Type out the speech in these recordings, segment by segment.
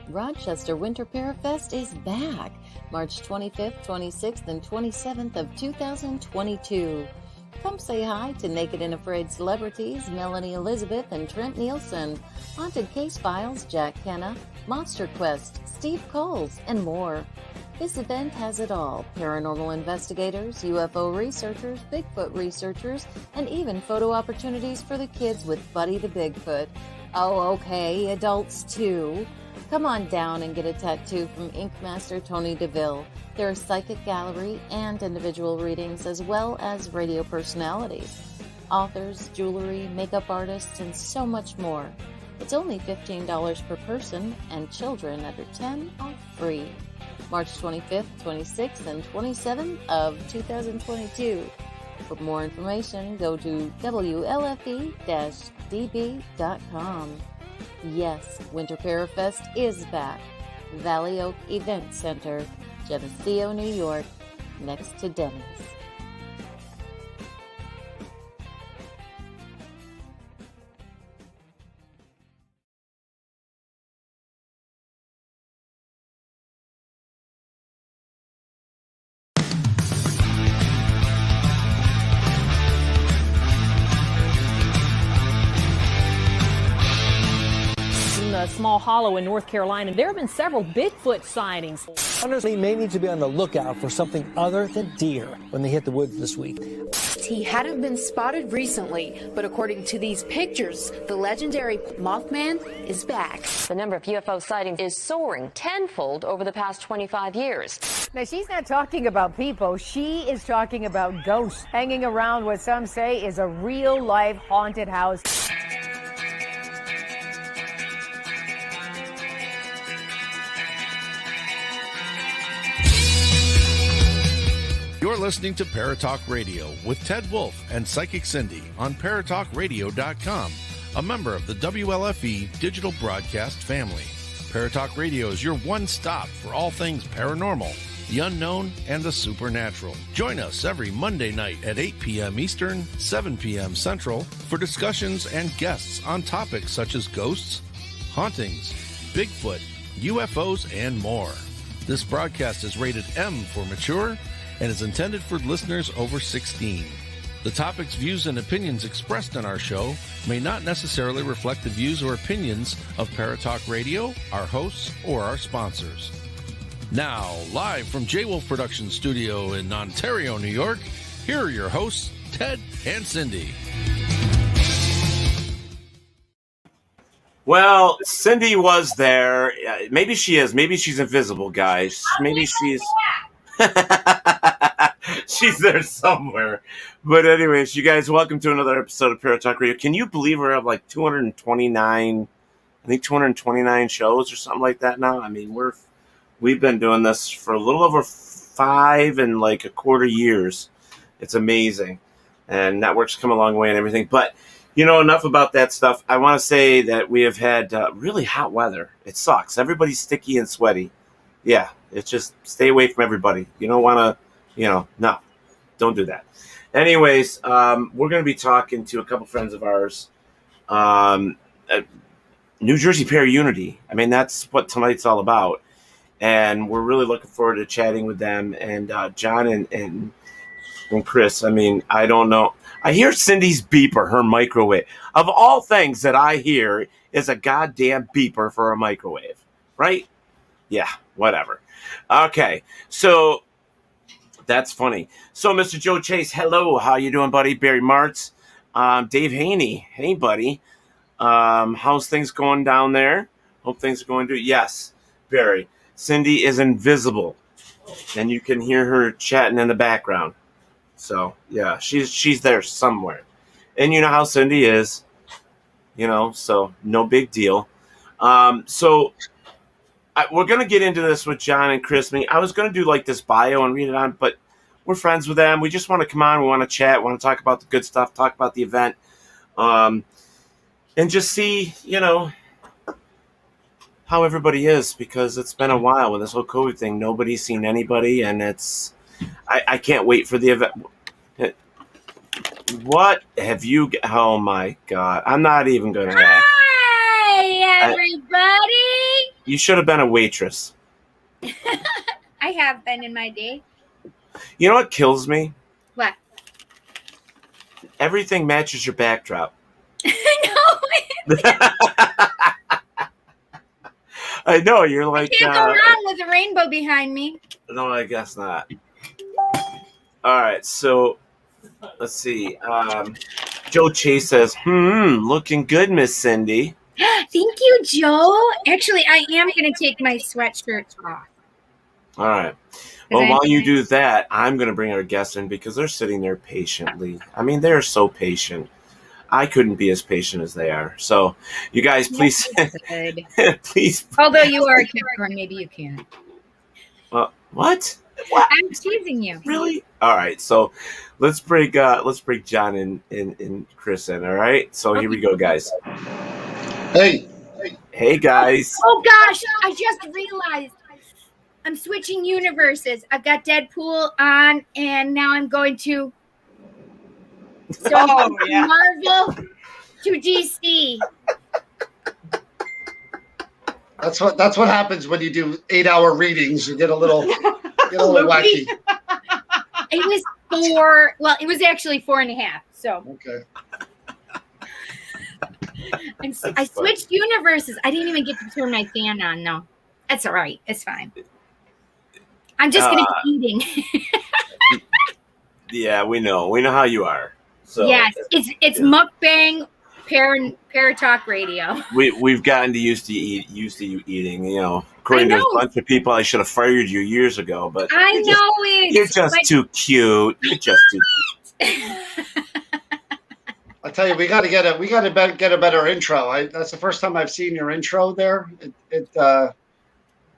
Rochester Winter Parafest is back, March 25th, 26th, and 27th of 2022. Come say hi to Naked and Afraid celebrities Melanie Elizabeth and Trent Nielsen, Haunted Case Files Jack Kenna, Monster Quest Steve Coles, and more. This event has it all: paranormal investigators, UFO researchers, Bigfoot researchers, and even photo opportunities for the kids with Buddy the Bigfoot. Oh, okay, adults too. Come on down and get a tattoo from Ink Master Tony DeVille. There are psychic gallery and individual readings, as well as radio personalities, authors, jewelry, makeup artists, and so much more. It's only $15 per person, and children under 10 are free. March 25th, 26th, and 27th of 2022. For more information, go to WLFE-DB.com. Yes, Winter Parafest is back. Valley Oak Event Center, Geneseo, New York, next to Denny's. A small hollow in North Carolina. There have been several Bigfoot sightings. Hunters may need to be on the lookout for something other than deer when they hit the woods this week. He hadn't been spotted recently, but according to these pictures, the legendary Mothman is back. The number of UFO sightings is soaring tenfold over the past 25 years. Now, she's not talking about people. She is talking about ghosts hanging around what some say is a real-life haunted house. You're listening to Paratalk Radio with Ted Wolf and Psychic Cindy on ParatalkRadio.com, a member of the WLFE digital broadcast family. Paratalk Radio is your one-stop for all things paranormal, the unknown, and the supernatural. Join us every Monday night at 8 p.m. Eastern, 7 p.m. Central for discussions and guests on topics such as ghosts, hauntings, Bigfoot, UFOs, and more. This broadcast is rated M for mature and is intended for listeners over 16. The topics, views, and opinions expressed on our show may not necessarily reflect the views or opinions of Paratalk Radio, our hosts, or our sponsors. Now, live from J-Wolf Production Studio in Ontario, New York, here are your hosts, Ted and Cindy. Well, Cindy was there. Maybe she is. Maybe she's invisible, guys. Maybe she's... She's there somewhere. But anyways, you guys, welcome to another episode of Paratalk Radio. Can you believe we're at like 229, I think 229 shows or something like that now? I mean, we've been doing this for a little over 5 and like a quarter years. It's amazing. And networks come a long way and everything. But, you know, enough about that stuff. I want to say that we have had really hot weather. It sucks. Everybody's sticky and sweaty. Yeah, it's just stay away from everybody. You don't want to, no, don't do that. Anyways, we're going to be talking to a couple friends of ours. New Jersey ParaUnity. I mean, that's what tonight's all about. And we're really looking forward to chatting with them. And John and Chris, I mean, I don't know. I hear Cindy's beeper, her microwave. Of all things that I hear is a goddamn beeper for a microwave, right? Yeah, whatever. Okay, so that's funny. So, Mr. Joe Chase, hello. How you doing, buddy? Barry Martz, Dave Haney. Hey, buddy. How's things going down there? Hope things are going good. Yes, Barry. Cindy is invisible, and you can hear her chatting in the background. So, yeah, she's there somewhere. And you know how Cindy is, so no big deal. We're going to get into this with John and Chris. I was going to do like this bio and read it on, but we're friends with them. We just want to come on. We want to chat. We want to talk about the good stuff, talk about the event, and just see, how everybody is, because it's been a while with this whole COVID thing. Nobody's seen anybody, and I can't wait for the event. What have you... Oh, my God. I'm not even going to ask. Hi, everybody. You should have been a waitress. I have been in my day. You know what kills me? What? Everything matches your backdrop. No, I know, you're like... can't go wrong with a rainbow behind me. No, I guess not. All right, so let's see. Joe Chase says, looking good, Miss Cindy. Thank you, Joe. Actually, I am going to take my sweatshirt off. All right. Well, while you do that, I'm going to bring our guests in because they're sitting there patiently. I mean, they're so patient. I couldn't be as patient as they are. So, you guys, please, please. Although you are a Capricorn, maybe you can. What? I'm teasing you. Really? All right. So, let's bring John and Chris in. All right. So here we go, guys. Hey, guys. Oh gosh, I just realized I'm switching universes. I've got Deadpool on, and now I'm going to. So Marvel to DC. That's what happens when you do 8-hour readings. You get a little wacky. It was 4. Well, it was actually 4.5. So okay. I switched universes. I didn't even get to turn my fan on. No, that's all right. It's fine. I'm just gonna be eating. Yeah, we know how you are. So yes, it's mukbang Paratalk Radio. We've gotten used to you eating. You know, according to a bunch of people, I should have fired you years ago. But I know it. You're just too cute. You're just too cute. I tell you, we got to get a better intro. That's the first time I've seen your intro there.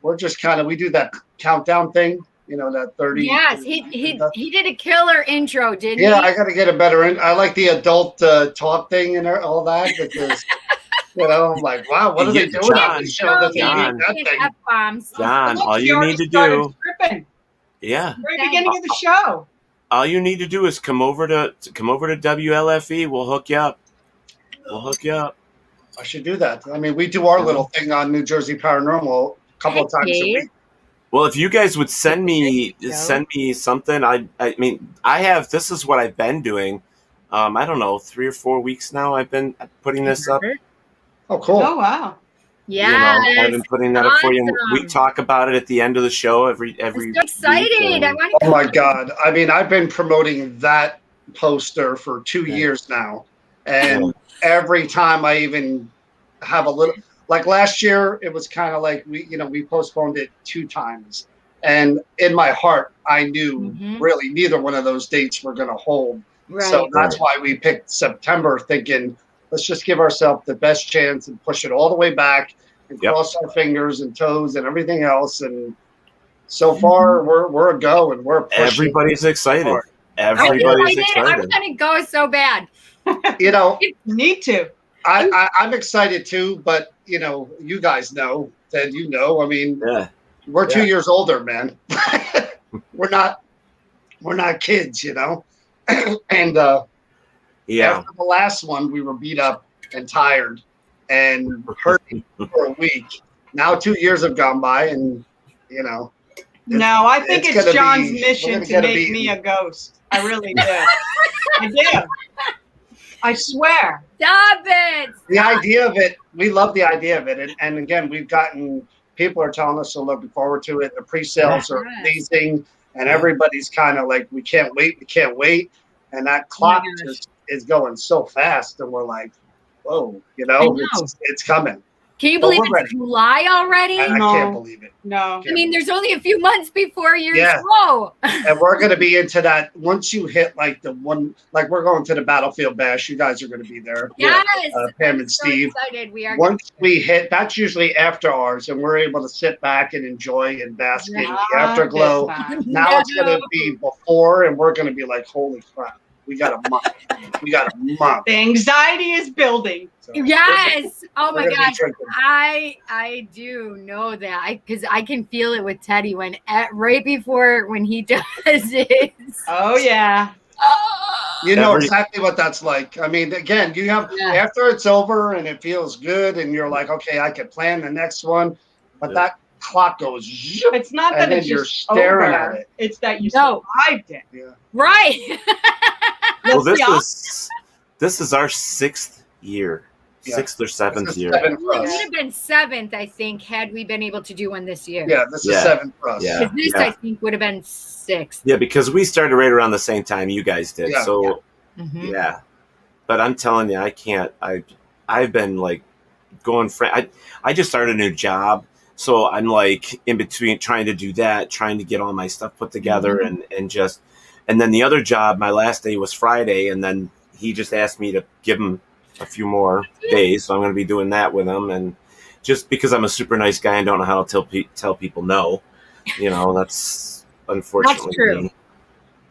We're just we do that countdown thing, that 30. Yes, he did a killer intro, didn't he? Yeah, I got to get a better. I like the adult talk thing and all that. Because, I'm like, wow, what are they doing on this show? John, all you need to do. Yeah. Very beginning of the show. All you need to do is come over to WLFE. We'll hook you up. I should do that. I mean, we do our little thing on New Jersey Paranormal a couple of times a week. Well, if you guys would send me something, I mean, this is what I've been doing. I don't know, 3 or 4 weeks now. I've been putting this up. Oh, cool! Oh, wow! Yeah, I've been putting that up for you. We talk about it at the end of the show every. I'm so excited! I want to. Oh my God! I mean, I've been promoting that poster for 2 years now, and every time I even have a little. Like last year, it was kind of like we postponed it 2 times, and in my heart, I knew really neither one of those dates were going to hold. Right. So that's why we picked September, thinking let's just give ourselves the best chance and push it all the way back and cross our fingers and toes and everything else. And so far, we're a go, and we're pushing. Everybody's excited. Everybody's excited. I'm going to go so bad. Need to. I'm excited too, but you guys know, Ted, I mean, we're 2 years older, man. we're not kids, and after the last one, we were beat up and tired and hurting for a week. Now 2 years have gone by, and no, I think it's John's mission to make me a ghost. I really do. I do. I swear. Stop it. The idea of it, we love the idea of it. And again, people are telling us to looking forward to it. The pre-sales are amazing. And everybody's kind of like, we can't wait. And that clock is going so fast. And we're like, whoa, it's coming. Can you believe it's July already? I can't believe it. No. I mean, there's only a few months before you're slow. And we're going to be into that. Once you hit we're going to the Battlefield Bash. You guys are going to be there. Yes. Pam and Steve. So excited. We are. Once we hit, that's usually after ours, and we're able to sit back and enjoy and bask in the afterglow. Now it's going to be before, and we're going to be like, holy crap. We got a month. The anxiety is building. So yes. Oh my gosh. I do know that because I can feel it with Teddy when he does it. Oh yeah. You know exactly what that's like. I mean, again, you have after it's over and it feels good and you're like, okay, I can plan the next one. but that clock goes. It's not that it's you're just staring over. at it. It's that you survived it. Yeah. Right. Well, this is our 6th year, 6th or 7th year. It would have been 7th, I think, had we been able to do one this year. Yeah, this is 7th for us. Yeah. This, I think, would have been 6th. Yeah, because we started right around the same time you guys did. Yeah. So, Mhm. yeah. But I'm telling you, I can't. I've been like going. I just started a new job, so I'm like in between trying to do that, trying to get all my stuff put together, and then the other job. My last day was Friday, and then he just asked me to give him a few more days, so I'm going to be doing that with him. And just because I'm a super nice guy and don't know how to tell people no, that's unfortunately That's true. me.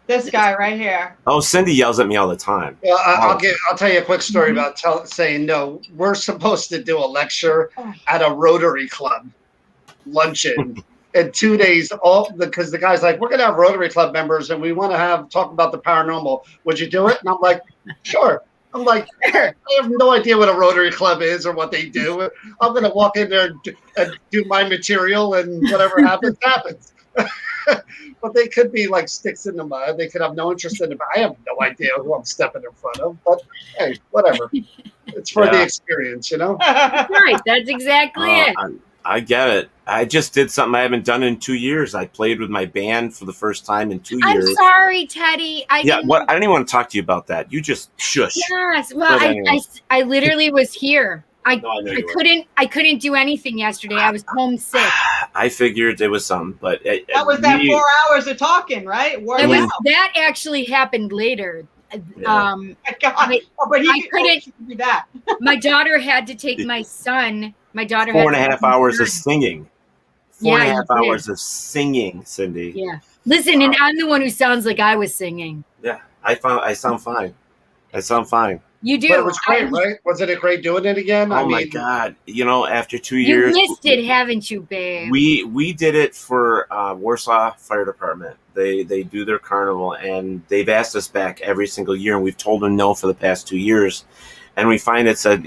This guy right here. Oh, Cindy yells at me all the time. Well, I'll tell you a quick story about saying no. We're supposed to do a lecture at a Rotary Club luncheon in 2 days. Because the guy's like, we're gonna have Rotary Club members and we want to talk about the paranormal. Would you do it? And I'm like, sure. I'm like, I have no idea what a Rotary Club is or what they do. I'm gonna walk in there and do my material, and whatever happens, happens. But they could be like sticks in the mud. They could have no interest in it. I have no idea who I'm stepping in front of. But hey, whatever. It's for the experience, Right. That's exactly it. I get it. I just did something I haven't done in 2 years. I played with my band for the first time in 2 years. I'm sorry, Teddy. I didn't even want to talk to you about that. You just shush. Yes. Well, anyway. I literally was here. I I couldn't do anything yesterday. I was homesick. I figured it was something, but That was that 4 hours of talking, right? That actually happened later. but I couldn't do that. My daughter had to take my son. My daughter 4.5 hours of singing. 4.5 you did. hours of singing, Cindy. Yeah. Listen, and I'm the one who sounds like I was singing. Yeah, I sound fine. I sound fine. You do. But it was great, right? Wasn't it great doing it again? Oh my God! After 2 You years, missed it, haven't you, babe? we did it for Warsaw Fire Department. They do their carnival, and they've asked us back every single year, and we've told them no for the past 2 years, and we finally said,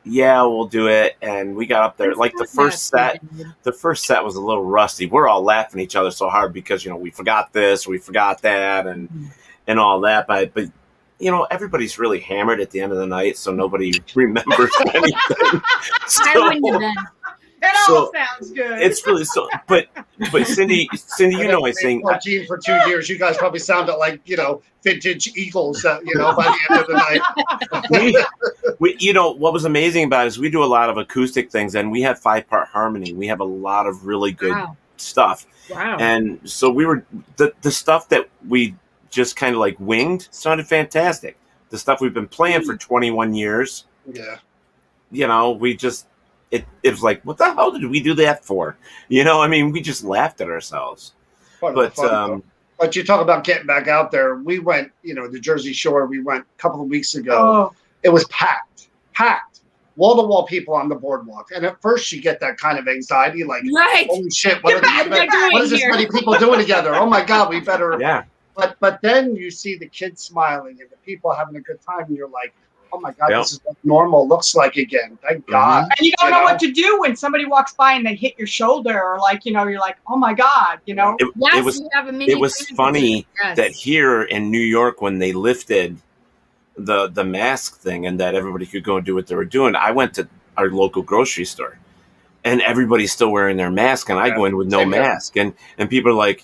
yeah, we'll do it. And we got up there. Like the first set was a little rusty. We're all laughing at each other so hard because we forgot this, we forgot that, and all that. But everybody's really hammered at the end of the night, so nobody remembers anything. I wouldn't have been. It all sounds good. It's really so. But Cindy, I sing. Gene, for 2 years, you guys probably sounded like vintage Eagles. By the end of the night. What was amazing about it is we do a lot of acoustic things, and we have 5-part harmony. We have a lot of really good stuff. Wow. And so we were the stuff that we just kind of like winged sounded fantastic. The stuff we've been playing for 21 years. Yeah. We just. It was like, what the hell did we do that for? We just laughed at ourselves. But you talk about getting back out there. We went, the Jersey Shore. We went a couple of weeks ago. Oh. It was packed, wall-to-wall people on the boardwalk. And at first, you get that kind of anxiety, like, right. Holy shit, what is this many people doing together? Oh my God, we better. Yeah. But then you see the kids smiling and the people having a good time, and you're like, oh my God, This is what normal looks like again. Thank God. And you don't know what to do when somebody walks by and they hit your shoulder, or you're like, oh my God, It was funny that here in New York, when they lifted the mask thing and that everybody could go and do what they were doing, I went to our local grocery store and everybody's still wearing their mask, and I go in with no mask, and people are like,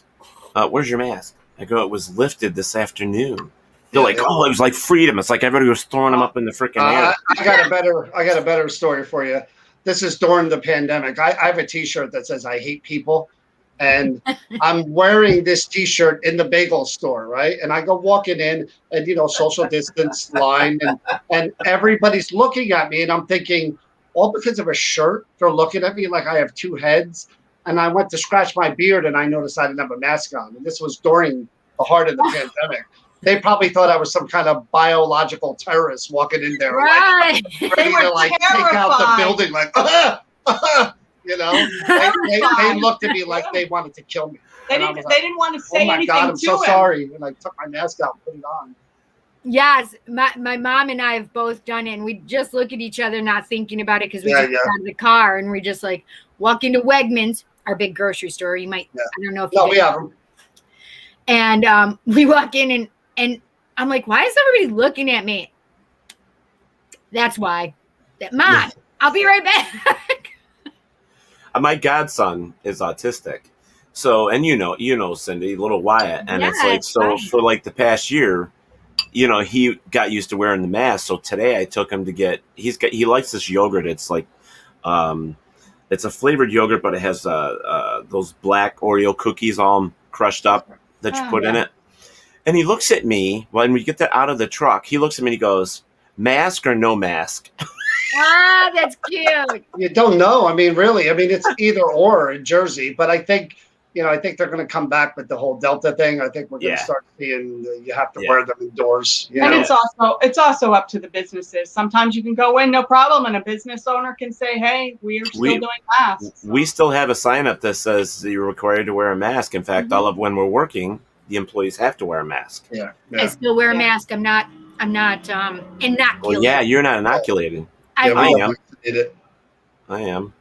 where's your mask? I go, it was lifted this afternoon. They're like, oh, it was like freedom. It's like everybody was throwing them up in the freaking air. I got a better story for you. This is during the pandemic. I have a T-shirt that says "I hate people," and I'm wearing this T-shirt in the bagel store, right? And I go walking in, and social distance line, and everybody's looking at me, and I'm thinking, all because of a shirt, they're looking at me like I have two heads. And I went to scratch my beard, and I noticed I didn't have a mask on. And this was during the heart of the pandemic. They probably thought I was some kind of biological terrorist walking in there, right? Ready to take out the building, They looked at me like they wanted to kill me. They didn't want to say anything. Oh my God, I'm so sorry. And I took my mask out and put it on. Yes, my mom and I have both done it, and we just look at each other, not thinking about it, because we just got out of the car and we just like walk into Wegmans, our big grocery store. You might, I don't know if you we have them. And we walk in, and I'm like, why is everybody looking at me? That's why. Mom, I'll be right back. My godson is autistic. So, and you know, Cindy, little Wyatt. And it's like, so for like the past year, you know, he got used to wearing the mask. So today I took him to he likes this yogurt. It's like, it's a flavored yogurt, but it has those black Oreo cookies all crushed up that you put in it. And he looks at me when we get that out of the truck. He looks at me and he goes, "Mask or no mask?" Ah, that's cute. You don't know. I mean, really. I mean, it's either or in Jersey. But I think, I think they're going to come back with the whole Delta thing. I think we're going to start seeing you have to wear them indoors. And it's also up to the businesses. Sometimes you can go in, no problem, and a business owner can say, "Hey, we are still doing masks." We still have a sign up that says you're required to wear a mask. In fact, all of when we're working, the employees have to wear a mask. Yeah. I still wear a mask. I'm not inoculated. Well, yeah, you're not inoculated. I am. I am.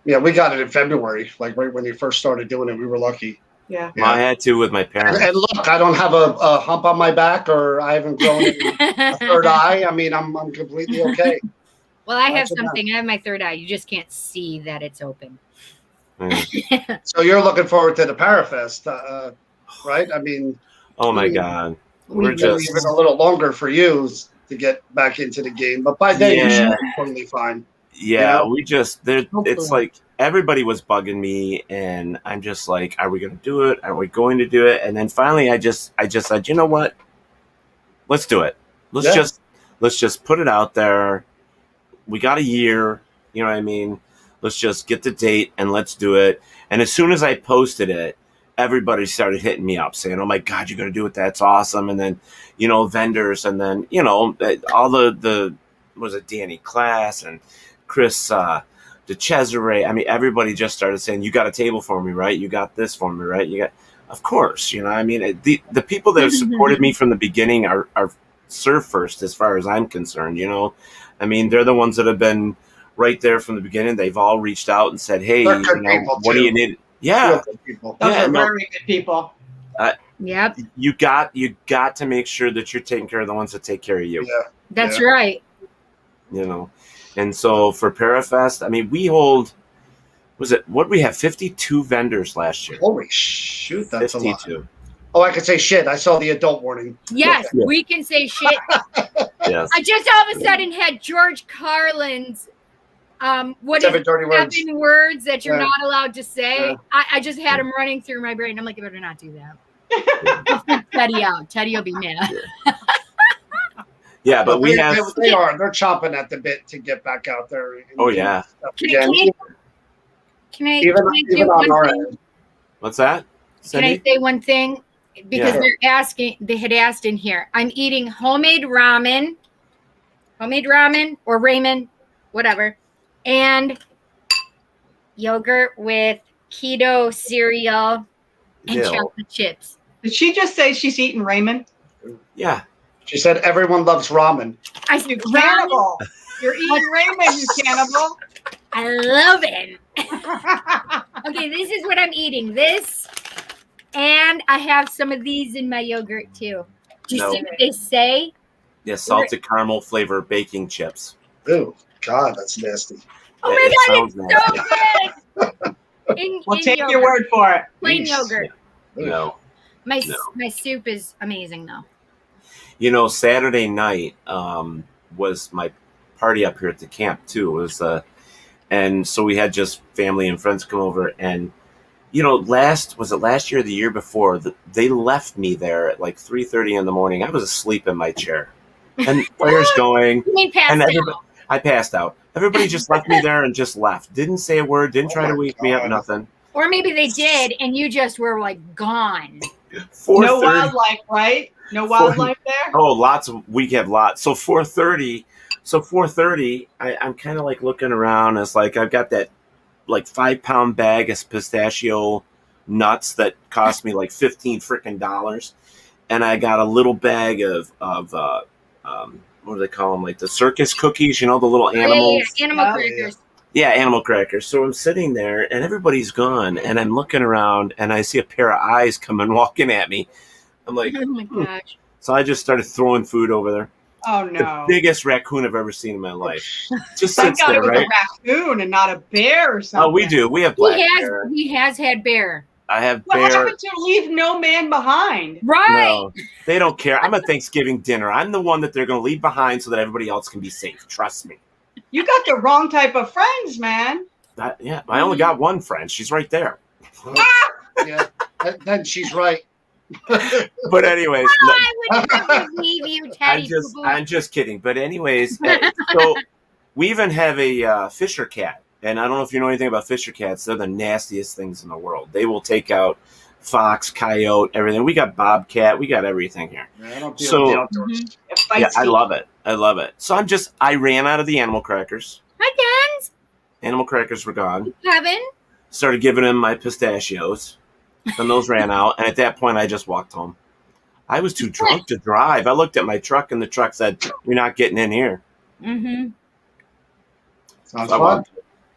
Yeah, we got it in February, like right when you first started doing it. We were lucky. Yeah. Well, I had to with my parents. And look, I don't have a hump on my back, or I haven't grown a third eye. I mean, I'm completely okay. Well, I have something. I have my third eye. You just can't see that it's open. So you're looking forward to the Parafest, right? I mean, oh my God, we're just even a little longer for you to get back into the game, but by then you should be totally fine. Yeah, we just it's like everybody was bugging me, and I'm just like, are we going to do it? Are we going to do it? And then finally, I just said, you know what? Let's do it. Let's just put it out there. We got a year, you know what I mean? Let's just get the date and let's do it. And as soon as I posted it, everybody started hitting me up saying, "Oh my God, you're going to do it. That's awesome." And then, vendors, and then, all the was it Danny Class and Chris DeCesare. I mean, everybody just started saying, "You got a table for me, right? You got this for me, right? You got," of course, I mean, the people that have supported me from the beginning are serve first as far as I'm concerned, I mean, they're the ones that have been right there from the beginning. They've all reached out and said, "Hey, what do you need?" Yeah. Those are very good people. Yep. You got to make sure that you're taking care of the ones that take care of you. Yeah. That's right. And so for Parafest, I mean, we hold, we have 52 vendors last year. Holy shoot, that's 52. A lot. Oh, I could say shit. I saw the adult warning. Yes, we can say shit. Yes. I just all of a sudden had George Carlin's seven dirty words. 7 words that you're not allowed to say. Yeah. I just had them running through my brain. I'm like, I better not do that. I'll freak Teddy out. Teddy will be mad. Yeah, but they are. They're chomping at the bit to get back out there. Oh yeah. Can I do one thing? What's that? Cindy? Can I say one thing? Because they had asked in here. I'm eating homemade ramen or ramen, whatever, and yogurt with keto cereal and chocolate chips. Did she just say she's eating ramen? Yeah. She said everyone loves ramen. You cannibal. You're eating ramen, you cannibal. I love it. Okay, this is what I'm eating. This, and I have some of these in my yogurt too. Do you see what they say? Yeah, salted caramel flavor baking chips. Oh God, that's nasty. Oh my God, it's so good. We'll take your word for it. Plain yogurt. No. My soup is amazing though. Saturday night was my party up here at the camp too. It was and so we had just family and friends come over, and last year or the year before, they left me there at like 3:30 in the morning. I was asleep in my chair, and fire's going. You mean passed out? I passed out. Everybody just left me there and just left. Didn't say a word. Didn't try to wake me up. Nothing. Or maybe they did, and you just were like gone. No wildlife, right? No wildlife there? Oh, we have lots. So 4:30, I'm kind of like looking around. It's like I've got that like 5-pound bag of pistachio nuts that cost me like $15 freaking. And I got a little bag of what do they call them? Like the circus cookies, you know, the little animals. Yeah, animal crackers. Yeah, animal crackers. So I'm sitting there, and everybody's gone, and I'm looking around, and I see a pair of eyes walking at me. I'm like, oh my gosh. So I just started throwing food over there. Oh no! The biggest raccoon I've ever seen in my life. Just Thank sits God there, it was right? a raccoon and not a bear or something. Oh, we do. We have black bear. He has had bear. I have What bear. happened to leave no man behind? Right. No, they don't care. I'm a Thanksgiving dinner. I'm the one that they're going to leave behind so that everybody else can be safe. Trust me. You got the wrong type of friends, man. I only got one friend. She's right there. Yeah, then she's right. But anyways, I would never leave you, Teddy. I'm just kidding. But anyways, so we even have a Fisher cat. And I don't know if you know anything about Fisher cats. They're the nastiest things in the world. They will take out fox, coyote, everything. We got bobcat. We got everything here. Yeah, I don't deal with the outdoors. Yeah, I love it. I love it. So I ran out of the animal crackers. Hi, Jens. Animal crackers were gone. Kevin. Started giving him my pistachios. Then those ran out. And at that point, I just walked home. I was too drunk to drive. I looked at my truck, and the truck said, "You're not getting in here." Mm-hmm. Sounds fun.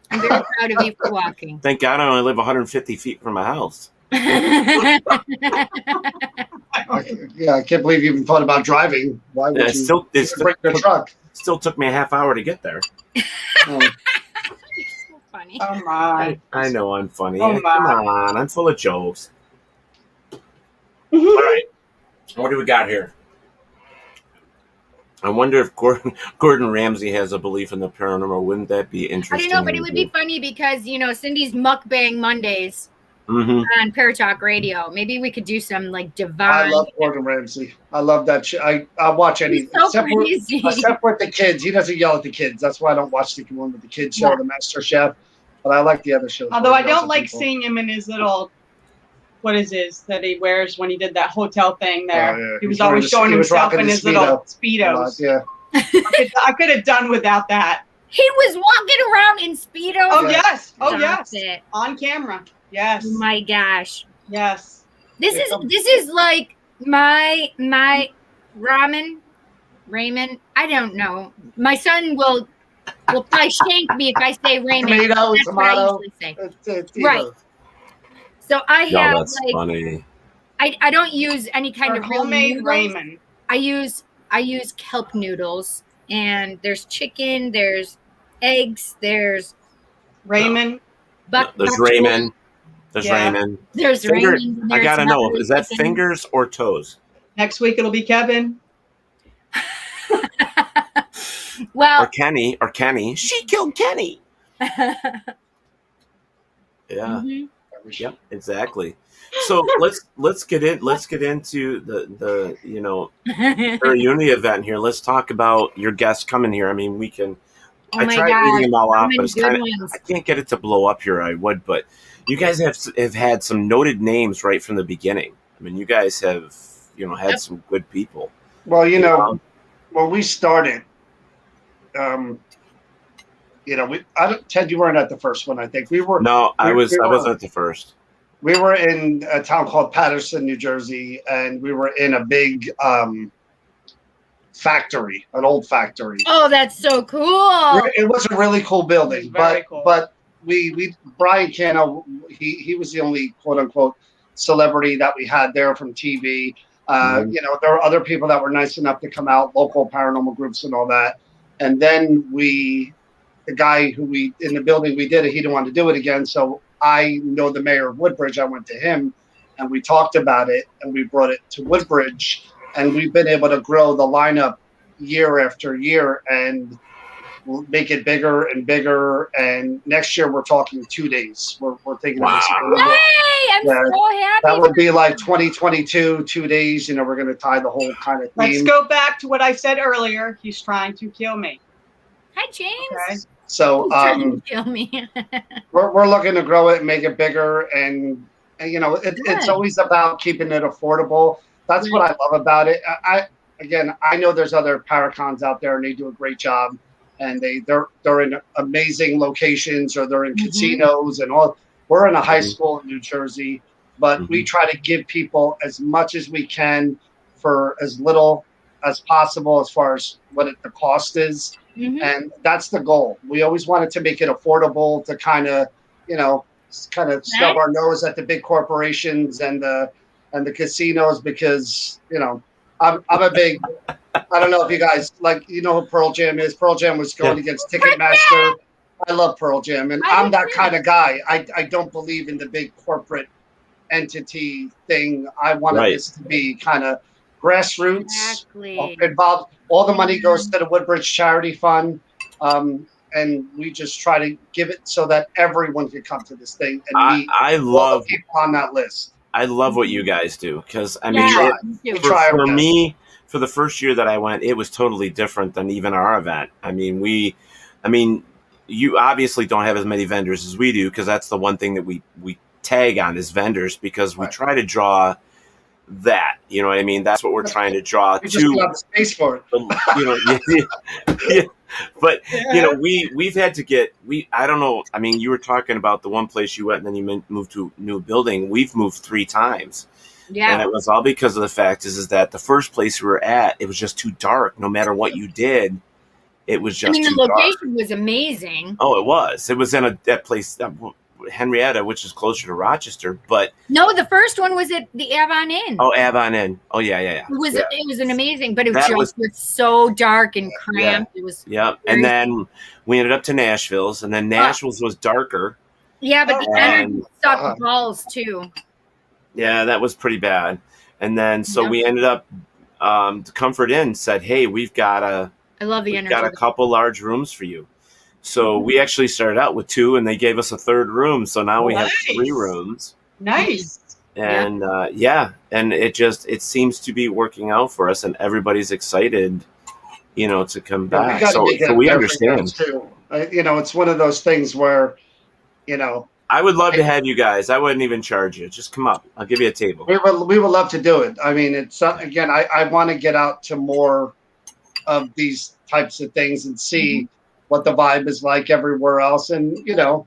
I'm very proud of you for walking. Thank God I only live 150 feet from my house. Yeah, I can't believe you even thought about driving. Why would you bring your truck? Still took me a half hour to get there. So funny. Oh my! I know I'm funny. Oh, Come on, I'm full of jokes. All right, what do we got here? I wonder if Gordon Ramsay has a belief in the paranormal. Wouldn't that be I interesting? don't know, but it would be funny because, Cindy's Mukbang Mondays on Paratalk Radio. Maybe we could do some like divine. I love Gordon Ramsay. I love that shit. I watch any except with the kids. He doesn't yell at the kids. That's why I don't watch the one with the kids show, the Master Chef. But I like the other shows. Although I don't like seeing him in his little, what is his that he wears when he did that hotel thing there. Oh, yeah. He was always showing himself in his little Speedos. Yeah. I could have done without that. He was walking around in Speedos. Oh yes. Oh Stop yes. it. On camera. Yes. Oh my gosh. Yes. This is like my Raymond. I don't know. My son will probably shank me if I say Raymond. Tomato, That's what I usually say. Right. So I have that's funny. I don't use any kind of real homemade noodles. ramen. I use kelp noodles, and there's chicken, there's eggs, there's ramen. There's ramen. There's ramen. There's ramen. I gotta know, is that fingers or toes? Next week it'll be Kevin. Well, or Kenny. She killed Kenny. Yeah. Mm-hmm. Yep, exactly. So let's get into the ParaUnity event here. Let's talk about your guests coming here. I mean, we can. I tried reading them all off, but it's kind of I can't get it to blow up here. I would, but you guys have had some noted names right from the beginning. I mean, you guys have had some good people. Well, when we started, Ted, you weren't at the first one. I think we were. No, I wasn't at the first. We were in a town called Paterson, New Jersey, and we were in a big factory, an old factory. Oh, that's so cool! It was a really cool building, but we Brian Cano, he was the only quote unquote celebrity that we had there from TV. There were other people that were nice enough to come out, local paranormal groups and all that. And then the guy who in the building we did it, he didn't want to do it again. So I know the mayor of Woodbridge. I went to him and we talked about it and we brought it to Woodbridge, and we've been able to grow the lineup year after year and make it bigger and bigger. And next year we're talking 2 days. We're thinking of this. Yay! I'm so happy. That would be like 2022, 2 days. We're going to tie the whole kind of theme. Let's go back to what I said earlier. He's trying to kill me. Hi, James. Okay. So kill me. we're looking to grow it and make it bigger, and it's always about keeping it affordable. That's what I love about it. I know there's other Paracons out there and they do a great job, and they're in amazing locations, or they're in casinos and all. We're in a high school in New Jersey, but we try to give people as much as we can for as little as possible as far as what the cost is. Mhm. And that's the goal. We always wanted to make it affordable to kind of, snub our nose at the big corporations and the casinos because, I'm a big, I don't know if you guys who Pearl Jam is. Pearl Jam was going against Ticketmaster. I love Pearl Jam, and I'm that kind of guy. I don't believe in the big corporate entity thing. I wanted this to be kind of grassroots. Exactly. Involved. All the money goes to the Woodbridge Charity Fund, and we just try to give it so that everyone can come to this thing and meet all the people on that list. I love what you guys do because I mean, for me, for the first year that I went, it was totally different than even our event. I mean, you obviously don't have as many vendors as we do because that's the one thing that we tag on is vendors because we try to draw that. You know what I mean? That's what we're trying to draw we just don't have the space for it. But we've had to get I don't know. I mean, you were talking about the one place you went and then you moved to a new building. We've moved 3 times. Yeah. And it was all because of the fact is that the first place we were at, it was just too dark. No matter what you did, it was just the too location dark. was amazing. Oh, it was. It was in that place, Henrietta, which is closer to Rochester. But no, the first one was at the Avon Inn. Oh, Avon Inn. Oh, yeah. It was an amazing, but it That was so dark and cramped. Yeah. It was. Yeah. And then we ended up to Nashville's, and then Nashville's was darker. Yeah, but the energy sucked balls too. Yeah, that was pretty bad. And then we ended up. The Comfort Inn said, "Hey, we've got a couple large rooms for you." So we actually started out with 2, and they gave us a 3rd room. So now we have 3 rooms. Nice. And and it seems to be working out for us, and everybody's excited, to come back. So we understand. Too. It's one of those things where, I would love to have you guys. I wouldn't even charge you. Just come up. I'll give you a table. We would love to do it. I mean, it's again, I want to get out to more of these types of things and see what the vibe is like everywhere else. And, like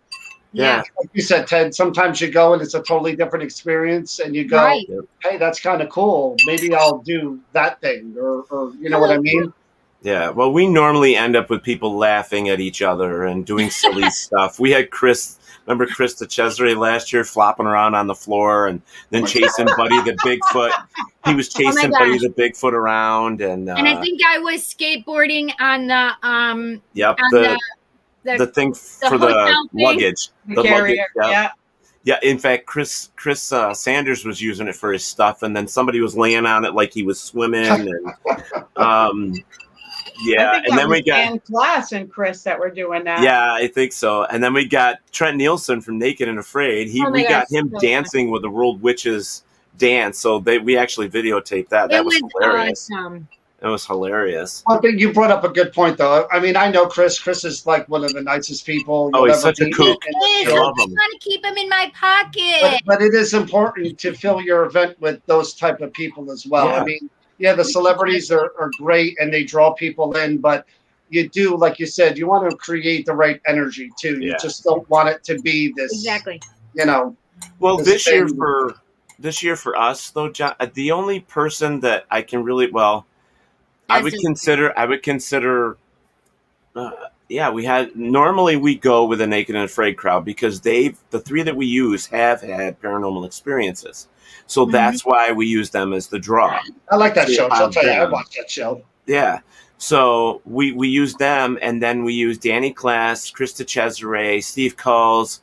you said, Ted, sometimes you go and it's a totally different experience and you go, hey, that's kind of cool. Maybe I'll do that thing or you know what I mean? Yeah. Well, we normally end up with people laughing at each other and doing silly stuff. We had Chris DeCesare last year flopping around on the floor and then chasing Buddy the Bigfoot. He was chasing Buddy the Bigfoot around. And I think I was skateboarding on the the thing for the luggage. The carrier, luggage, yeah. In fact, Chris Sanders was using it for his stuff, and then somebody was laying on it like he was swimming. And and then we got Class and Chris that were doing that. Yeah, I think so. And then we got Trent Nielsen from Naked and Afraid. We got him dancing with the World Witches dance. So we actually videotaped that. That was hilarious. Awesome. It was hilarious. I think you brought up a good point, though. I mean, I know Chris. Chris is like one of the nicest people. Oh, he's such a kook. I love him. I want to keep him in my pocket. But it is important to fill your event with those type of people as well. Yeah. I mean, the celebrities are great and they draw people in, but you do, like you said, you want to create the right energy too. You just don't want it to be this. Exactly. Well, this year for us though, John, the only person that I can really I would consider. Normally we go with a Naked and Afraid crowd because the 3 that we use have had paranormal experiences. So that's why we use them as the draw. I like that show. I'll tell you, I watched that show. Yeah. So we use them, and then we use Danny Class, Chris DeCesare, Steve Culls,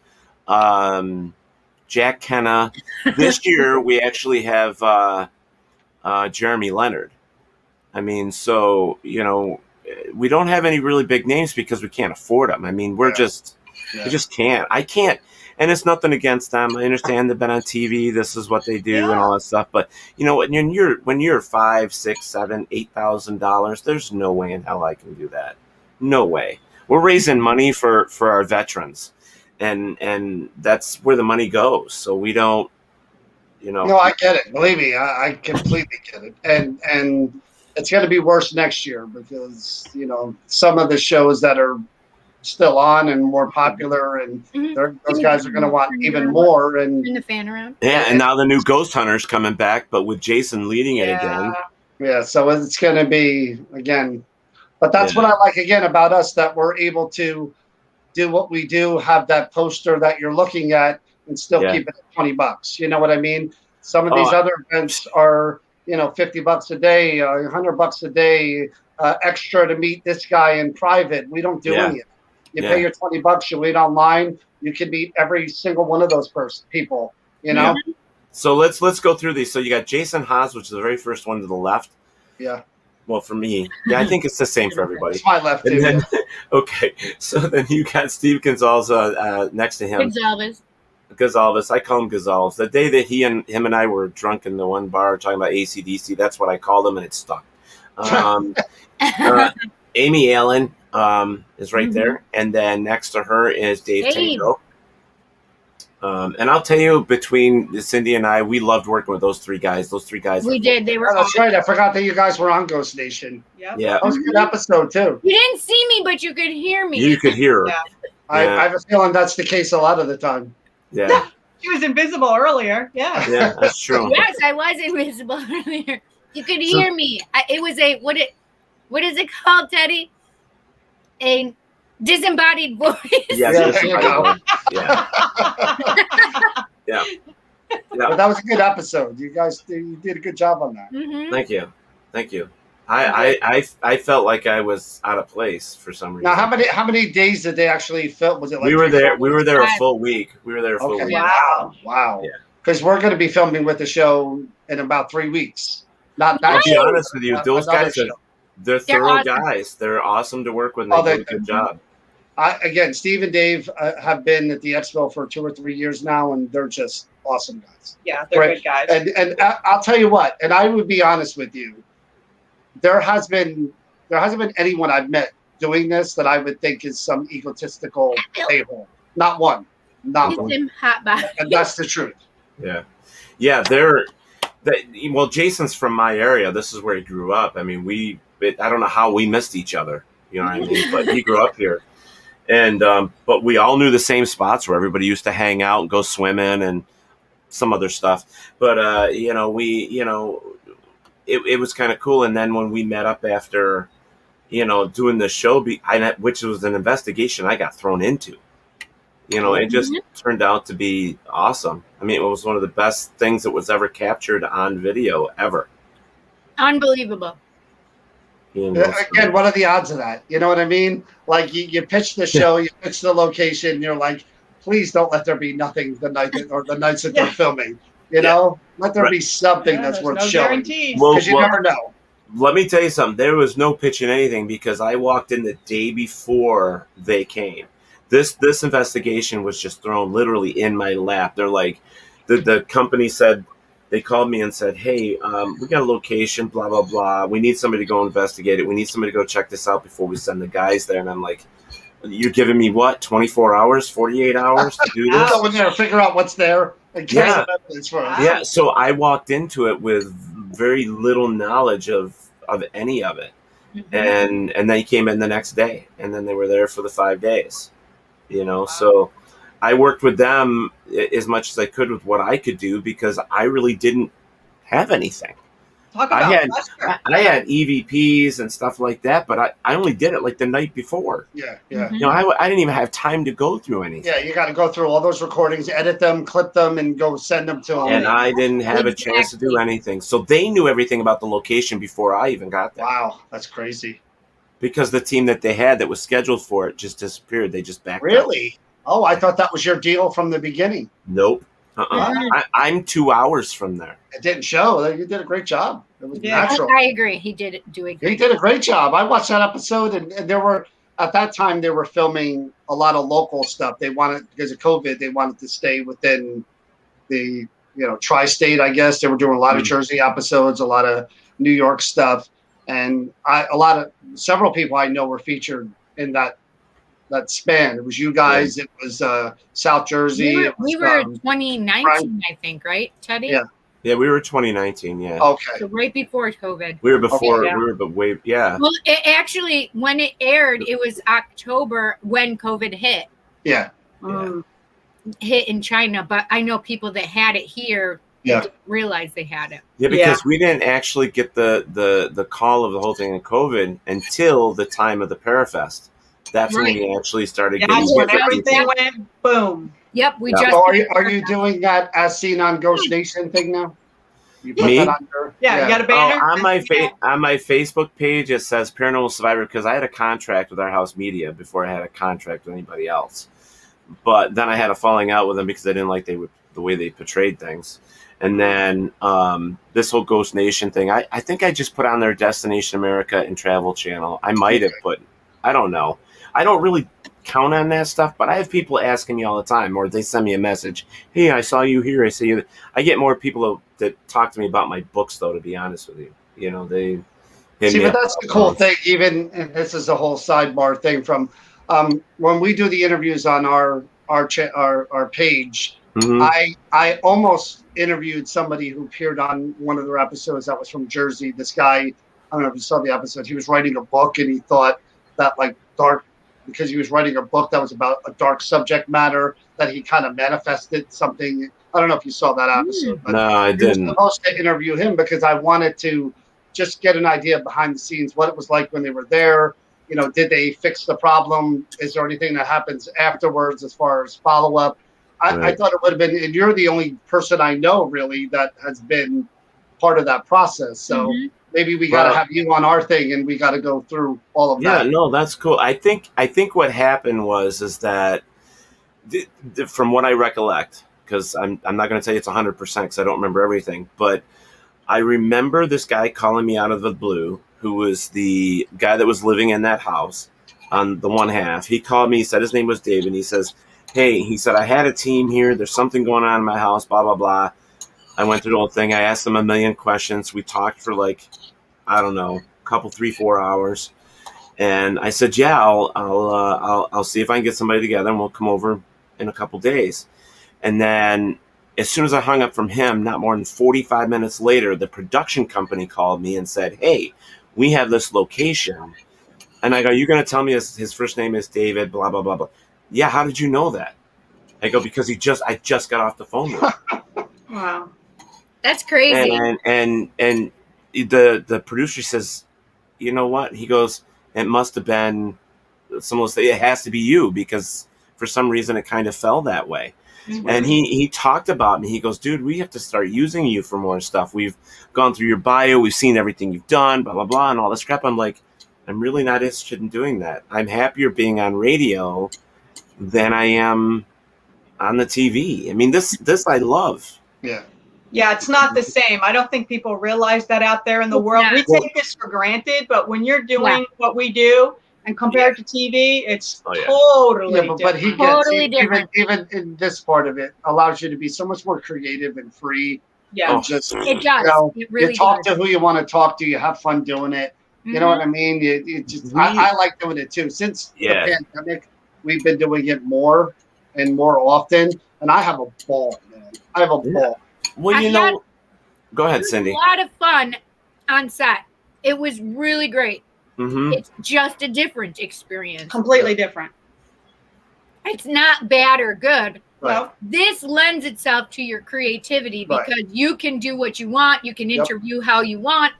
Jack Kenna. This year we actually have Jeremy Leonard. I mean, so, we don't have any really big names because we can't afford them. I mean, we just can't. I can't. And it's nothing against them. I understand they've been on TV. This is what they do and all that stuff. But when you're $5,000, $6,000, $7,000, $8,000, there's no way in hell I can do that. No way. We're raising money for our veterans, and that's where the money goes. So we don't, No, I get it. Believe me, I completely get it. And it's going to be worse next year because some of the shows that are still on and more popular, and those guys are going to want even more. And turn the fan around. Yeah, and now the new Ghost Hunter's coming back, but with Jason leading it again. Yeah, so it's going to be, again, but that's what I like, again, about us, that we're able to do what we do, have that poster that you're looking at and still keep it at $20. You know what I mean? Some of these other events are, $50 a day, $100 a day, extra to meet this guy in private. We don't do any of it. You pay your $20, you wait online, you can meet every single one of those people, Yeah. So let's go through these. So you got Jason Haas, which is the very first one to the left. Yeah. Well, for me, I think it's the same for everybody. It's my left too. Then, okay, so then you got Steve Gonzalez next to him. Gonzalez. I call him Gonzalez. The day that him and I were drunk in the one bar talking about AC/DC, that's what I called him, and it stuck. Amy Allen is right there, and then next to her is Dave Tango. And I'll tell you, between Cindy and I, we loved working with those three guys. We did. They were. That's right. I forgot that you guys were on Ghost Nation. Yep. Yeah. That was a good episode too. You didn't see me, but you could hear me. You could hear her. Yeah. I have a feeling that's the case a lot of the time. Yeah. She was invisible earlier. Yeah. Yeah, that's true. Yes, I was invisible earlier. You could hear me. It was a what is it called, Teddy? A disembodied voice. Yes, there you go. Yeah. Yeah. But that was a good episode. You guys you did a good job on that. Mm-hmm. Thank you. I felt like I was out of place for some reason. Now, how many days did they actually film? Was it like we were there a full week. Okay. Week. Wow. Yeah. Because we're going to be filming with the show in about 3 weeks. Not I'll that. be honest with you, those another guys show. they're thorough guys. They're awesome to work with. And they do a good job. Again, Steve and Dave have been at the Expo for 2 or 3 years now, and they're just awesome guys. Yeah, they're good guys. And I'll tell you what, and I would be honest with you, there hasn't been anyone I've met doing this that I would think is some egotistical a-hole. Not one. Not one. And that's the truth. Yeah. Yeah, well, Jason's from my area. This is where he grew up. I mean, I don't know how we missed each other. You know what I mean? But he grew up here. And but we all knew the same spots where everybody used to hang out and go swimming and some other stuff. But it was kind of cool. And then when we met up after, doing the show, which was an investigation I got thrown into, it just turned out to be awesome. I mean, it was one of the best things that was ever captured on video ever. Unbelievable. Again, what are the odds of that? You know what I mean? Like you pitch the show, you pitch the location, you're like, please don't let there be nothing the nights that they're filming. Let there be something that's worth showing. Because you never know. Let me tell you something. There was no pitching anything because I walked in the day before they came. This investigation was just thrown literally in my lap. They're like, the company said. They called me and said, hey, we got a location, blah, blah, blah. We need somebody to go investigate it. We need somebody to go check this out before we send the guys there. And I'm like, you're giving me what, 24 hours, 48 hours to do this? Go in there, figure out what's there. And get some evidence for it. Yeah, so I walked into it with very little knowledge of any of it. Mm-hmm. And they came in the next day. And then they were there for the 5 days. So I worked with them as much as I could with what I could do because I really didn't have anything. I had EVPs and stuff like that, but I only did it like the night before. Yeah. I didn't even have time to go through anything. Yeah, you got to go through all those recordings, edit them, clip them, and go send them to them. And I didn't have a chance to do anything. So they knew everything about the location before I even got there. Wow, that's crazy. Because the team that they had that was scheduled for it just disappeared. They just backed up. Really? Oh, I thought that was your deal from the beginning. Nope. I'm 2 hours from there. It didn't show. You did a great job. It was natural. I agree. He did do a great He did a great job. I watched that episode, and there were at that time they were filming a lot of local stuff. They wanted, because of COVID, they wanted to stay within the tri-state. I guess they were doing a lot of Jersey episodes, a lot of New York stuff, and several people I know were featured in that span. It was you guys. It was South Jersey. We were 2019, I think, right, Teddy? Yeah, we were 2019. Yeah. Okay. So right before COVID. We were before. Okay, we were way. Yeah. Well, actually, when it aired, it was October when COVID hit. Yeah. Hit in China, but I know people that had it here Yeah. Didn't realize they had it. Yeah, because we didn't actually get the call of the whole thing in COVID until the time of the Parafest. That's when we actually started getting. That's when everything went boom. Yep, we So just. are you doing that as seen on Ghost Nation thing now? You put Me? that on your, you got a banner? On my Facebook page, it says Paranormal Survivor because I had a contract with Our House Media before I had a contract with anybody else. But then I had a falling out with them because I didn't like the way they portrayed things. And then this whole Ghost Nation thing, I think I just put on their Destination America and Travel channel. I might have put, I don't know. I don't really count on that stuff, but I have people asking me all the time, or they send me a message. Hey, I saw you here. I see you. I get more people that talk to me about my books, though, to be honest with you. You know, they see, but that's the cool thing. Even, and this is a whole sidebar thing from when we do the interviews on our page. Mm-hmm. I almost interviewed somebody who appeared on one of their episodes that was from Jersey. This guy, I don't know if you saw the episode. He was writing a book, and he thought that because he was writing a book that was about a dark subject matter, that he kind of manifested something. I don't know if you saw that episode. But no, I didn't. I was supposed to interview him because I wanted to just get an idea behind the scenes, what it was like when they were there. You know, did they fix the problem? Is there anything that happens afterwards as far as follow-up? I thought it would have been, and you're the only person I know really that has been part of that process. So maybe we got to have you on our thing, and we got to go through all of that. Yeah, no, that's cool. I think what happened is that from what I recollect, because I'm not going to tell you it's 100% because I don't remember everything, but I remember this guy calling me out of the blue, who was the guy that was living in that house on the one half. He called me. He said his name was David. He says, hey, he said, I had a team here. There's something going on in my house, blah, blah, blah. I went through the whole thing. I asked him a million questions. We talked for I don't know, a couple, 3-4 hours. And I said, yeah, I'll see if I can get somebody together and we'll come over in a couple days. And then as soon as I hung up from him, not more than 45 minutes later, the production company called me and said, hey, we have this location. And I go, you're going to tell me his first name is David, blah, blah, blah, blah. Yeah, how did you know that? I go, because I just got off the phone with him. Wow. That's crazy. And the producer says, you know what? He goes, it must have been someone say it has to be you because for some reason it kind of fell that way. Mm-hmm. And he talked about me. He goes, dude, we have to start using you for more stuff. We've gone through your bio. We've seen everything you've done, blah, blah, blah, and all this crap. I'm like, I'm really not interested in doing that. I'm happier being on radio than I am on the TV. I mean, this I love. Yeah. Yeah, it's not the same. I don't think people realize that out there in the world. We take this for granted, but when you're doing what we do and compared to TV, it's totally different. But he gets even in this part of it allows you to be so much more creative and free. Yeah, it does. You know, it really you talk to who you want to talk to. You have fun doing it. Mm-hmm. You know what I mean? I like doing it too. Since the pandemic, we've been doing it more and more often, and I have a ball, man. I have a ball. Well, go ahead, Cindy. A lot of fun on set. It was really great. Mm-hmm. It's just a different experience. Completely different. It's not bad or good. Right. This lends itself to your creativity because you can do what you want. You can interview how you want.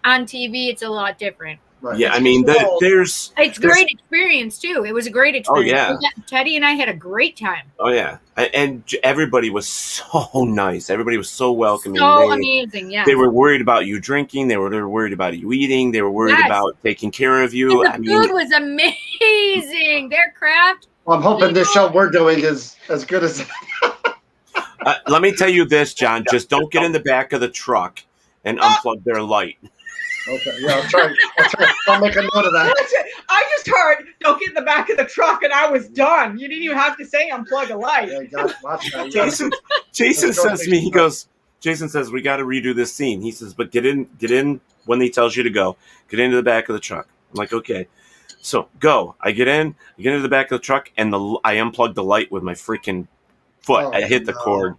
On TV, it's a lot different. Right. Yeah, I mean, there's great experience too. It was a great experience. Oh, yeah. Teddy and I had a great time. Oh yeah, and everybody was so nice. Everybody was so welcoming. So amazing. Yeah. They were worried about you drinking. They were worried about you eating. They were worried about taking care of you. And the food was amazing. Their craft. Well, I'm hoping this show we're doing is as good as. Let me tell you this, John. Just don't get in the back of the truck and unplug their light. Okay, yeah, I'll try. I'll make a note of that. I just heard, don't get in the back of the truck, and I was done. You didn't even have to say unplug a light. Yeah, watch that. Jason says to me, he goes, Jason says, we got to redo this scene. He says, but get in when he tells you to go. Get into the back of the truck. I'm like, okay. So go. I get into the back of the truck, and I unplugged the light with my freaking foot. I hit the cord.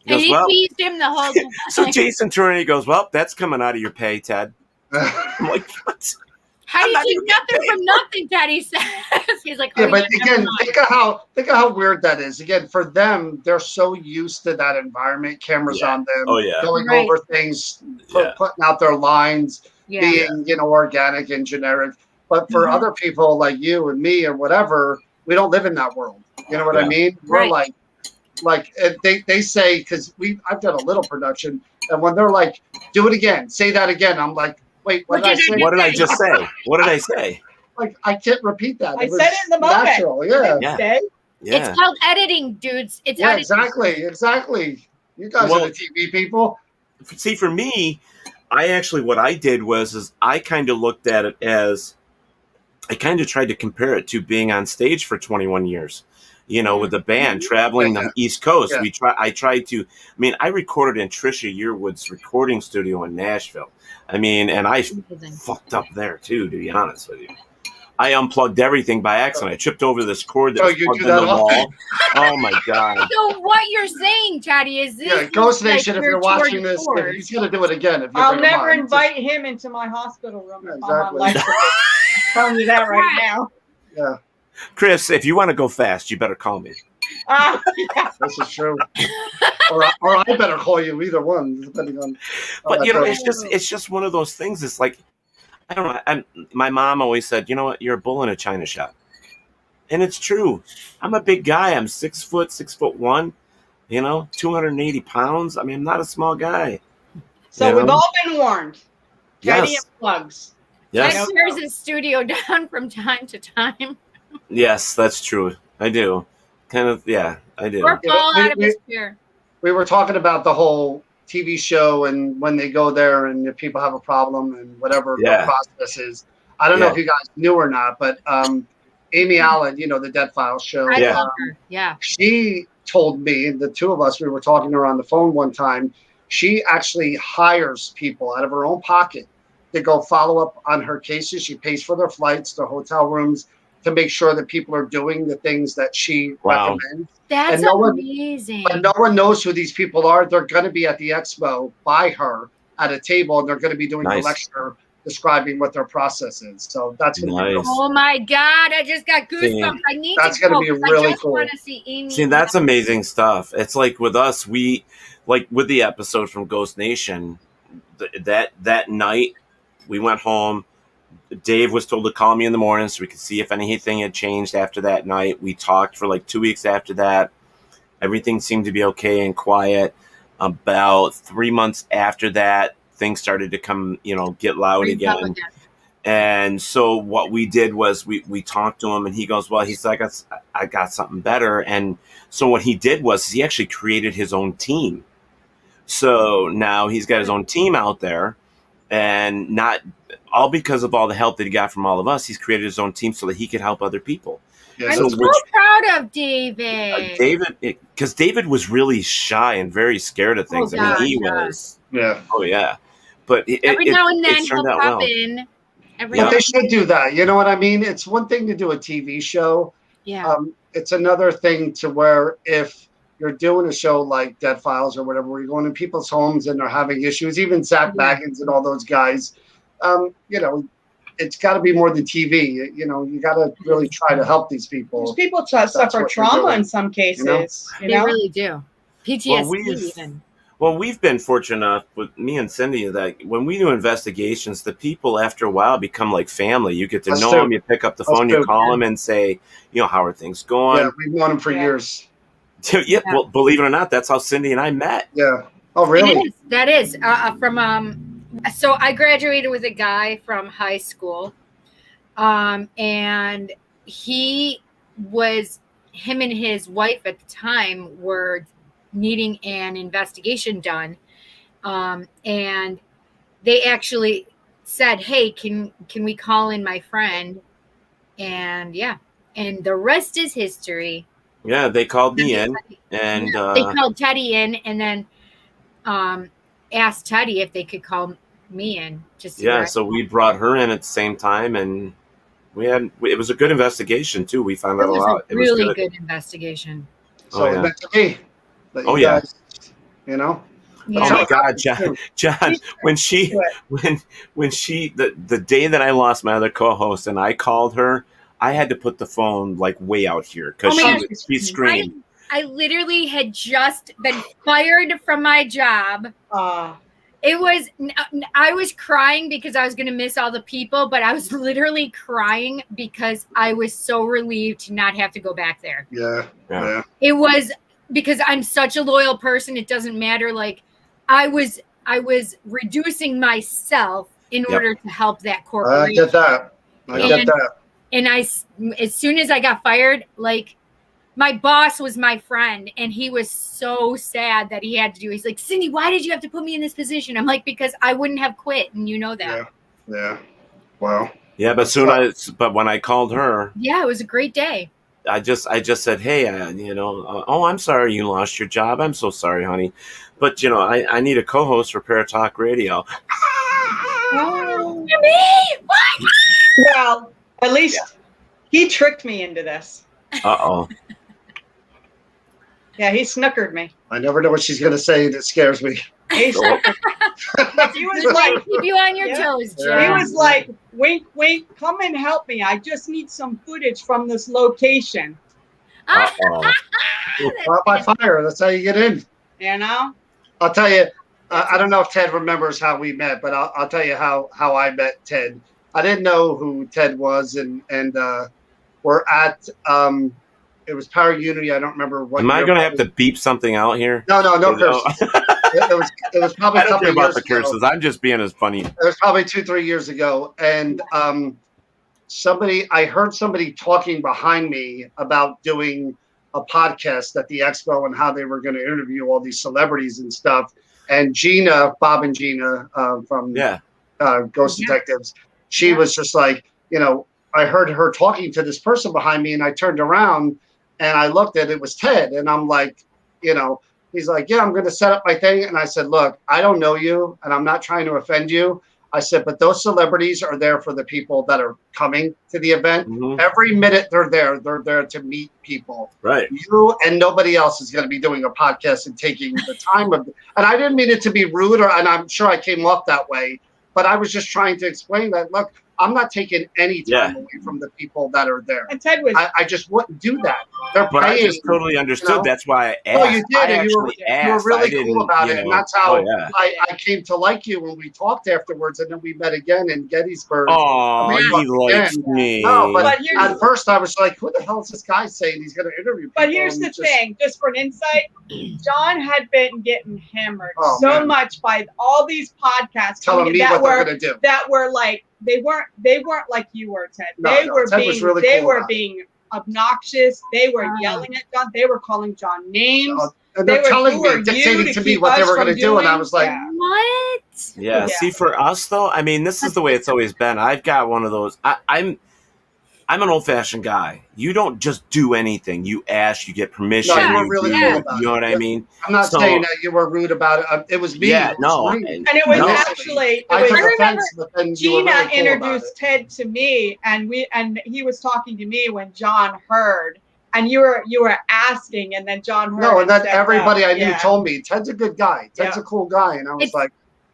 He goes, and he teased him the whole time. So Jason turned and he goes, well, that's coming out of your pay, Ted. I'm like, what? How do you take nothing from nothing, Daddy says? He's like, yeah, but again, think of how weird that is. Again, for them, they're so used to that environment, cameras on them, going over things, putting out their lines, being, organic and generic. But for other people like you and me or whatever, we don't live in that world. You know what I mean? We're like they say, because I've done a little production, and when they're like, do it again, say that again, I'm like, wait, what did I say? What did I just say? What did I say? Like, I can't repeat that. I said it in the moment. Natural, yeah. It's called editing, dudes. It's editing. Exactly. You guys are the TV people. See, for me, what I did was I kind of looked at it as, I kind of tried to compare it to being on stage for 21 years. With the band traveling the East Coast, I recorded in Trisha Yearwood's recording studio in Nashville. And I fucked up there too, to be honest with you. I unplugged everything by accident. I tripped over this cord that was plugged in the wall. Oh my God. So what you're saying, Chatty, is this? Yeah, Ghost Nation, if you're watching this, he's going to do it again. I'll never invite him into my hospital room if I'm on life support. I'm telling you that right now. Yeah. Chris, if you want to go fast, you better call me. This is true. or I better call you, either one, depending on. But it's just one of those things. It's like, I don't know. My mom always said, you know what, you're a bull in a china shop, and it's true. I'm a big guy. I'm 6'1", 280 pounds. I'm not a small guy. So we've all been warned. Yes. Teddy plugs. Yes. Ted tears his studio down from time to time. Yes, that's true. I do. Kind of, yeah, I do. Or fall out of his chair. We were talking about the whole TV show and when they go there and if people have a problem and whatever the process is. I don't know if you guys knew or not, but Amy Allen, the Dead Files show. I love her. Yeah. She told me, the two of us, we were talking to her on the phone one time, she actually hires people out of her own pocket to go follow up on her cases. She pays for their flights, their hotel rooms, to make sure that people are doing the things that she recommends. That's amazing. But no one knows who these people are. They're going to be at the expo by her at a table, and they're going to be doing a lecture describing what their process is. So that's going to be Oh my God, I just got goosebumps. I need that's going to be really cool. I just want to see Amy. See, that's amazing stuff. It's like with us, like with the episode from Ghost Nation, that night we went home. Dave was told to call me in the morning so we could see if anything had changed after that night. We talked for like 2 weeks after that. Everything seemed to be okay and quiet. About 3 months after that, things started to come, get loud again. And so what we did was we talked to him, and he goes, well, he's like, I got something better. And so what he did was he actually created his own team. So now he's got his own team out there, and not all because of all the help that he got from all of us. He's created his own team so that he could help other people. I'm so proud of David. Because David was really shy and very scared of things. He was. Yeah. Oh, yeah. But every now and then he'll pop in. But they should do that. You know what I mean? It's one thing to do a TV show. Yeah. It's another thing to where if you're doing a show like Dead Files or whatever, where you're going to people's homes and they're having issues, even Zach Baggins and all those guys, it's got to be more than TV. You got to really try to help these people. These people suffer trauma in some cases. They really do. PTSD even. Well, we've been fortunate enough with me and Cindy that when we do investigations, the people after a while become like family. You get to know them. You pick up the phone, you call them and say, how are things going? Yeah, we've known them for years. Yeah, well, believe it or not, that's how Cindy and I met. Yeah. Oh, really? That is from so I graduated with a guy from high school, and him and his wife at the time were needing an investigation done, and they actually said, "Hey, can we call in my friend?" And and the rest is history. Yeah, they called me in, and they called Teddy in, and then asked Teddy if they could call me in. So we brought her in at the same time, and it was a good investigation too. We found out a lot. It was a really good investigation. So meant to be. Guys, Oh my God, John, when the day that I lost my other co-host and I called her, I had to put the phone like way out here because she screamed. I literally had just been fired from my job. It was, I was crying because I was going to miss all the people, but I was literally crying because I was so relieved to not have to go back there. Yeah. It was because I'm such a loyal person. It doesn't matter. Like I was reducing myself in order to help that corporation. I get that. I get that. And as soon as I got fired, like my boss was my friend and he was so sad that he had to do. He's like, Cindy, why did you have to put me in this position? I'm like, because I wouldn't have quit. And you know that. Yeah. Wow. Yeah. But when I called her, yeah, it was a great day. I just said, hey, I'm sorry you lost your job. I'm so sorry, honey. But, I need a co-host for Paratalk Radio. Me? What? Well, at least he tricked me into this. Uh-oh. Yeah, he snookered me. I never know what she's going to say that scares me. He was like, keep you on your toes, Joe. He was like, wink, wink, come and help me. I just need some footage from this location. Uh-oh. Trial by fire. That's how you get in. You know? I'll tell you, I don't know if Ted remembers how we met, but I'll tell you how I met Ted. I didn't know who Ted was, and we're at it was ParaUnity. I don't remember what. Am I going to have to beep something out here? No curses. It was probably I don't care about the ago. curses. I'm just being as funny. It was probably 2-3 years ago, and I heard somebody talking behind me about doing a podcast at the expo and how they were going to interview all these celebrities and stuff. And Bob and Gina from Ghost Detectives, she was just like, I heard her talking to this person behind me, and I turned around and I looked at it was Ted, and I'm like, he's like, yeah, I'm going to set up my thing. And I said, look, I don't know you, and I'm not trying to offend you. I said, but those celebrities are there for the people that are coming to the event. Mm-hmm. Every minute they're there to meet people. Right. You and nobody else is going to be doing a podcast and taking the time of it. And I didn't mean it to be rude, and I'm sure I came off that way, but I was just trying to explain that, look, I'm not taking any time away from the people that are there. And Ted was. I just wouldn't do that. They're but paying. I just totally understood. That's why I asked. No, you did. And you were really cool about it. And that's how I came to like you when we talked afterwards. And then we met again in Gettysburg. Oh, he likes me. No, but at first I was like, who the hell is this guy saying he's going to interview people? But here's the thing, just for an insight, John had been getting hammered much by all these podcasts telling me what they're going to do. That were like, they weren't like you were, Ted. Ted was being obnoxious. They were yelling at John. They were calling John names. And they're telling me, dictating to me what they were going to do, and I was like, what? Yeah. See, for us though, I mean, this is the way it's always been. I've got one of those. I'm an old-fashioned guy. You don't just do anything. You ask, you get permission. No, you were really cool about it. You know what I mean? I'm not saying that you were rude about it. It was me. Yeah, no. And it was actually. I remember Gina really cool introduced Ted to me, and he was talking to me when John heard, and you were asking, and then John heard. No, and then everybody I knew told me Ted's a good guy. Ted's a cool guy, and I was like.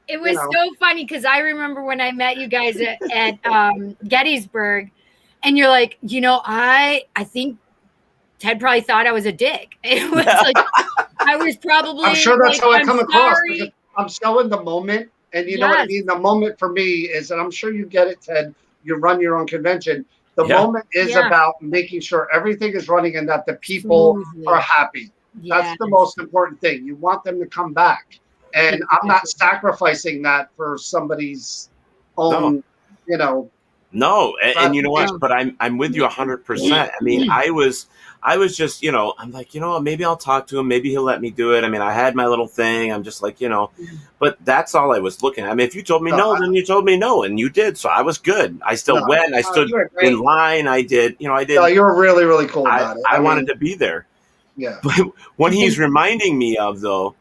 It was so funny because I remember when I met you guys at Gettysburg. And you're like, I think Ted probably thought I was a dick. It was like, I was probably. I'm sure that's how I come across. Because I'm so in the moment. And you know what I mean? The moment for me is, and I'm sure you get it, Ted, you run your own convention. The moment is about making sure everything is running and that the people are happy. That's the most important thing. You want them to come back. And I'm not sacrificing that for somebody's own, No, and you know what? But I'm with you 100%. I mean, I was just, I'm like, maybe I'll talk to him. Maybe he'll let me do it. I mean, I had my little thing. I'm just like, but that's all I was looking at. I mean, if you told me no, then you told me no, and you did. So I was good. I still went. I stood in line. I did. I did. No, you were really, really cool about it. I wanted to be there. Yeah. But what he's reminding me of, though,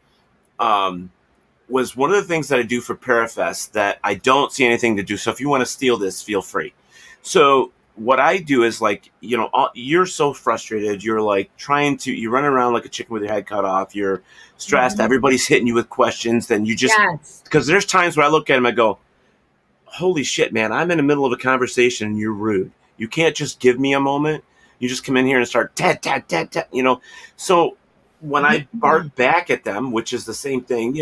was one of the things that I do for Parafest that I don't see anything to do. So if you want to steal this, feel free. So what I do is like, you're so frustrated. You're like you run around like a chicken with your head cut off. You're stressed. Mhm. Everybody's hitting you with questions. Then you just, because there's times where I look at them, I go, holy shit, man, I'm in the middle of a conversation and you're rude. You can't just give me a moment. You just come in here and start tat. So when I bark back at them, which is the same thing,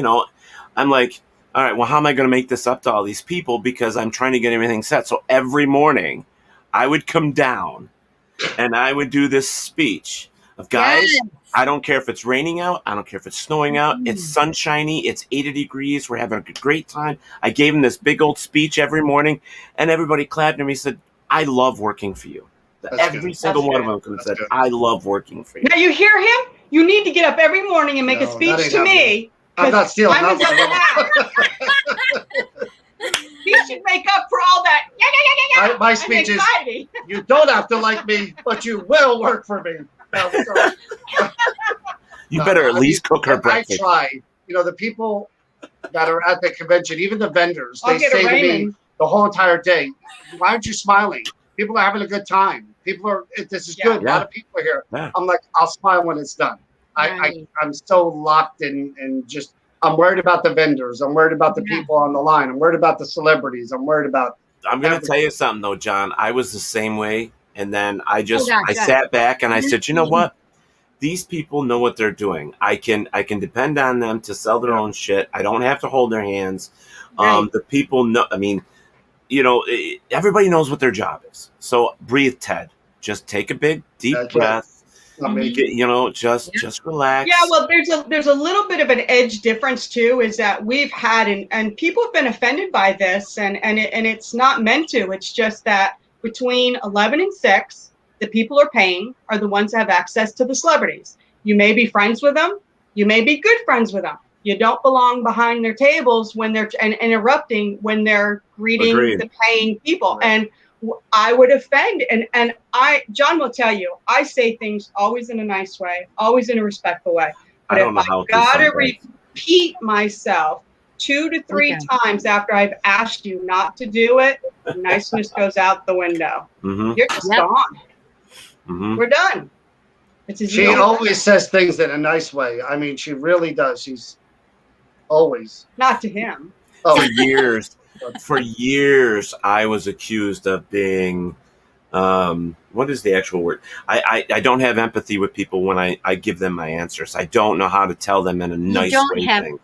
I'm like, all right, well, how am I going to make this up to all these people? Because I'm trying to get everything set. So every morning I would come down and I would do this speech of, guys, I don't care if it's raining out. I don't care if it's snowing out. It's sunshiny. It's 80 degrees. We're having a great time. I gave him this big old speech every morning, and everybody clapped, and he said, I love working for you. Every single one of them could have said, I love working for you. Now you hear him? You need to get up every morning and make a speech to me. I'm not stealing that. He should make up for all that. My speech is, you don't have to like me, but you will work for me. You better at least cook her breakfast. I try. The people that are at the convention, even the vendors, they say to me the whole entire day, why aren't you smiling? People are having a good time. This is good. A lot of people are here. Yeah. I'm like, I'll smile when it's done. I'm so locked in and just, I'm worried about the vendors. I'm worried about the people on the line. I'm worried about the celebrities. I'm worried about I'm going to tell you something though, John. I was the same way. And then I sat back and I said, you know what? These people know what they're doing. I can depend on them to sell their own shit. I don't have to hold their hands. The people know, everybody knows what their job is. So breathe, Ted. Just take a big deep breath. Just relax. Yeah, well, there's a little bit of an edge difference too, is that we've had and people have been offended by this, and it's not meant to. It's just that between 11 and 6, the people are paying are the ones that have access to the celebrities. You may be friends with them. You may be good friends with them. You don't belong behind their tables when they're interrupting when they're greeting the paying people. And I would offend. And John will tell you, I say things always in a nice way, always in a respectful way. But if I gotta repeat myself 2 to 3 times after I've asked you not to do it, niceness goes out the window. You're just gone. We're done. She always says things in a nice way. I mean, she really does. She's always. Not to him. For years, I was accused of being, what is the actual word? I don't have empathy with people when I give them my answers. I don't know how to tell them in a nice way.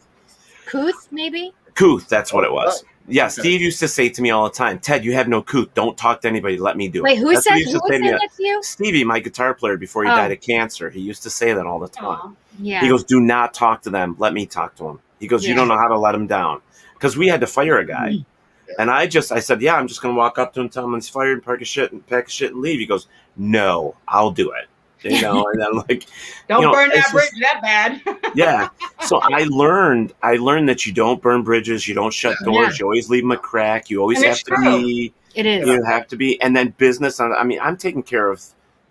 Couth, maybe? Couth, that's what it was. Yeah, Steve used to say to me all the time, Ted, you have no couth. Don't talk to anybody. Let me do it. Wait, who said that to you? Stevie, my guitar player, before he died of cancer. He used to say that all the time. Yeah. He goes, do not talk to them. Let me talk to them. He goes, you don't know how to let them down. Because we had to fire a guy. And I said, yeah, I'm just going to walk up to him, tell him he's fired, and pack his shit and leave. He goes, no, I'll do it. And I'm like, don't burn that bridge that bad. Yeah. So I learned that you don't burn bridges. You don't shut doors. You always leave them a crack. You always have to be. It is. You have to be. And then business. I mean, I'm taking care of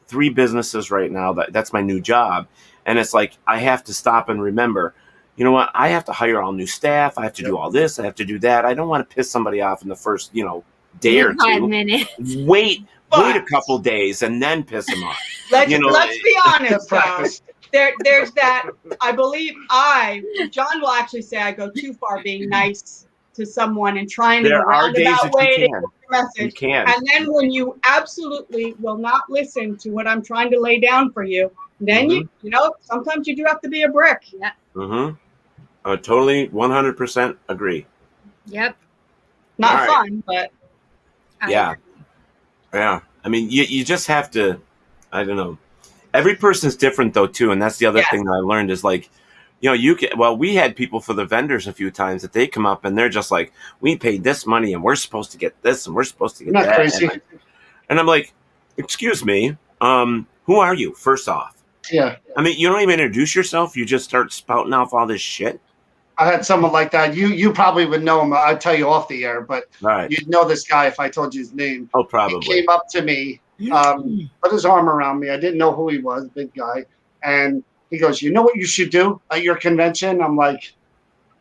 3 businesses right now. That's my new job. And it's like, I have to stop and remember, you know what? I have to hire all new staff. I have to do all this. I have to do that. I don't want to piss somebody off in the first, day or 2. 5 minutes. Wait a couple days and then piss them off. Let's be honest, though. There's that. I believe John will actually say I go too far being nice to someone and trying in a roundabout way to get your message. And then when you absolutely will not listen to what I'm trying to lay down for you, then you sometimes you do have to be a brick. Yeah. I totally 100% agree. Yep. Not fun, but yeah. Yeah. I mean, you just have to, I don't know. Every person's different though, too. And that's the other thing that I learned is like, we had people for the vendors a few times that they come up and they're just like, we paid this money and we're supposed to get this and we're supposed to get that. Crazy. And I'm like, excuse me, who are you, first off? Yeah. I mean, you don't even introduce yourself. You just start spouting off all this shit. I had someone like that. You probably would know him. I'd tell you off the air, but you'd know this guy if I told you his name. Oh, probably. He came up to me, put his arm around me. I didn't know who he was, big guy. And he goes, you know what you should do at your convention? I'm like,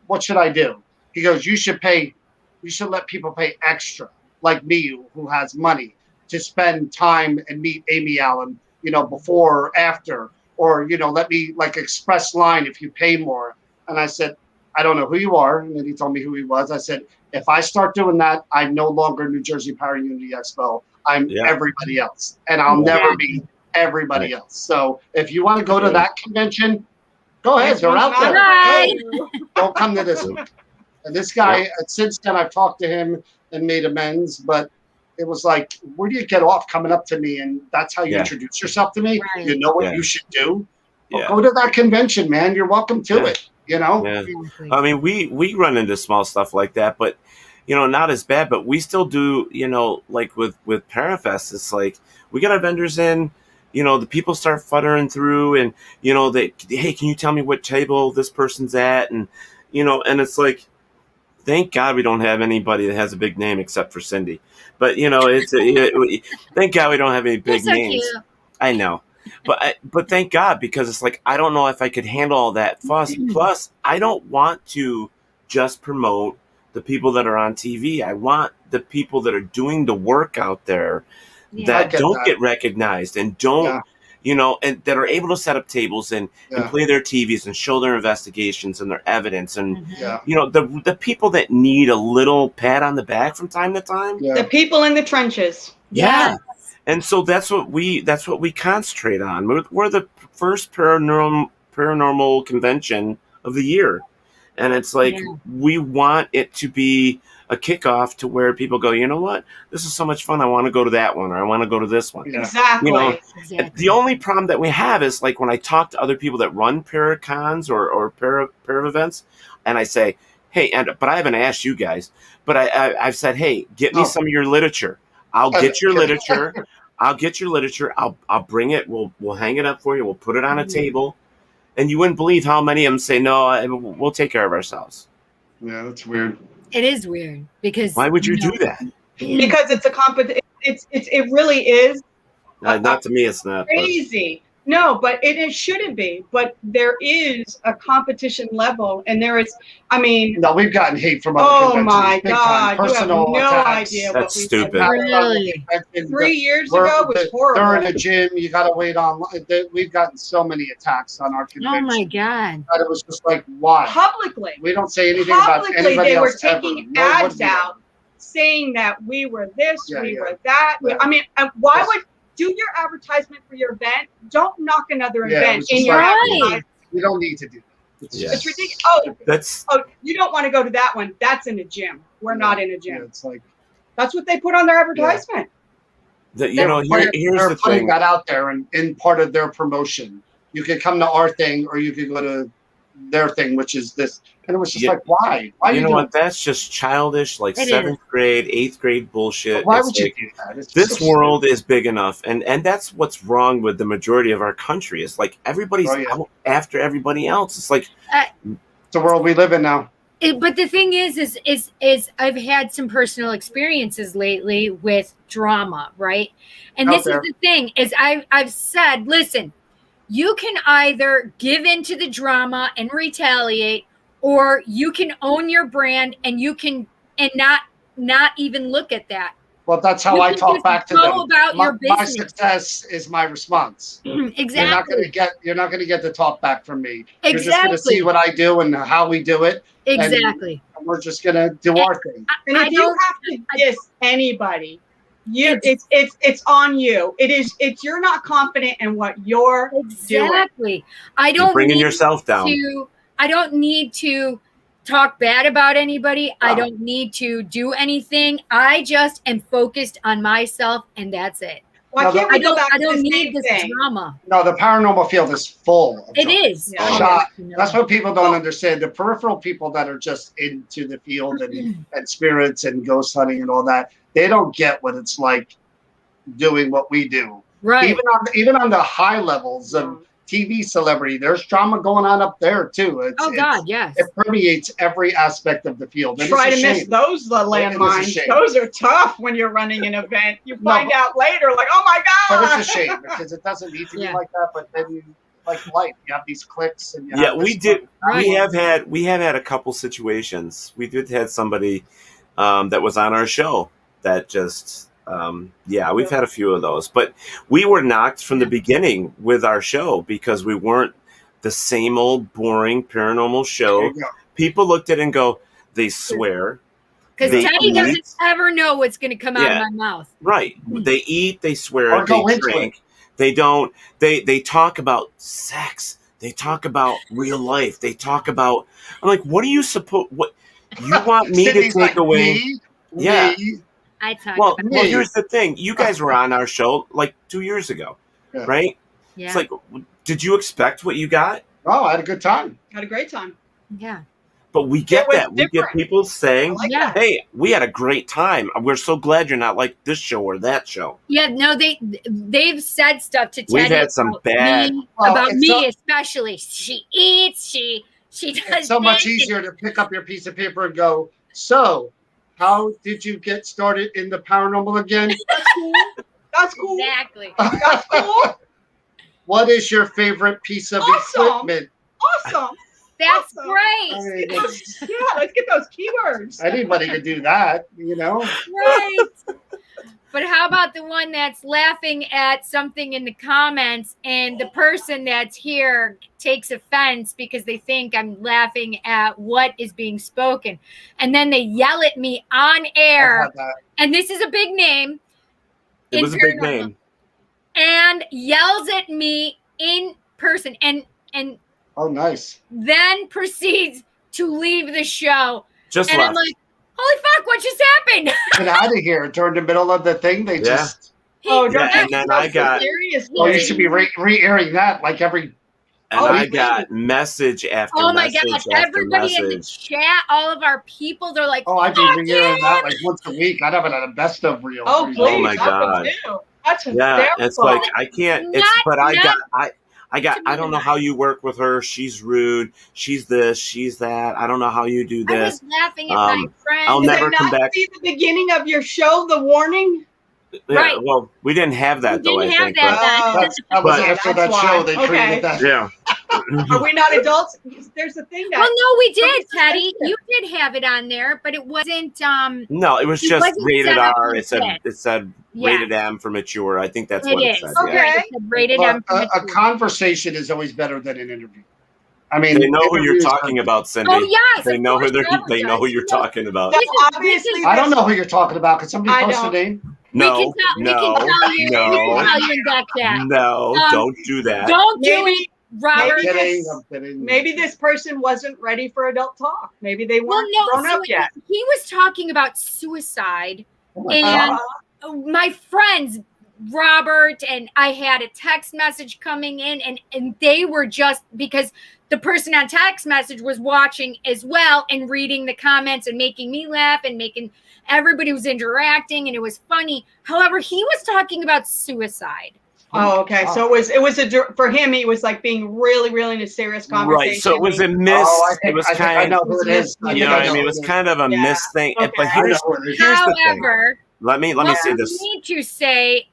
what should I do? He goes, you should let people pay extra, like me, who has money. to spend time and meet Amy Allen, before or after, or, let me like express line if you pay more. And I said, I don't know who you are. And then he told me who he was. I said, if I start doing that, I'm no longer New Jersey ParaUnity Expo. I'm everybody else. And I'll never be everybody else. So if you want to go to that convention, go ahead. They're out there. Right. Don't come to this one. And this guy, since then, I've talked to him and made amends. But it was like, where do you get off coming up to me? And that's how you introduce yourself to me. Right. You know what you should do. Well, go to that convention, man. You're welcome to it. I mean, we run into small stuff like that, but not as bad. But we still do. Like with Parafest, it's like we get our vendors in. The people start futtering through, and hey, can you tell me what table this person's at? And and it's like, thank God we don't have anybody that has a big name except for Cindy. But thank God we don't have any big names. Cute. I know. But thank God, because it's like, I don't know if I could handle all that fuss. Plus, I don't want to just promote the people that are on TV. I want the people that are doing the work out there that don't get recognized and don't, and that are able to set up tables and play their TVs and show their investigations and their evidence. And, the people that need a little pat on the back from time to time. The people in the trenches. Yeah. And so that's what we concentrate on. We're the first paranormal convention of the year, and it's like we want it to be a kickoff to where people go, you know what, this is so much fun. I want to go to that one, or I want to go to this one. Exactly. The only problem that we have is like when I talk to other people that run paracons or para events, and I say, hey, but I haven't asked you guys, but I've said, hey, get me some of your literature. I'll get your literature. I'll bring it. We'll hang it up for you. We'll put it on a table, and you wouldn't believe how many of them say, "No, we'll take care of ourselves." Yeah, that's weird. It is weird because why would you do that? Because it's a competition. It really is. Not to me, it's not crazy. No, but it shouldn't be. But there is a competition level, and there is. I mean, no, we've gotten hate from other conventions. Oh my God! You have no idea what That's stupid. Really? 3 years ago was horrible. They're in a gym. You got to wait on. We've gotten so many attacks on our convention. Oh my God! That it was just like, why? Publicly, we don't say anything about anybody they were else taking ever. ads out saying that we were this, we were that. Yeah. I mean, why would? Do your advertisement for your event. Don't knock another event in your advertisement. You don't need to do that. It's ridiculous. You don't want to go to that one. That's in a gym. We're not in a gym. It's like that's what they put on their advertisement. Here's the putting thing. that out there and in part of their promotion. You could come to our thing, or you could go to their thing, which is this. And it was just like, why? Why you know what? That's just childish, like 7th grade, 8th grade bullshit. But why would you do that? This world is big enough, and that's what's wrong with the majority of our country. It's like everybody's out after everybody else. It's like it's the world we live in now. But the thing is I've had some personal experiences lately with drama, right? And this is the thing: is I've said, listen, you can either give into the drama and retaliate, or you can own your brand and you can not even look at that. Well, that's how I talk back to them. About your business. My success is my response. Exactly. You're not gonna get the talk back from me. Exactly. You're just gonna see what I do and how we do it. Exactly. And we're just gonna do our thing. And if you have to diss anybody, it's on you. It's you're not confident in what you're doing. You're bringing yourself down. I don't need to talk bad about anybody. I don't need to do anything. I just am focused on myself, and that's it. Why can't we go back to the don't same need this thing? drama. No, the paranormal field is full. It is. That's what people don't understand. The peripheral people that are just into the field and spirits and ghost hunting and all that, they don't get what it's like doing what we do. Right. Even on the high levels of TV celebrity, there's drama going on up there too. Yes. It permeates every aspect of the field. And try to miss those landmines. Those are tough when you're running an event. You find out later, like, oh my God. But it's a shame because it doesn't need to be like that. But then like life, you have these clicks and we have had a couple situations. We did have somebody that was on our show that just Yeah, we've had a few of those, but we were knocked from the beginning with our show because we weren't the same old boring paranormal show. People looked at it and go, they swear. Because They Teddy eat. doesn't ever know what's going to come out of Yeah. my mouth. Right. They eat, they swear, Or go they into drink. They don't, they talk about sex. They talk about real life. They talk about, I'm like, what are you supposed, what, you want me to Sydney's take like, away? me? Yeah. Me? I talk Well, about well, here's the thing. You guys were on our show like 2 years ago, right? Yeah. It's like, did you expect what you got? Oh, I had a good time. Had a great time. Yeah. But we get was that. We get different. people saying, like Yeah. that. hey, we had a great time. We're so glad you're not like this show or that show. Yeah, no, they've said stuff to Teddy. We've had some about bad- me, Well, about it's me so- especially. She eats. She does. It's so much this. easier to pick up your piece of paper and go, so how did you get started in the paranormal again? That's cool. That's cool. Exactly. That's cool. What is your favorite piece of Awesome. equipment? Awesome. That's Awesome. great. I mean, it's- Yeah, let's get those keywords. anybody could do that, you know? Right. But how about the one that's laughing at something in the comments and the person that's here takes offense because they think I'm laughing at what is being spoken. And then they yell at me on I've air. had that. And this is a big name. It in was a big paranormal, name. And yells at me in person and Oh, nice. then proceeds to leave the show. Just And left. I'm like, holy fuck, what just happened? Get out of here. During the middle of the thing, they Yeah. just... Oh, Yeah, don't and then I got- seriously. Oh, you should be re-airing that like every... And Oh, I really? got message after Oh my message god! after Everybody in the message. chat, all of our people, they're like, Oh, I'd be "Fuck re-airing you!" that like once a week. I'd have it at a best of reel. Oh, please. Oh my that one God. too. That's Yeah, hysterical. it's like I can't. It's Not- but I not- got to I me don't know tonight. how you work with her. She's rude. She's this. She's that. I don't know how you do I this. was laughing at my friend. I'll Did never they come not back. see the beginning of your show, the warning? Yeah, Right. well, we didn't have that We though. didn't I have think. that then. That was But- after that That's show why. they Okay. created that. Yeah. Are we not adults? There's the thing that Well, no, we did, Somebody's Teddy. sensitive. You did have it on there, but it wasn't. No, it was It just wasn't rated set up R. like It said that. it said Yeah. rated M for mature. I think that's It what it is. said. Okay. Yeah. It said rated But M for a mature. conversation is always better than an interview. I mean, They know who you're interviews talking are- about, Cindy. Oh yes, They of know who course, they know who does. you're You know, talking about. Yeah, This is- obviously I don't know who you're talking about. Can somebody I post a don't. name? No, we can tell you. no, we can tell you no, in back chat. no! Don't do that. Don't do Maybe- it, Robert. maybe Kidding, this- I'm kidding. maybe this person wasn't ready for adult talk. Maybe they Well, weren't no, grown so up yet. he was talking about suicide, Oh my and God. my friends Robert and I had a text message coming in, and they were just because the person on text message was watching as well and reading the comments and making me laugh and making everybody was interacting, and it was funny. However, he was talking about suicide. Oh, okay. So it was for him. He was like being really in a serious conversation. Right. So it was a miss. Oh, I it was think I kind know of, who it is. you know what I mean? It was kind of a Yeah. miss thing. Okay. But I know here's who it is. the thing. However, Let me what say we this. need to say,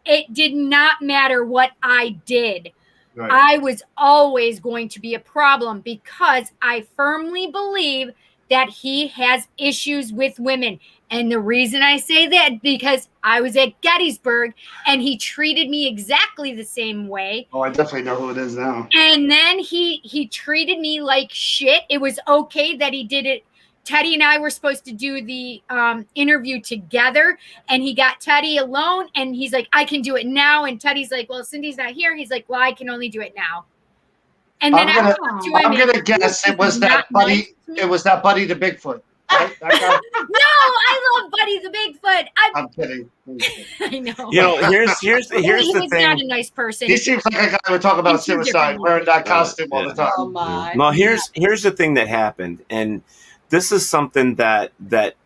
it did not matter what I did. Right. I was always going to be a problem because I firmly believe that he has issues with women. And the reason I say that, because I was at Gettysburg and he treated me exactly the same way. Oh, I definitely know who it is now. And then he treated me like shit. It was okay that he did it. Teddy and I were supposed to do the interview together, and he got Teddy alone, and he's like, I can do it now. And Teddy's like, well, Cindy's not here. He's like, well, I can only do it now. And then I'm I'm gonna guess it was that buddy. It was that Buddy the Bigfoot. Right? That guy? No, I love Buddy the Bigfoot. I'm kidding. I know. You know, here's he the was not a thing. nice person. He seems like a guy who would talk about He's two suicide, different wearing that costume all the time. Oh my. Well, here's the thing that happened, and this is something that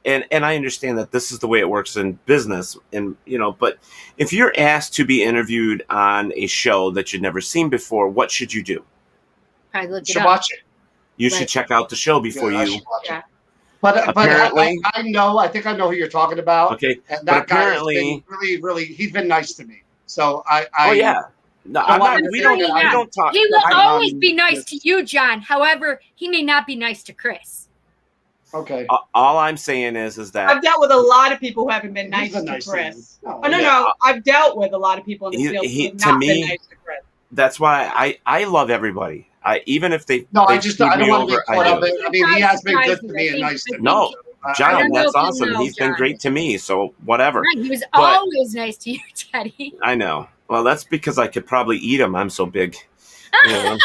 and I understand that this is the way it works in business, and but if you're asked to be interviewed on a show that you've never seen before, what should you do? Probably look You it should up. watch it. You should check out the show before Yeah, I you. should watch it. Yeah. But Apparently- I know. I think I know who you're talking about. Okay, And but that guy has apparently, been really, he's been nice to me. So I oh yeah, no, I'm not. We don't. Yeah. We don't talk. He will I- always be nice to you, John. However, he may not be nice to Chris. Okay. All I'm saying is that I've dealt with a lot of people who haven't been He's nice a to nice Chris. man. No. I've dealt with a lot of people in the field who have not been nice to Chris. That's why I love everybody. Even if they No, they I just screwed I don't me want to be over, caught I up. do. I mean, he has been good to me and nice to me. No, I John, don't know that's if you awesome. know, He's been John. great to me. So whatever. Right, he was But- always nice to you, Teddy. I know. Well, that's because I could probably eat him. I'm so big. You know.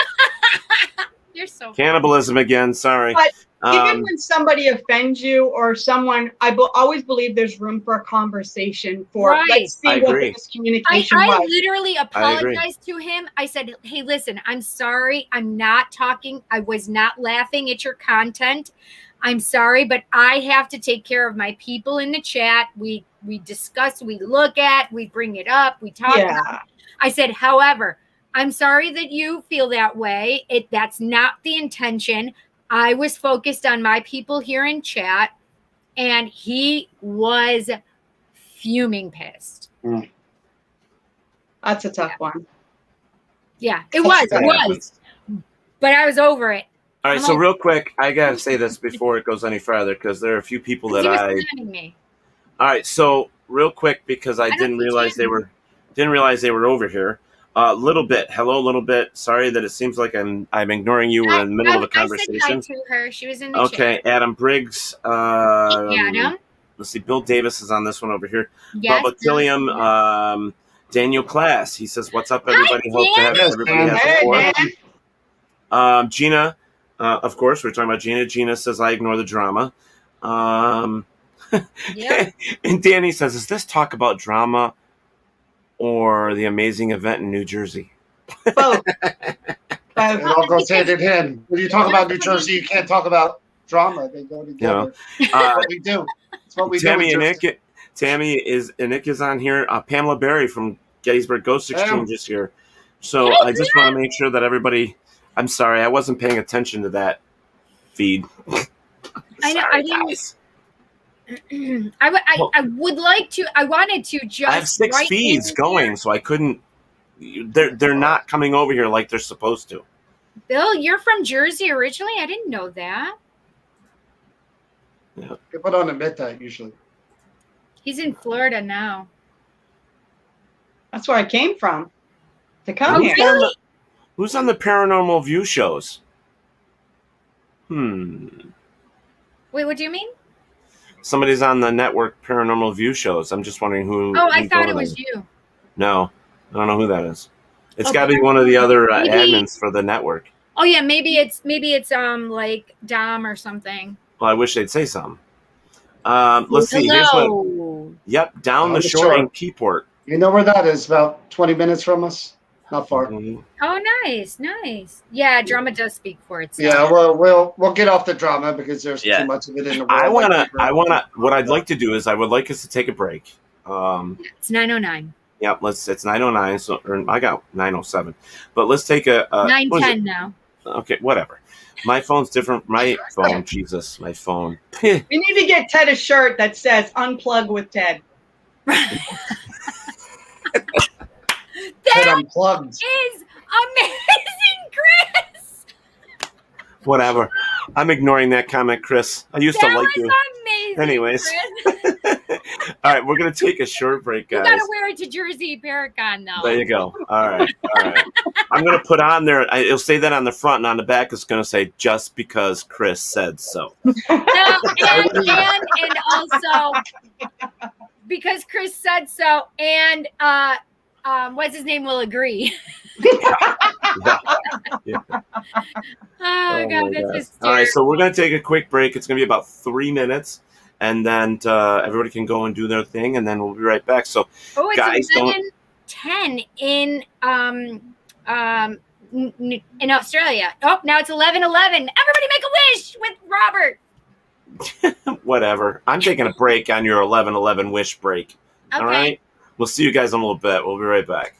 You're so Cannibalism again. Sorry. But even when somebody offends you or someone, always believe there's room for a conversation for Right. let's see I what agree. the miscommunication I was. literally I agree. apologized to him. I said, hey, listen, I'm sorry. I'm not talking. I was not laughing at your content. I'm sorry, but I have to take care of my people in the chat. We discuss, we look at, we bring it up, we talk about it. I said, however, I'm sorry that you feel that way. That's not the intention. I was focused on my people here in chat, and he was fuming pissed. That's a tough one. Yeah, it was. But I was over it. All right, so real quick, I gotta say this before it goes any further because there are a few people that He was I. slamming me. All right, so real quick because I didn't realize they were over here. Little bit, hello, little bit. Sorry that it seems like I'm ignoring you. We're in the middle of a conversation. I said hi to her. She was in the Okay, chat. Adam Briggs. Adam. Let's see, Bill Davis is on this one over here. Yes, Bubba Killiam, Daniel Class. He says, "What's up, everybody? Hope to have everybody has support." Gina, of course, we're talking about Gina. Gina says, "I ignore the drama." And Danny says, "Is this talk about drama or the amazing event in New Jersey?" Both. It all goes hand in hand. When you talk about New Jersey, you can't talk about drama. They go together. That's what we do. That's what we Tammy do. and Nick is on here. Pamela Berry from Gettysburg Ghost Exchange is here. So I just want to make sure that everybody. I'm sorry, I wasn't paying attention to that feed. I know. I didn't. I would like to. I wanted to just. I have 6 feeds going, so I couldn't. They're not coming over here like they're supposed to. Bill, you're from Jersey originally? I didn't know that. Yeah. People don't admit that usually. He's in Florida now. That's where I came from. To come here. Really? Who's on the Paranormal View shows? Wait, what do you mean? Somebody's on the network Paranormal View shows. I'm just wondering who. Oh, I who's thought over it was there. you. No, I don't know who that is. It's Okay. got to be one of the other Maybe- admins for the network. Oh yeah, maybe it's like Dom or something. Well, I wish they'd say something. Let's see. Here's what. Yep, down the shore in Keyport. You know where that is? About 20 minutes from us. Not far. Oh, nice. Yeah, drama does speak for itself. Yeah, well, we'll get off the drama because there's too much of it in the world. I wanna. What I'd like to do is I would like us to take a break. It's 9:09. Yeah, it's 9:09. So I got 9:07, but let's take a 9:10 now. Okay, whatever. My phone's different. My phone, Jesus, my phone. We need to get Ted a shirt that says "Unplug with Ted." Ted Unplugged. Is amazing, Chris. Whatever. I'm ignoring that comment, Chris. I used to like you. Amazing, Anyways. Chris. All right, we're going to take a short break, You guys. gotta wear it to Jersey Paracon though. There you go. All right. I'm going to put on there, it'll say that on the front, and on the back it's going to say, just because Chris said so. No, and also because Chris said so, and what's his name will agree. Yeah. Oh God, that's hysterical. All right, so we're going to take a quick break. It's going to be about 3 minutes, and then everybody can go and do their thing, and then we'll be right back. So, Oh, it's guys, 11:10 in Australia. Oh, now it's 11:11. Everybody make a wish with Robert. whatever. I'm taking a break on your 11:11 wish break. Okay. All right? We'll see you guys in a little bit. We'll be right back.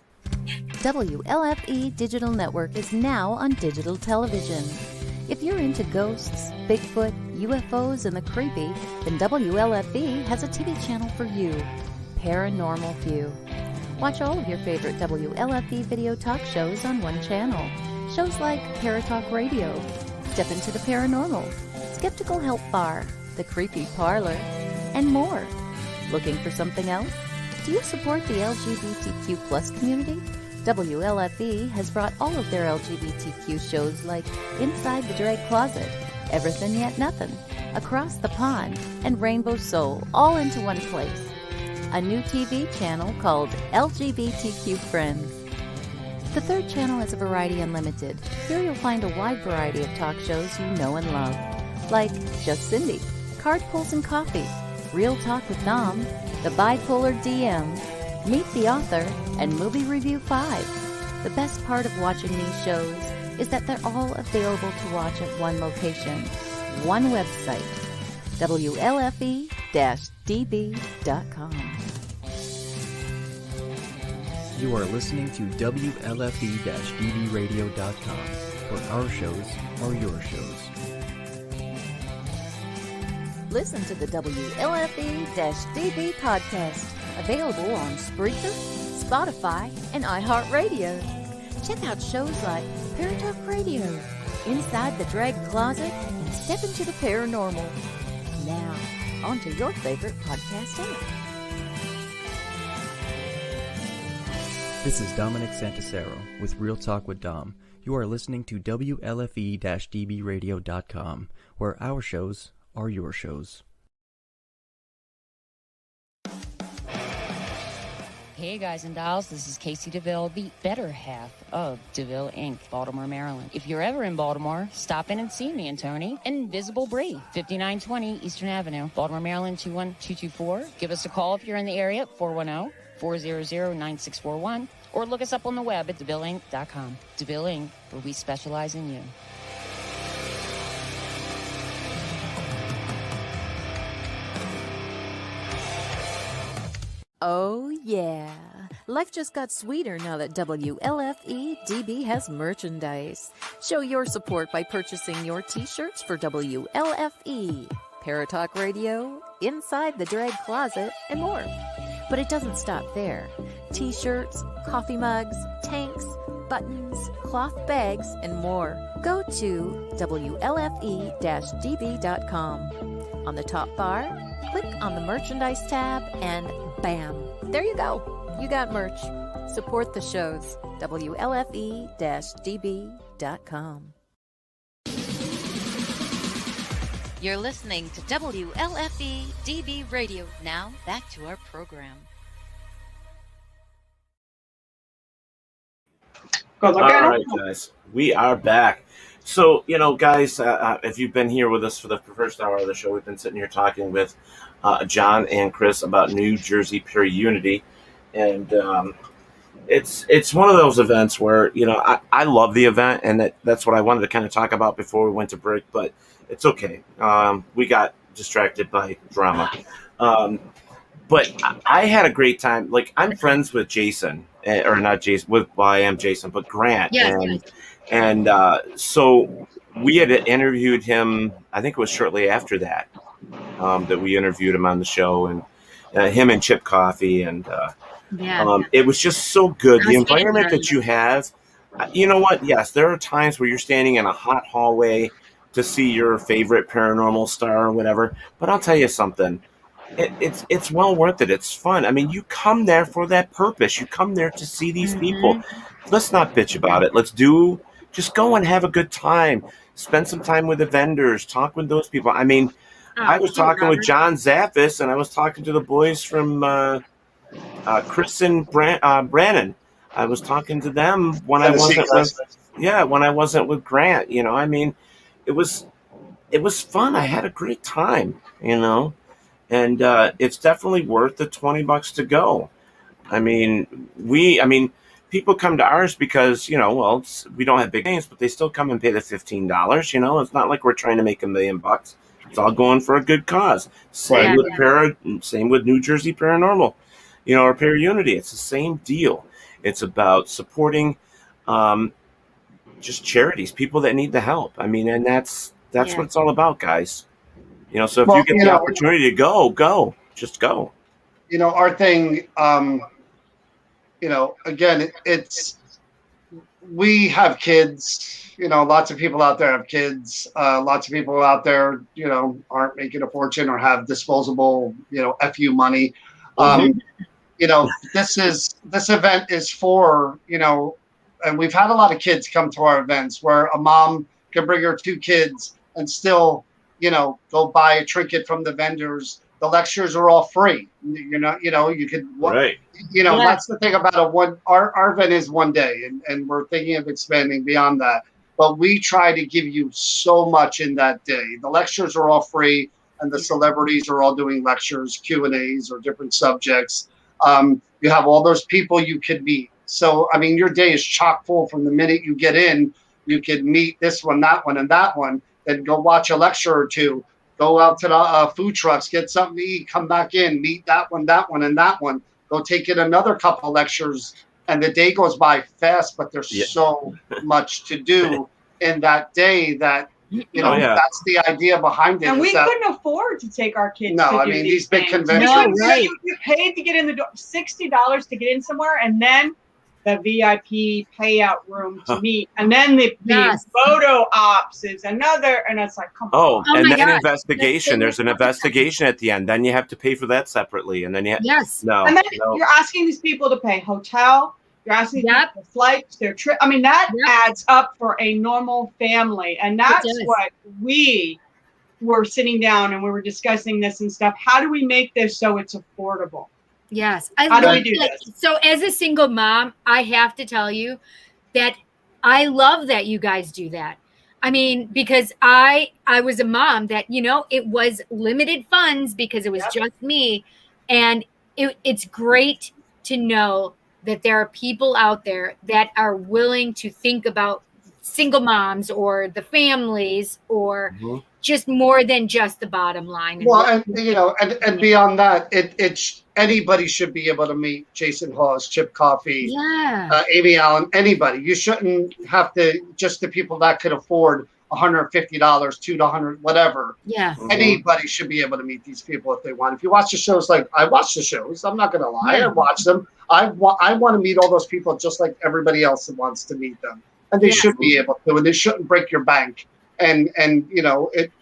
WLFE Digital Network is now on digital television. If you're into ghosts, Bigfoot, UFOs, and the creepy, then WLFE has a TV channel for you, Paranormal View. Watch all of your favorite WLFE video talk shows on one channel. Shows like Paratalk Radio, Step into the Paranormal, Skeptical Help Bar, The Creepy Parlor, and more. Looking for something else? Do you support the LGBTQ plus community? WLFE has brought all of their LGBTQ shows like Inside the Drag Closet, Everything Yet Nothing, Across the Pond, and Rainbow Soul all into one place. A new TV channel called LGBTQ Friends. The third channel is Variety Unlimited. Here you'll find a wide variety of talk shows you know and love, like Just Cindy, Card Pulls and Coffee, Real Talk with Dom, The Bipolar DM, Meet the Author, and Movie Review 5. The best part of watching these shows is that they're all available to watch at one location, one website, WLFE-DB.com. You are listening to WLFE-DBradio.com, where our shows are your shows. Listen to the WLFE-DB podcast, available on Spreaker, Spotify, and iHeartRadio. Check out shows like Paratalkradio, Inside the Drag Closet, and Step into the Paranormal. Now, on to your favorite podcast app. This is Dominic Santasero with Real Talk with Dom. You are listening to WLFE-DBradio.com, where our shows are your shows. Hey guys and dolls, this is Casey DeVille, the better half of DeVille Inc., Baltimore, Maryland. If you're ever in Baltimore, stop in and see me and Tony. Invisible Bree, 5920 Eastern Avenue, Baltimore, Maryland, 21224. Give us a call if you're in the area, 410-400-9641, or look us up on the web at DeVilleInc.com. DeVille Inc., where we specialize in you. Oh, yeah. Life just got sweeter now that WLFE-DB has merchandise. Show your support by purchasing your t-shirts for WLFE, Paratalk Radio, Inside the Drag Closet, and more. But it doesn't stop there. T-shirts, coffee mugs, tanks, buttons, cloth bags, and more. Go to WLFE-DB.com. On the top bar, click on the merchandise tab and bam, there you go. You got merch. Support the shows. WLFE-DB.com. You're listening to WLFE-DB Radio. Now, back to our program. All right, guys. We are back. So, guys, if you've been here with us for the first hour of the show, we've been sitting here talking with John and Chris about New Jersey ParaUnity. And it's one of those events where, I love the event, and that's what I wanted to kind of talk about before we went to break, but it's okay. We got distracted by drama. But I had a great time. Like, I'm friends with Jason, or not Jason, I am Jason, but Grant. Yes. And so we had interviewed him, I think it was shortly after that, that we interviewed him on the show, and him and Chip Coffee. And it was just so good. The environment that you have, you know what? Yes, there are times where you're standing in a hot hallway to see your favorite paranormal star or whatever. But I'll tell you something. It's well worth it. It's fun. I mean, you come there for that purpose. You come there to see these people. Let's not bitch about it. Just go and have a good time. Spend some time with the vendors. Talk with those people. I mean, I was talking with John Zappis, and I was talking to the boys from Chris and Brannon. I was talking to them when I wasn't with Grant. I mean, it was fun. I had a great time. And it's definitely worth the $20 to go. I mean, people come to ours because, we don't have big names, but they still come and pay the $15. It's not like we're trying to make $1 million. It's all going for a good cause. Same with New Jersey Paranormal, or ParaUnity. It's the same deal. It's about supporting just charities, people that need the help. I mean, and that's what it's all about, guys. So if you get the opportunity to go, just go. Our thing, again, it's we have kids. Lots of people out there have kids. Lots of people out there, aren't making a fortune or have disposable, FU money. This event is for, and we've had a lot of kids come to our events where a mom can bring her 2 kids and still, go buy a trinket from the vendors. The lectures are all free. You could, right. That's the thing about our event is one day, and we're thinking of expanding beyond that. But we try to give you so much in that day. The lectures are all free, and the celebrities are all doing lectures, Q&As, or different subjects. You have all those people you could meet. So, your day is chock full from the minute you get in. You could meet this one, that one, and that one, then go watch a lecture or two, go out to the food trucks, get something to eat, come back in, meet that one, and that one, go take in another couple of lectures. And the day goes by fast, but there's so much to do in that day that, that's the idea behind it. And we couldn't afford to take our kids to do these big things. conventions. No, right. You paid to get in the door, $60 to get in somewhere, and then the VIP payout room to meet. And then the photo ops is another, and it's like, come on. And then investigation. There's an investigation at the end. Then you have to pay for that separately. And then you and then you're asking these people to pay hotel. You're asking people for flights, their trip. That adds up for a normal family. And that's what we were sitting down and we were discussing this and stuff. How do we make this so it's affordable? Yes. How do we do this? So as a single mom, I have to tell you that I love that you guys do that. Because I was a mom that, it was limited funds because it was just me. And it's great to know that there are people out there that are willing to think about single moms or the families or just more than just the bottom line. Well, and beyond that, it's anybody should be able to meet Jason Hawes, Chip Coffey, Amy Allen, anybody. You shouldn't have to, just the people that could afford $150, $200, whatever. Yeah. Anybody should be able to meet these people if they want. If you watch the shows, like I watch the shows, I'm not going to lie. I watch them. I want to meet all those people just like everybody else that wants to meet them. And they should be able to, and they shouldn't break your bank. And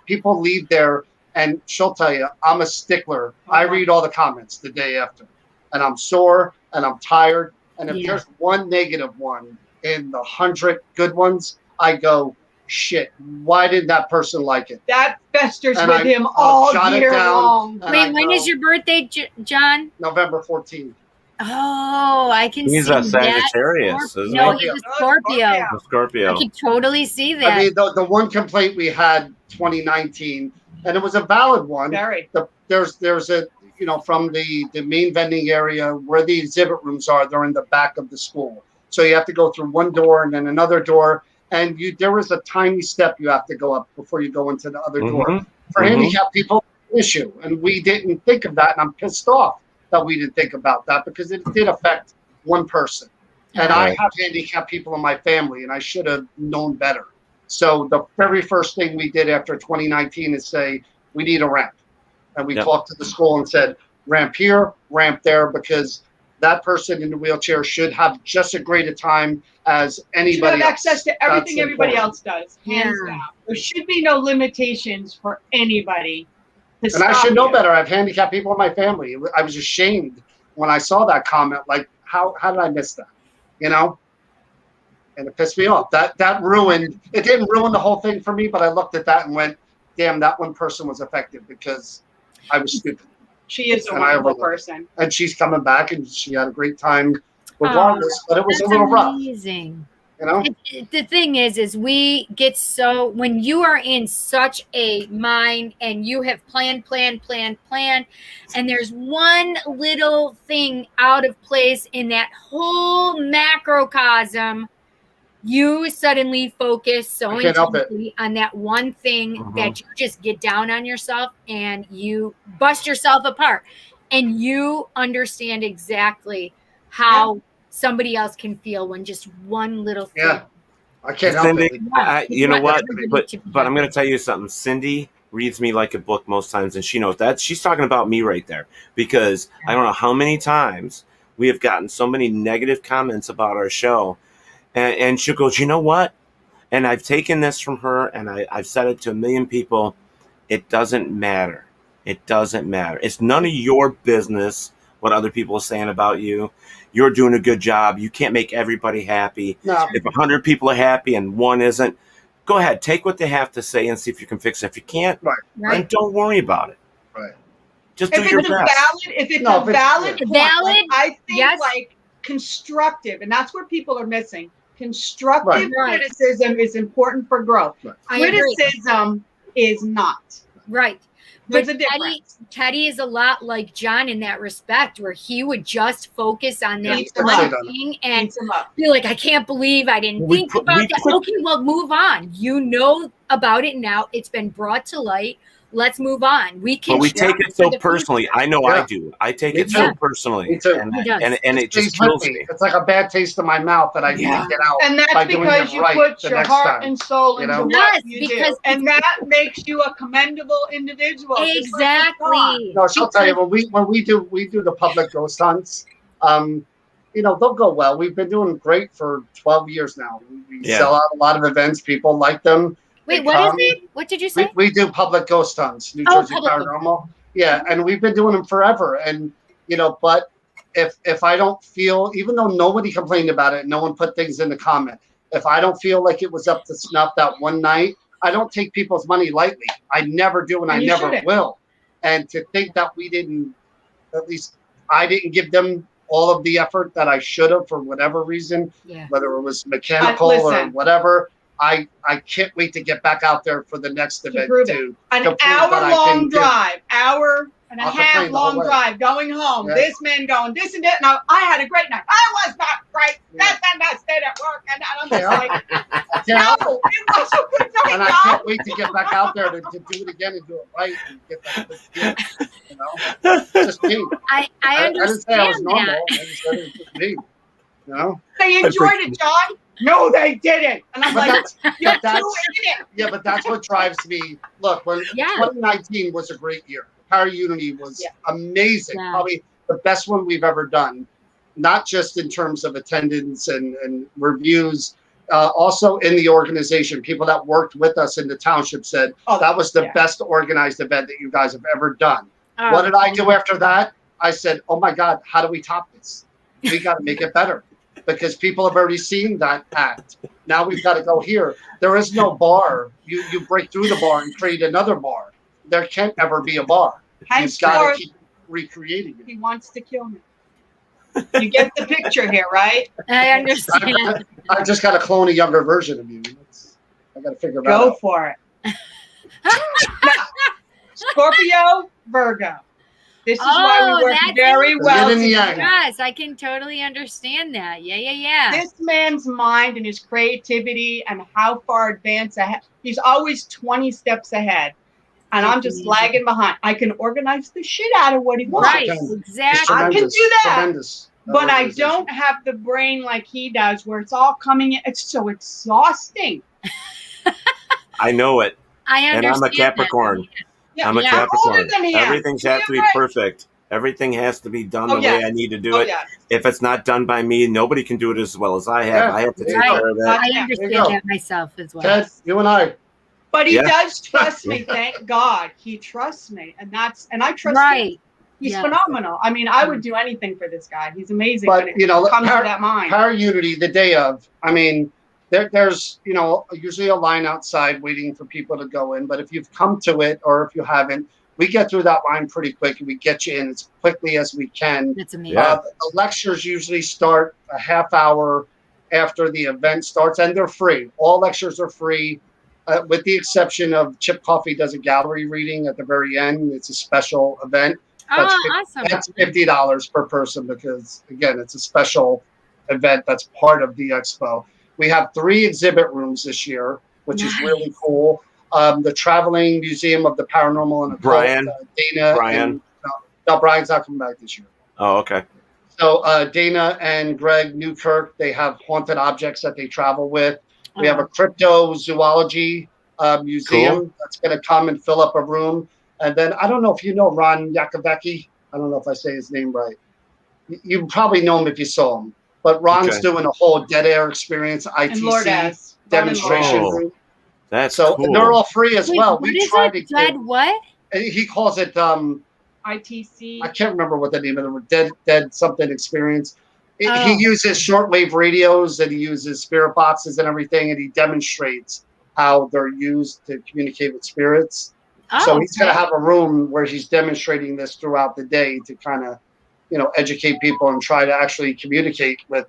people leave there, and she'll tell you, I'm a stickler. I read all the comments the day after, and I'm sore, and I'm tired. And if there's one negative one in the 100 good ones, I go, shit, why did that person like it? That festers with him all year long. Wait, when is your birthday, John? November 14th. Oh, I can see that. He's a Sagittarius, isn't he? No, he's a Scorpio. Scorpio. I can totally see that. The one complaint we had 2019, and it was a valid one. There's a, from the main vending area where the exhibit rooms are, they're in the back of the school. So you have to go through one door and then another door. And there was a tiny step you have to go up before you go into the other door. For handicapped people, issue. And we didn't think of that. And I'm pissed off that we didn't think about that because it did affect one person. And I have handicapped people in my family, and I should have known better. So the very first thing we did after 2019 is say, we need a ramp. And we talked to the school and said, ramp here, ramp there, because that person in the wheelchair should have just as great a time as anybody else. Should have access to everything everybody else does, hands down. There should be no limitations for anybody. And I should know better. I have handicapped people in my family. I was ashamed when I saw that comment. Like, how did I miss that? And it pissed me off. That ruined. It didn't ruin the whole thing for me, but I looked at that and went, "Damn, that one person was affected because I was stupid." She is a wonderful person, and she's coming back, and she had a great time regardless. But it was a little rough. Amazing. The thing is we get so, when you are in such a mind and you have planned, and there's one little thing out of place in that whole macrocosm, you suddenly focus so intensely on that one thing that you just get down on yourself and you bust yourself apart, and you understand exactly how somebody else can feel when just one little thing. Yeah, I can't help it. You know what? But I'm going to tell you something. Cindy reads me like a book most times, and she knows that. She's talking about me right there, because I don't know how many times we have gotten so many negative comments about our show, And she goes, you know what? And I've taken this from her, and I've said it to a million people. It doesn't matter. It doesn't matter. It's none of your business what other people are saying about you. You're doing a good job. You can't make everybody happy. No. If 100 people are happy and one isn't, go ahead. Take what they have to say and see if you can fix it. If you can't, then don't worry about it. Right. Just do your best. If it's a valid point, like, I think like constructive, and that's where people are missing. Constructive criticism is important for growth. Criticism is not. Right. There's But a difference. Teddy is a lot like John in that respect, where he would just focus on that Beats him one up. thing and be like, I can't believe I didn't think about that. Okay, well, move on. You know about it now. It's been brought to light. Let's move on. We can. But we take it so for the personally. future. I know I do. I take it so personally. Me too. And it just kills me. It's like a bad taste in my mouth that I need to get out. And that's by doing because it you right put the your next heart time, and soul you into know? what you do. And that makes you a commendable individual. just like Exactly. No, she'll tell you when we do the public ghost hunts. You know, they'll go well. We've been doing great for 12 years now. We sell out a lot of events. People like them. Wait, what is it? What did you say? We do public ghost hunts, New Jersey Paranormal. Yeah, and we've been doing them forever. And you know, but if I don't feel, even though nobody complained about it, no one put things in the comment. If I don't feel like it was up to snuff that one night, I don't take people's money lightly. I never do, and I never will. And to think that we didn't, at least I didn't give them all of the effort that I should have for whatever reason, whether it was mechanical or whatever. I can't wait to get back out there for the next event too. An hour-long drive, hour and a half long drive going home. Yeah. This man going this and that. Now I had a great night. I was not great. That I stayed at work, and I'm just like, no, it was a good night. And I can't wait to get back out there to do it again and do it right and get that. You know, just me. I understand I didn't say I was normal. that. I just said it was just me. You know, they enjoyed it, John. No, they didn't. And I'm like, you're too in it. Yeah, but that's what drives me. Look, when 2019 was a great year. ParaUnity was amazing. Yeah. Probably the best one we've ever done. Not just in terms of attendance and reviews, also in the organization. People that worked with us in the township said, that was the best organized event that you guys have ever done. What did I do after that? I said, oh my God, how do we top this? We got to make it better. Because people have already seen that act. Now we've got to go here. There is no bar. You break through the bar and create another bar. There can't ever be a bar. You've got to keep recreating it. He wants to kill me. You get the picture here, right? I understand. I just got to clone a younger version of you. I got to figure that out. Go for it. Now, Scorpio, Virgo. This is why we work very well together. Yes, I can totally understand that. Yeah. This man's mind and his creativity and how far advanced ahead. He's always 20 steps ahead. And I'm just lagging behind. I can organize the shit out of what he wants. Right, exactly. I can do that. Tremendous. But I don't have the brain like he does where it's all coming in. It's so exhausting. I know it. I understand. And I'm a Capricorn. I'm a Capricorn. Everything has to be perfect. Everything has to be done the way I need to do it. If it's not done by me, nobody can do it as well as I have. I have to take care of that. I understand that myself as well. Ted, you and I. But he does trust me. Thank God, he trusts me, and I trust him. He's phenomenal. I mean, I would do anything for this guy. He's amazing. But you know, comes to that mind. ParaUnity, the day of. I mean, there's usually a line outside waiting for people to go in. But if you've come to it or if you haven't, we get through that line pretty quick and we get you in as quickly as we can. That's amazing. The lectures usually start a half hour after the event starts, and they're free. All lectures are free. With the exception of Chip Coffey does a gallery reading at the very end. It's a special event. Awesome. That's $50 per person because, again, it's a special event that's part of the expo. We have 3 exhibit rooms this year, which is really cool. The Traveling Museum of the Paranormal and Occult. Brian. No, Brian's not coming back this year. Oh, okay. So Dana and Greg Newkirk, they have haunted objects that they travel with. We have a cryptozoology museum that's going to come and fill up a room. And then I don't know if you know Ron Yakovecki. I don't know if I say his name right. You probably know him if you saw him. But Ron's doing a whole dead air experience, ITC demonstration room. That's so cool. And they're all free as well. What is it? Dead what? He calls it ITC. I can't remember what the name of it. Dead something experience. He uses shortwave radios and he uses spirit boxes and everything, and he demonstrates how they're used to communicate with spirits. So he's going to have a room where he's demonstrating this throughout the day to kind of, educate people and try to actually communicate with,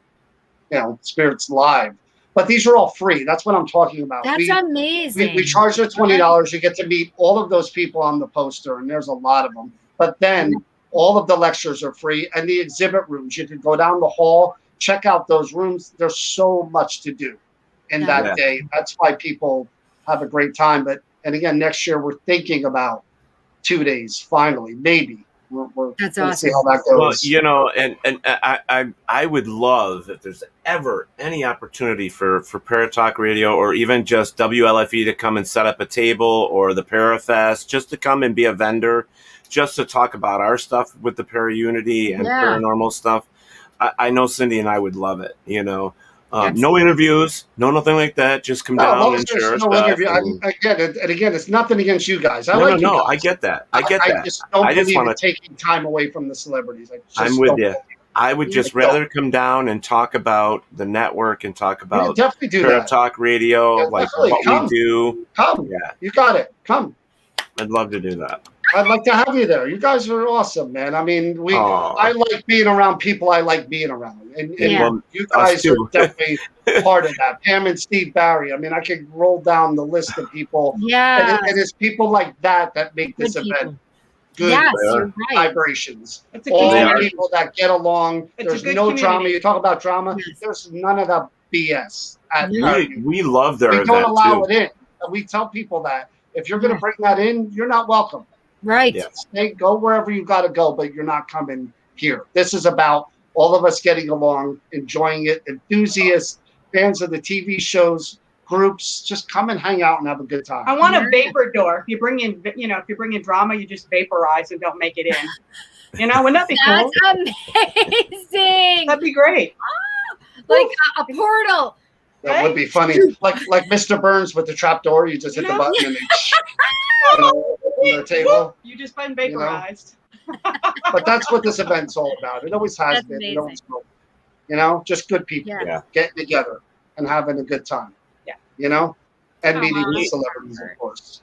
spirits live. But these are all free. That's what I'm talking about. That's amazing. We charge you $20. You get to meet all of those people on the poster, and there's a lot of them. But then all of the lectures are free, and the exhibit rooms. You can go down the hall, check out those rooms. There's so much to do in that day. That's why people have a great time. And again, next year we're thinking about 2 days. Finally, maybe we're That's gonna awesome. see how that goes. Well, and I would love if there's ever any opportunity for Paratalk Radio or even just WLFE to come and set up a table, or the ParaFest, just to come and be a vendor, just to talk about our stuff with the ParaUnity and paranormal stuff. I know Cindy and I would love it. No interviews, nothing like that. Just come down and share no stuff. interview. I get it. And again, it's nothing against you guys. I like you guys. I get that. I just don't believe in taking time away from the celebrities. I'm with you. I would just rather come down and talk about the network and talk about definitely do that. Paratalk Radio, like what we do. Come. Yeah. You got it. Come. I'd love to do that. I'd like to have you there. You guys are awesome, man. I mean, I like being around people I like being around. And you guys are definitely part of that. Pam and Steve Barry. I mean, I could roll down the list of people. Yeah. And it's people like that make this event good vibrations. All people that get along. There's no drama. You talk about drama. Yes. There's none of that BS. We love their event, we don't allow it in. We tell people that if you're going to bring that in, you're not welcome. Right. Stay, go wherever you got to go, but you're not coming here. This is about all of us getting along, enjoying it. Enthusiasts, fans of the TV shows, groups, just come and hang out and have a good time. I want a vapor door. If you bring in drama, you just vaporize and don't make it in. Wouldn't that be cool? That's amazing. That'd be great. Like a portal. That would be funny. Like Mr. Burns with the trap door. You just hit the button and on the table. You just been vaporized. But that's what this event's all about. It always has been. It always will. Just good people getting together and having a good time. Yeah. And meeting the celebrities, of course.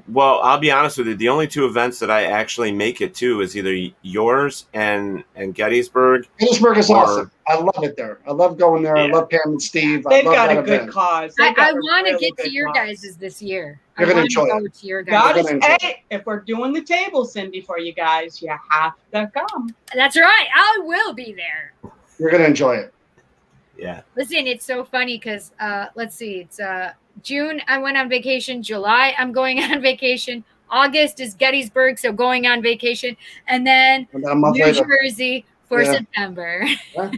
Well, I'll be honest with you. The only two events that I actually make it to is either yours and Gettysburg. Gettysburg is awesome. I love it there. I love going there. I love Pam and Steve. They've got a good cause. I want to get to your guys' this year. You're going to enjoy it. To your guys. Hey, if we're doing the table, Cindy, for you guys, you have to come. That's right. I will be there. You're going to enjoy it. Yeah. Listen, it's so funny because let's see. It's June, I went on vacation. July, I'm going on vacation. August is Gettysburg, so going on vacation. And then New Jersey for September. Yeah.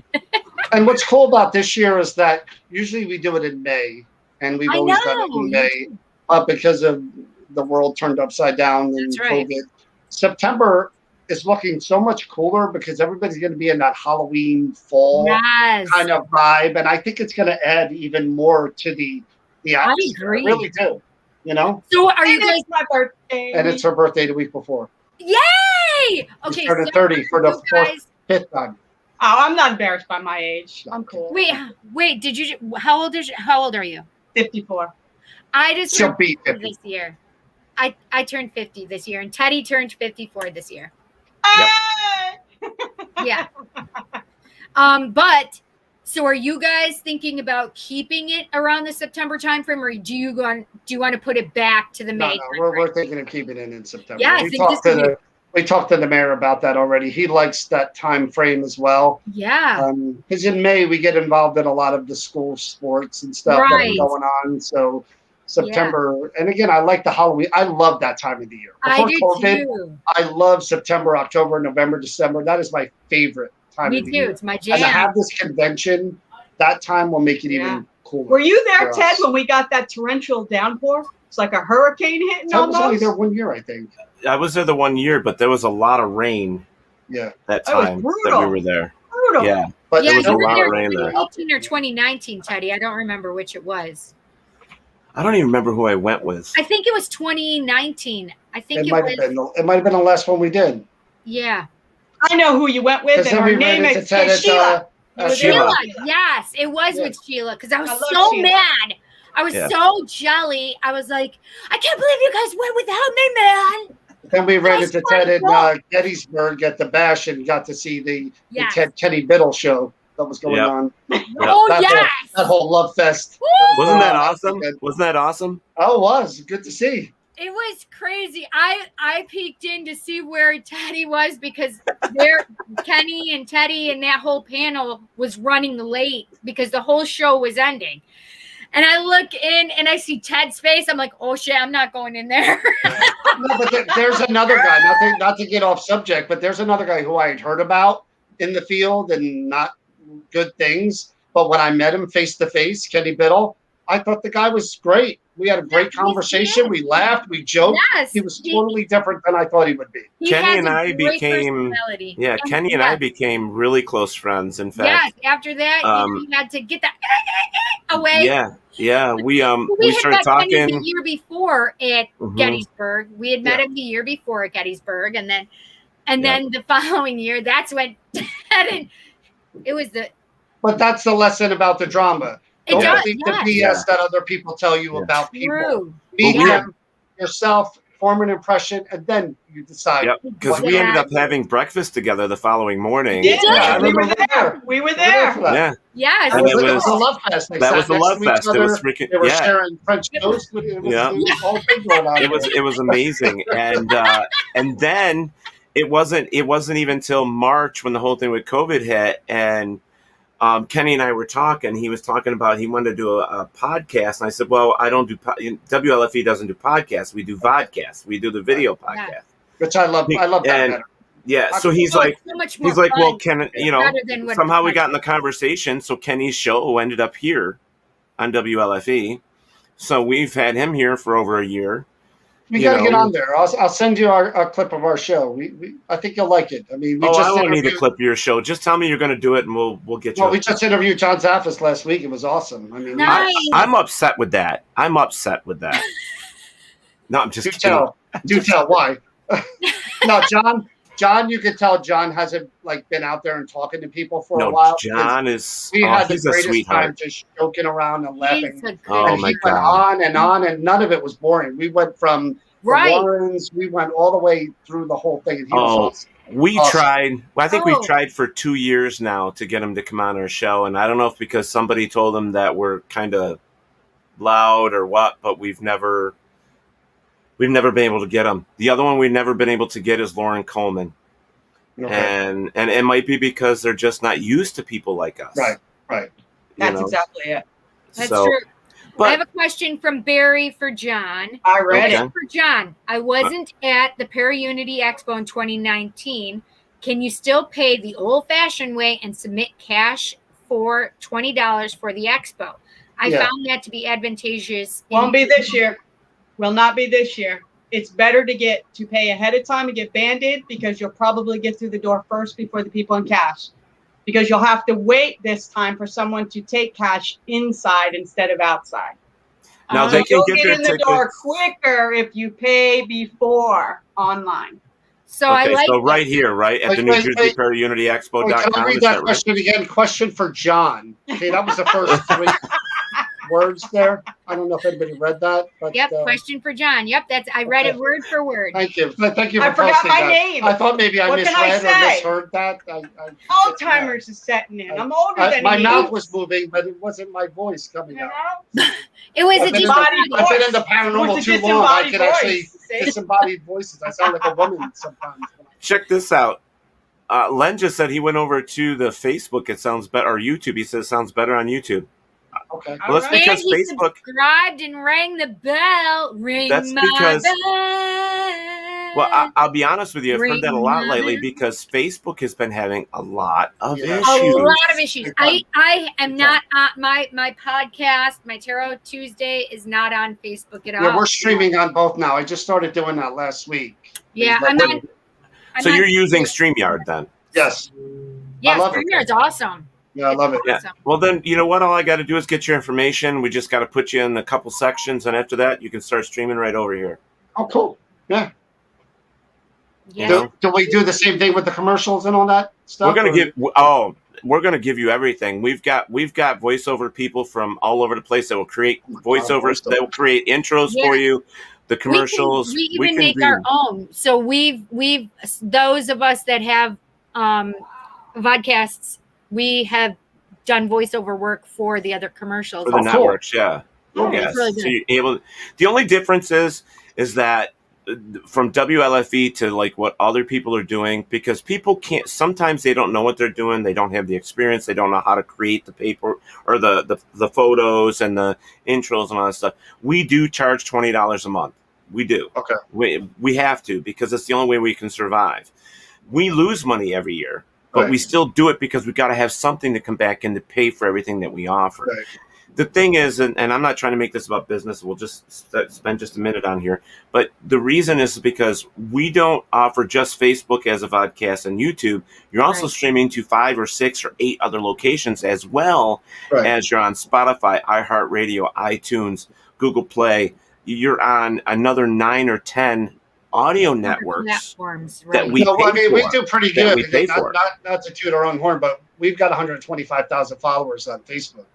And what's cool about this year is that usually we do it in May, and we've always done it in May because of the world turned upside down and COVID. September is looking so much cooler because everybody's going to be in that Halloween fall kind of vibe. And I think it's going to add even more to the atmosphere. I really do. So are you guys? It's my birthday. And it's her birthday the week before. Yay! Okay. She's 30 for the fifth time. Oh, I'm not embarrassed by my age. I'm cool. Wait. Did you? How old are you? 54. I just She'll turned be 50 this year. I turned 50 this year, and Teddy turned 54 this year. Yep. Yeah. But so are you guys thinking about keeping it around the September timeframe, or do you want to put it back to the May? No, we're thinking of keeping it in September. Yeah, we talked to the mayor about that already. He likes that time frame as well. Yeah. Because in May we get involved in a lot of the school sports and stuff that are going on. So September, and again, I like the Halloween. I love that time of the year. Before COVID, too. I love September, October, November, December. That is my favorite time of the year. Me too. It's my jam. And to have this convention, that time will make it even cooler. Were you there, Ted, when we got that torrential downpour? It's like a hurricane hitting almost. I was only there 1 year, I think. I was there the 1 year, but there was a lot of rain. Yeah, that time that we were there. Brutal. Yeah, But there was a lot of in rain there. 2018 or 2019, Teddy. I don't remember which it was. I don't even remember who I went with. I think it was 2019. I think it might have been the last one we did. Yeah. I know who you went with, and her name is Sheila. Sheila. Yes, it was with Sheila because I was so mad. I was so jelly. I was like, I can't believe you guys went without me, man. Then we ran into Ted in Gettysburg at the Bash and got to see the Ted Kenny Biddle show that was going on. Oh, that whole love fest. Wasn't that awesome? Wasn't that awesome? Oh, it was. Good to see. It was crazy. I peeked in to see where Teddy was because Kenny and Teddy and that whole panel was running late because the whole show was ending. And I look in and I see Ted's face. I'm like, oh shit, I'm not going in there. No, but there's another guy. Not to get off subject, but there's another guy who I had heard about in the field and not good things. But when I met him face to face, Kenny Biddle, I thought the guy was great. We had a great conversation. We laughed. We joked. Yes, he was totally different than I thought he would be. Kenny and I became really close friends. In fact, yes. After that, you had to get that away. Yeah. We had started met talking Kenny the year before at Gettysburg. We had met him the year before at Gettysburg, and then the following year, that's when it was the. But that's the lesson about the drama. Don't believe the BS that other people tell you about people. Meet them yourself, form an impression, and then you decide. Yep, because we ended up having breakfast together the following morning. Yeah, we were there. We were there. Yeah. Yes. And it was a love fest. That was a love fest. It was freaking. They were sharing French toast. It was amazing, and then it wasn't even till March when the whole thing with COVID hit, and Kenny and I were talking. He was talking about he wanted to do a podcast, and I said, "Well, I don't do WLFE doesn't do podcasts. We do vodcasts. We do the video podcast, which I love. I love that better." Yeah, so he's like, well, Ken, somehow we got in the conversation. So Kenny's show ended up here on WLFE. So we've had him here for over a year. We got to get on there. I'll send you our clip of our show. I think you'll like it. I mean, I don't need a clip of your show. Just tell me you're going to do it, and we'll get you. Well, we just interviewed John Zaffis last week. It was awesome. I mean, I'm upset with that. No, I'm just kidding. Do tell why. No, John, you could tell John hasn't been out there and talking to people for a while. John is. We had the he's a greatest sweetheart. time just joking around and laughing. my He God. went on and on, and none of it was boring. We went from the Warrens, we went all the way through the whole thing. And he was awesome. We tried. Well, I think we've tried for 2 years now to get him to come on our show, and I don't know if because somebody told him that we're kind of loud or what, but we've never been able to get him. The other one we've never been able to get is Lauren Coleman. Okay. And it might be because they're just not used to people like us. Right. That's exactly it. That's true. I have a question from Barry for John. I read it. For John, I wasn't at the ParaUnity Expo in 2019. Can you still pay the old-fashioned way and submit cash for $20 for the expo? I found that to be advantageous. Won't be this year. Will not be this year. It's better to pay ahead of time and get banded because you'll probably get through the door first before the people in cash. Because you'll have to wait this time for someone to take cash inside instead of outside. Now they can get in the door quicker if you pay before online. So right here, at the New Jersey ParaUnity Expo.com. Can I read that question again? Question for John. Okay, that was the first 3 words there. I don't know if anybody read that. But, question for John. Yep, I read it word for word. Thank you. Thank you for I forgot my that. name. I thought maybe I misread or misheard that. Alzheimer's is setting in. I'm older than my mouth was moving, but it wasn't my voice coming out. It was I've been in the paranormal too long. I can actually disembodied voices. I sound like a woman sometimes. Check this out. Len just said he went over to the Facebook. It sounds better, or YouTube. He says it sounds better on YouTube. Okay. Well, that's because he Facebook subscribed and rang the bell. Bell. Well, I'll be honest with you. I've heard that a lot lately because Facebook has been having a lot of issues. A lot of issues. I am not on my podcast. My Tarot Tuesday is not on Facebook at all. Yeah, we're streaming on both now. I just started doing that last week. Yeah, I'm not. So you're using StreamYard then? Yes. Yeah, StreamYard's awesome. Yeah, I love it. Yeah. Well, then, you know what? All I got to do is get your information. We just got to put you in a couple sections, and after that, you can start streaming right over here. Oh, cool. Yeah. Yeah. Do we do the same thing with the commercials and all that stuff? We're gonna give you everything. We've got voiceover people from all over the place that will create voiceovers, that will create intros for you. The commercials. We even make our own. So we've those of us that have vodcasts, we have done voiceover work for the other commercials. For the networks, yeah. It's really good. So you're able. The only difference is that from WLFE to like what other people are doing, because people can't, sometimes they don't know what they're doing. They don't have the experience. They don't know how to create the paper or the photos and the intros and all that stuff. We do charge $20 a month. We do. Okay. We have to, because it's the only way we can survive. We lose money every year, but we still do it because we got to have something to come back in to pay for everything that we offer. Right. The thing is, and I'm not trying to make this about business, we'll just spend just a minute on here, but the reason is because we don't offer just Facebook as a vodcast and YouTube. You're also streaming to 5 or 6 or 8 other locations, as well as you're on Spotify, iHeartRadio, iTunes, Google Play. You're on another 9 or 10 audio networks platforms, that we no, pay I mean, for, we do pretty good. we pay for. Not to toot our own horn, but we've got 125,000 followers on Facebook.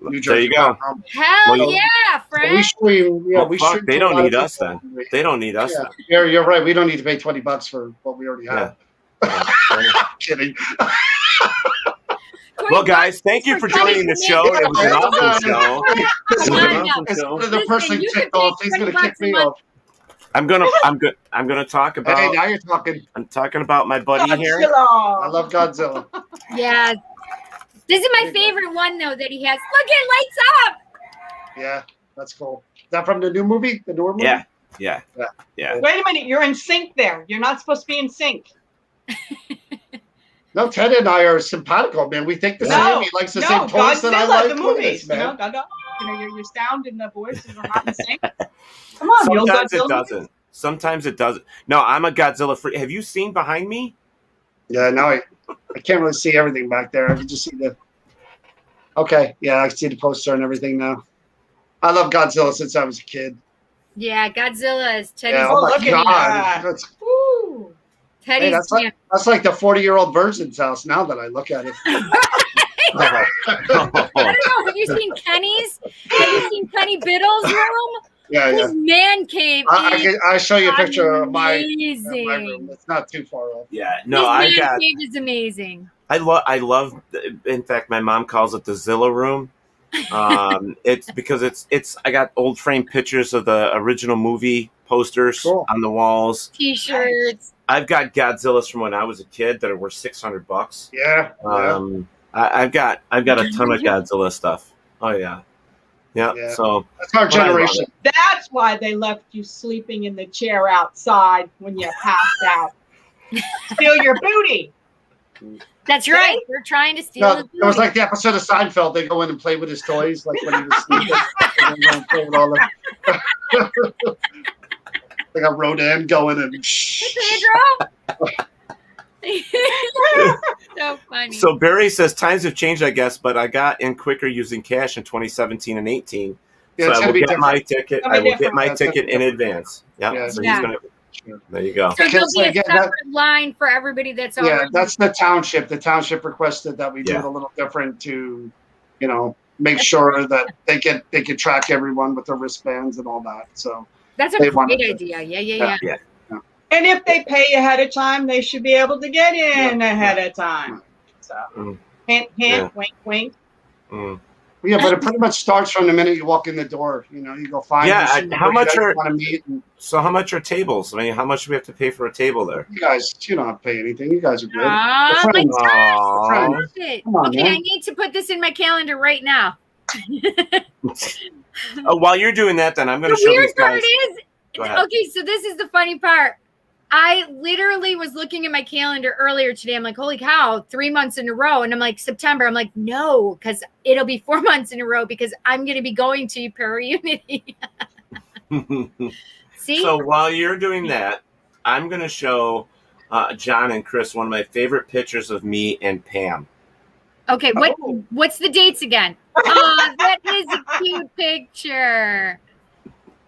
New Jersey. There you go. Hell yeah, friend. We stream. Yeah, Well, fuck, they don't need us then. They don't need us. Yeah, you're right. We don't need to pay $20 for what we already have. Kidding. Well, guys, thank you for joining the show. It was an awesome show. The person ticked off. He's going to kick me off. I'm gonna talk about. Hey, now you're talking. I'm talking about my buddy here. I love Godzilla. Yeah. This is my favorite one, though, that he has. Look, it lights up. Yeah, that's cool. Is that from the new movie? The newer movie? Yeah. Wait a minute. You're in sync there. You're not supposed to be in sync. No, Ted and I are simpatico, man. We think the same. He likes the same toys that I like. The movies, man. Your sound and the voices are not in sync. Come on, Sometimes it doesn't. Sometimes it doesn't. No, I'm a Godzilla freak. Have you seen behind me? Yeah, no, I can't really see everything back there. I can just see the. Okay, yeah, I can see the poster and everything now. I love Godzilla since I was a kid. Yeah, Godzilla is Teddy's. Yeah, oh my God. Teddy's. Hey, that's like the 40-year-old virgin's house now that I look at it. I don't know. Have you seen Kenny's? Have you seen Kenny Biddle's room? Yeah, His man cave. I show you a picture of my room. It's not too far off. Yeah, no, His man cave is amazing. I love. In fact, my mom calls it the Zilla room. It's because it's. I got old frame pictures of the original movie posters on the walls. T-shirts. I've got Godzillas from when I was a kid that are worth $600. Yeah. I've got a ton of Godzilla stuff. Oh yeah. So that's our generation. That's why they left you sleeping in the chair outside when you passed out. Steal your booty. That's right. We're trying to steal his booty. It was like the episode of Seinfeld. They go in and play with his toys, like when he was sleeping. And then play with all the... like a Rodan going and. So funny. So Barry says times have changed, I guess, but I got in quicker using cash in 2017 and 18. Yeah, so I will get my ticket. I will get my ticket in advance. Yeah. So he's gonna. There you go. So there'll be a separate line for everybody that's already. Yeah, that's the township. The township requested that we do it a little different to, make sure that they can track everyone with their wristbands and all that. So that's a great idea. Yeah. And if they pay ahead of time, they should be able to get in ahead of time. So, hint, wink, wink. Yeah, but it pretty much starts from the minute you walk in the door. You go find. How much are? Want to meet? So how much are tables? I mean, how much do we have to pay for a table there? You guys, you don't have to pay anything. You guys are good. Come on, okay, man. I need to put this in my calendar right now. While you're doing that, then I'm going to show these guys. Okay, so this is the funny part. I literally was looking at my calendar earlier today. I'm like, holy cow, 3 months in a row. And I'm like, September. I'm like, no, because it'll be 4 months in a row because I'm going to be going to ParaUnity. See? So while you're doing that, I'm going to show John and Chris one of my favorite pictures of me and Pam. Okay, what's the dates again? Oh, that is a cute picture.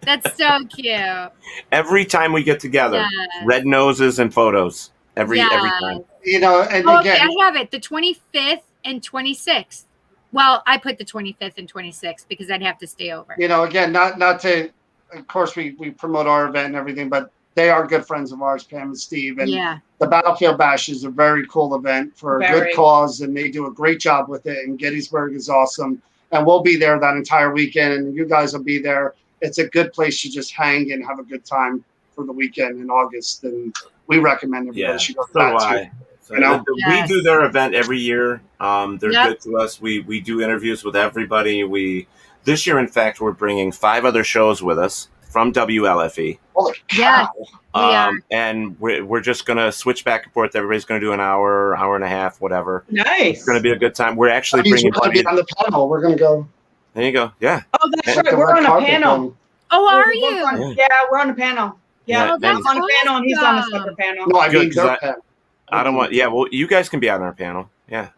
That's so cute. Every time we get together, Yes. red noses and photos. Every time. You know, and Okay, again, I have it. The 25th and 26th. Well, I put the 25th and 26th because I'd have to stay over. you know, again, not to, of course, we promote our event and everything, but they are good friends of ours, Pam and Steve. And Yeah. the Battlefield Bash is a very cool event for a good cause, and they do a great job with it. And Gettysburg is awesome. And we'll be there that entire weekend, and you guys will be there. It's a good place to just hang and have a good time for the weekend in August. And we recommend everybody should go to that too. So You know? we do their event every year. They're Yep. good to us. We do interviews with everybody. This year, in fact, we're bringing 5 other shows with us from WLFE. Holy Yes, we are. And we're just going to switch back and forth. Everybody's going to do an hour and a half, whatever. Nice. It's going to be a good time. We're actually That means bringing we're going to be on the panel. We're going to go. There you go. Yeah. Oh, that's Like right. the We're red on a carpet panel. thing. Oh, are We're you? on- Yeah, we're on a panel. Yeah, Yeah, I'm that's on a panel and he's on a awesome. separate panel. No, I Good, mean 'cause their panel. I don't want. Yeah, well, you guys can be on our panel. Yeah,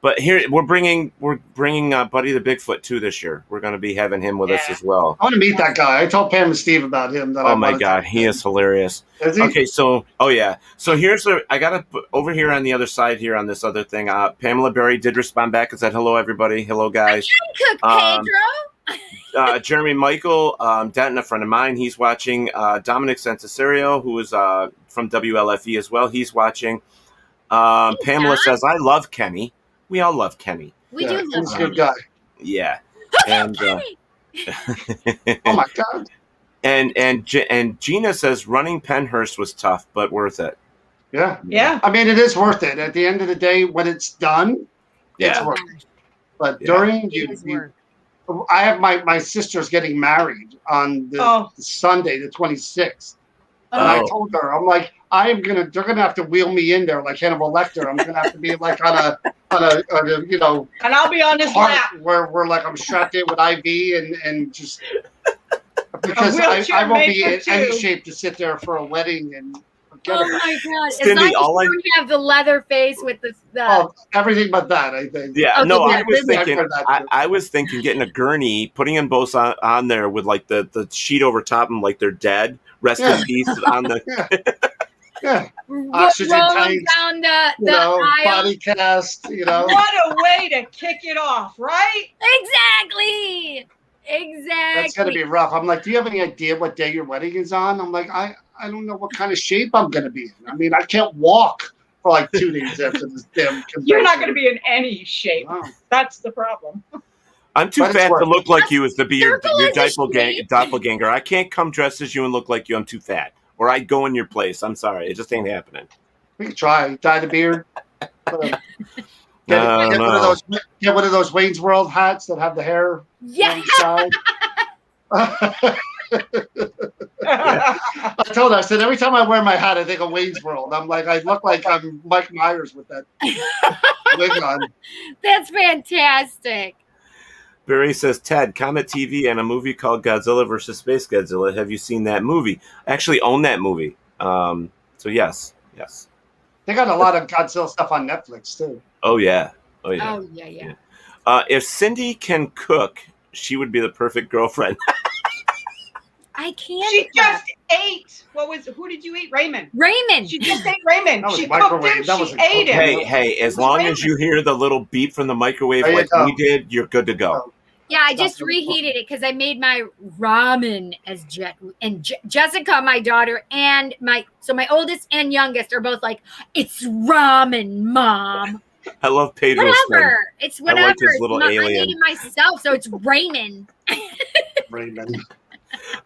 but here we're bringing Buddy the Bigfoot too this year. We're going to be having him with us as well. I want to meet that guy. I told Pam and Steve about him. That I Oh my wanted to- God, he is hilarious. Is he? Okay, so so here's I gotta put over here on the other side here on this other thing. Pamela Berry did respond back and said hello everybody, hello guys. Cook Pedro. Jeremy Michael Denton, a friend of mine, he's watching. Dominic Santaserio, who is from WLFE as well, he's watching. Pamela says, "I love Kenny. We all love Kenny. We do He's love a good guy. Yeah." And Oh my God. and Gina says running Penhurst was tough, but worth it. Yeah. Yeah. I mean, it is worth it. At the end of the day, when it's done, it's Yeah. worth it. But Yeah. during It is work. I have my sister's getting married on the Sunday, the 26th. And I told her, I'm like, they're gonna have to wheel me in there like Hannibal Lecter. I'm gonna have to be like on a you know, And I'll be on his cart lap. where we're like I'm strapped in with IV and just because wheelchair I won't made be for in any two. shape to sit there for a wedding and forget Oh about my God! As Cindy, long as all you don't have the leather face with the Oh, everything but that, I think. Yeah, Okay, no, yeah, I was this is- thinking, I've heard that too. I was thinking getting a gurney, putting them both on there with like the sheet over top them, like they're dead, rest Yeah. in peace on the. Yeah. roll Oxygen them tanks, down the you know, aisle. body cast, you know. What a way to kick it off, right? Exactly. Exactly. That's gonna be rough. I'm like, do you have any idea what day your wedding is on? I'm like, I don't know what kind of shape I'm gonna be in. I mean, I can't walk for like 2 days after this damn convention. You're not going to be in any shape. Wow. That's the problem. I'm too But it's fat to worth look like you as to be your Circle is a shape. doppelganger. I can't come dressed as you and look like you. I'm too fat. Or I'd go in your place. I'm sorry. It just ain't happening. We could try. Dye the beard. Get No. one of those Wayne's World hats that have the hair Yeah. on the side. I told her, I said, every time I wear my hat, I think of Wayne's World. I'm like, I look like I'm Mike Myers with that wig on. That's fantastic. Barry says, Ted, Comet TV and a movie called Godzilla versus Space Godzilla. Have you seen that movie? I actually own that movie. So yes. They got a lot of Godzilla stuff on Netflix, too. Oh, yeah. Oh, yeah. If Cindy can cook, she would be the perfect girlfriend. I can't. She just ate. Who did you eat? Raymond. Raymond. She just ate Raymond. That was She cooked microwave. him. That She was a ate him. Hey, as long as you hear the little beep from the microwave There you like go. we did, you're good to go. Yeah, I just reheated it because I made my ramen as Jessica, my daughter, and my oldest and youngest are both like, it's ramen, Mom. I love Pedro's Whatever. friend. It's I whatever. like his It's little not- I alien. made it myself, so it's Raymond. Raymond.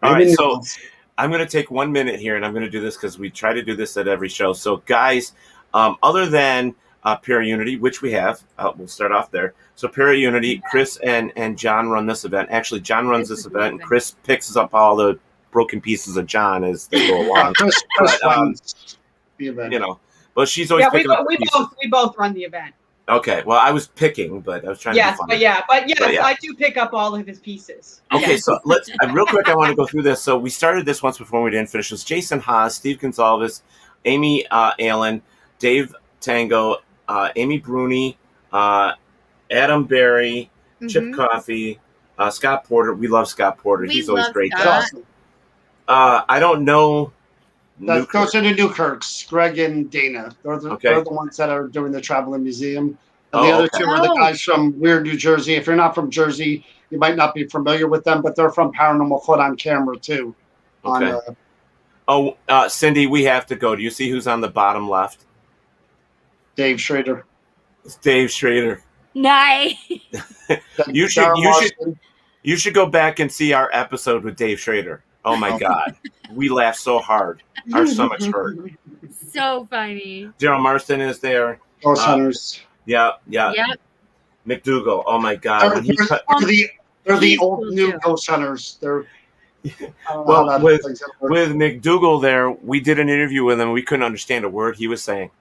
All right, Raymond so Nichols. I'm going to take 1 minute here, and I'm going to do this because we try to do this at every show. So, guys, other than ParaUnity, which we have, we'll start off there. So, ParaUnity, Chris and John run this event. Actually, John runs this event, and Chris picks up all the broken pieces of John as they go along. Chris But, runs the event. you know, but she's always Yeah, picking up the pieces. we both run the event. Okay, well, I was picking, but I was trying Yes, to be but funny. yes, yeah. I do pick up all of his pieces. Okay, Yes. so let's real quick. I want to go through this. So we started this once before we didn't finish. It was Jason Haas, Steve Gonzalez, Amy Allen, Dave Tango, Amy Bruni, Adam Berry, Chip Mhm. Coffey, Scott Porter. We love Scott Porter. We He's always love great. Scott. I don't know. Those are the Newkirks, Greg and Dana. They're the ones that are doing the traveling museum. And the other two are the guys from Weird, New Jersey. If you're not from Jersey, you might not be familiar with them, but they're from Paranormal Foot on Camera too. Okay. Cindy, we have to go. Do you see who's on the bottom left? Dave Schrader. It's Dave Schrader. Nice. You should go back and see our episode with Dave Schrader. Oh my God, we laughed so hard. Our stomachs hurt. So funny. Daryl Marston is there. Ghost Hunters. Yeah. Yep. McDougal. Oh my God. They're the old new Ghost Hunters. They're well with McDougal there. We did an interview with him. We couldn't understand a word he was saying.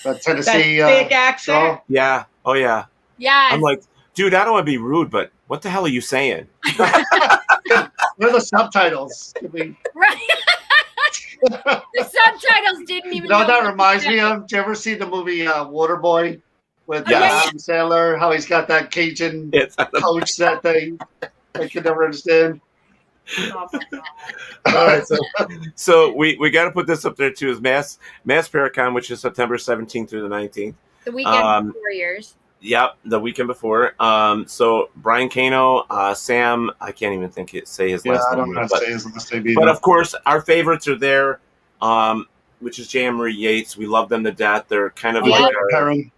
That Tennessee thick accent. Yeah. Oh yeah. Yeah. I'm like, dude, I don't want to be rude, but what the hell are you saying? They're the subtitles. Right. The subtitles didn't even. You know what that reminds me of? Did you ever see the movie Waterboy with Adam Sandler? How he's got that Cajun coach that they could never understand. Oh my God. All right, so we got to put this up there too. Is Mass Paracon, which is September 17th through the 19th. The weekend before yours. Yep, the weekend before. So Brian Cano, Sam, I can't even say his last name. I don't know how to say his last name either. But of course, our favorites are there, which is Jan Marie Yates. We love them to death. They're kind of like Perrin.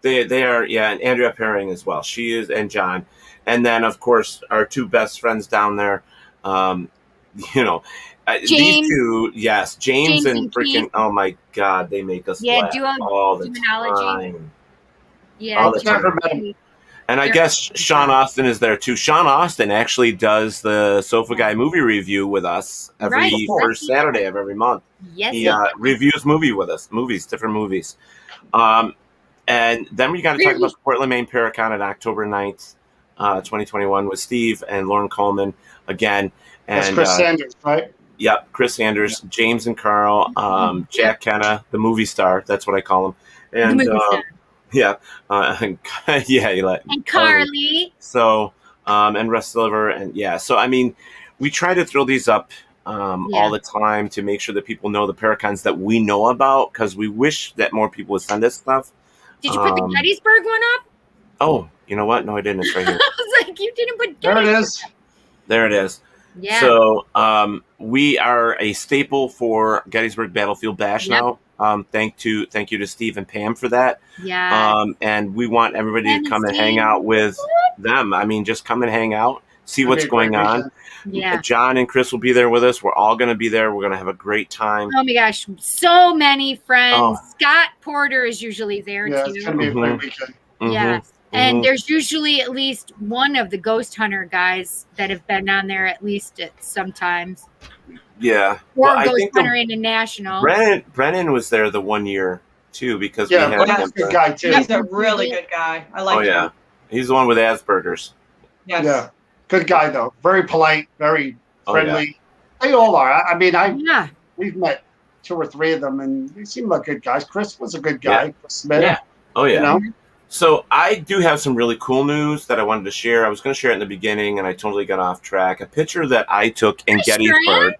They are, and Andrea Perring as well. She is, and John. And then, of course, our two best friends down there, these two, yes, James and freaking, Keith. oh my God, they make us laugh all the time. Yeah, all the time. And I guess Sean Austin is there too. Sean Austin actually does the Sofa Guy movie review with us every first Saturday of every month. Yes, he reviews different movies. And then we got to talk about the Portland, Maine Paracon on October 9th, 2021 with Steve and Lauren Coleman again. And that's Chris Sanders, right? Yep, Chris Sanders, James and Carl, Jack Kenna, the movie star. That's what I call him. And and Carly. So, and Russ Silver, and so I mean, we try to throw these up all the time to make sure that people know the Paracons that we know about, because we wish that more people would send us stuff. Did you put the Gettysburg one up? Oh, you know what? No, I didn't. It's right here. I was like, you didn't put Gettysburg. There it is. Yeah. So we are a staple for Gettysburg Battlefield Bash now. Thank you to Steve and Pam for that. Yeah. And we want everybody to come and hang out with them. I mean, just come and hang out, see what's going on. Yeah. John and Chris will be there with us. We're all going to be there. We're going to have a great time. Oh my gosh, so many friends. Scott Porter is usually there too. It's gonna be a great weekend. Yes. And there's usually at least one of the Ghost Hunter guys that have been on there at least sometimes. Yeah. Or Ghost Hunter International. Brennan was there the 1 year too, because we had Brennan's a good guy too. He's a really good guy. I like him. He's the one with Asperger's. Yes. Yeah. Good guy though. Very polite, very friendly. They all are. I mean, we've met 2 or 3 of them, and they seem like good guys. Chris was a good guy. Chris Smith. Yeah. Oh yeah. You know? So I do have some really cool news that I wanted to share. I was going to share it in the beginning, and I totally got off track. A picture that I took in Gettysburg.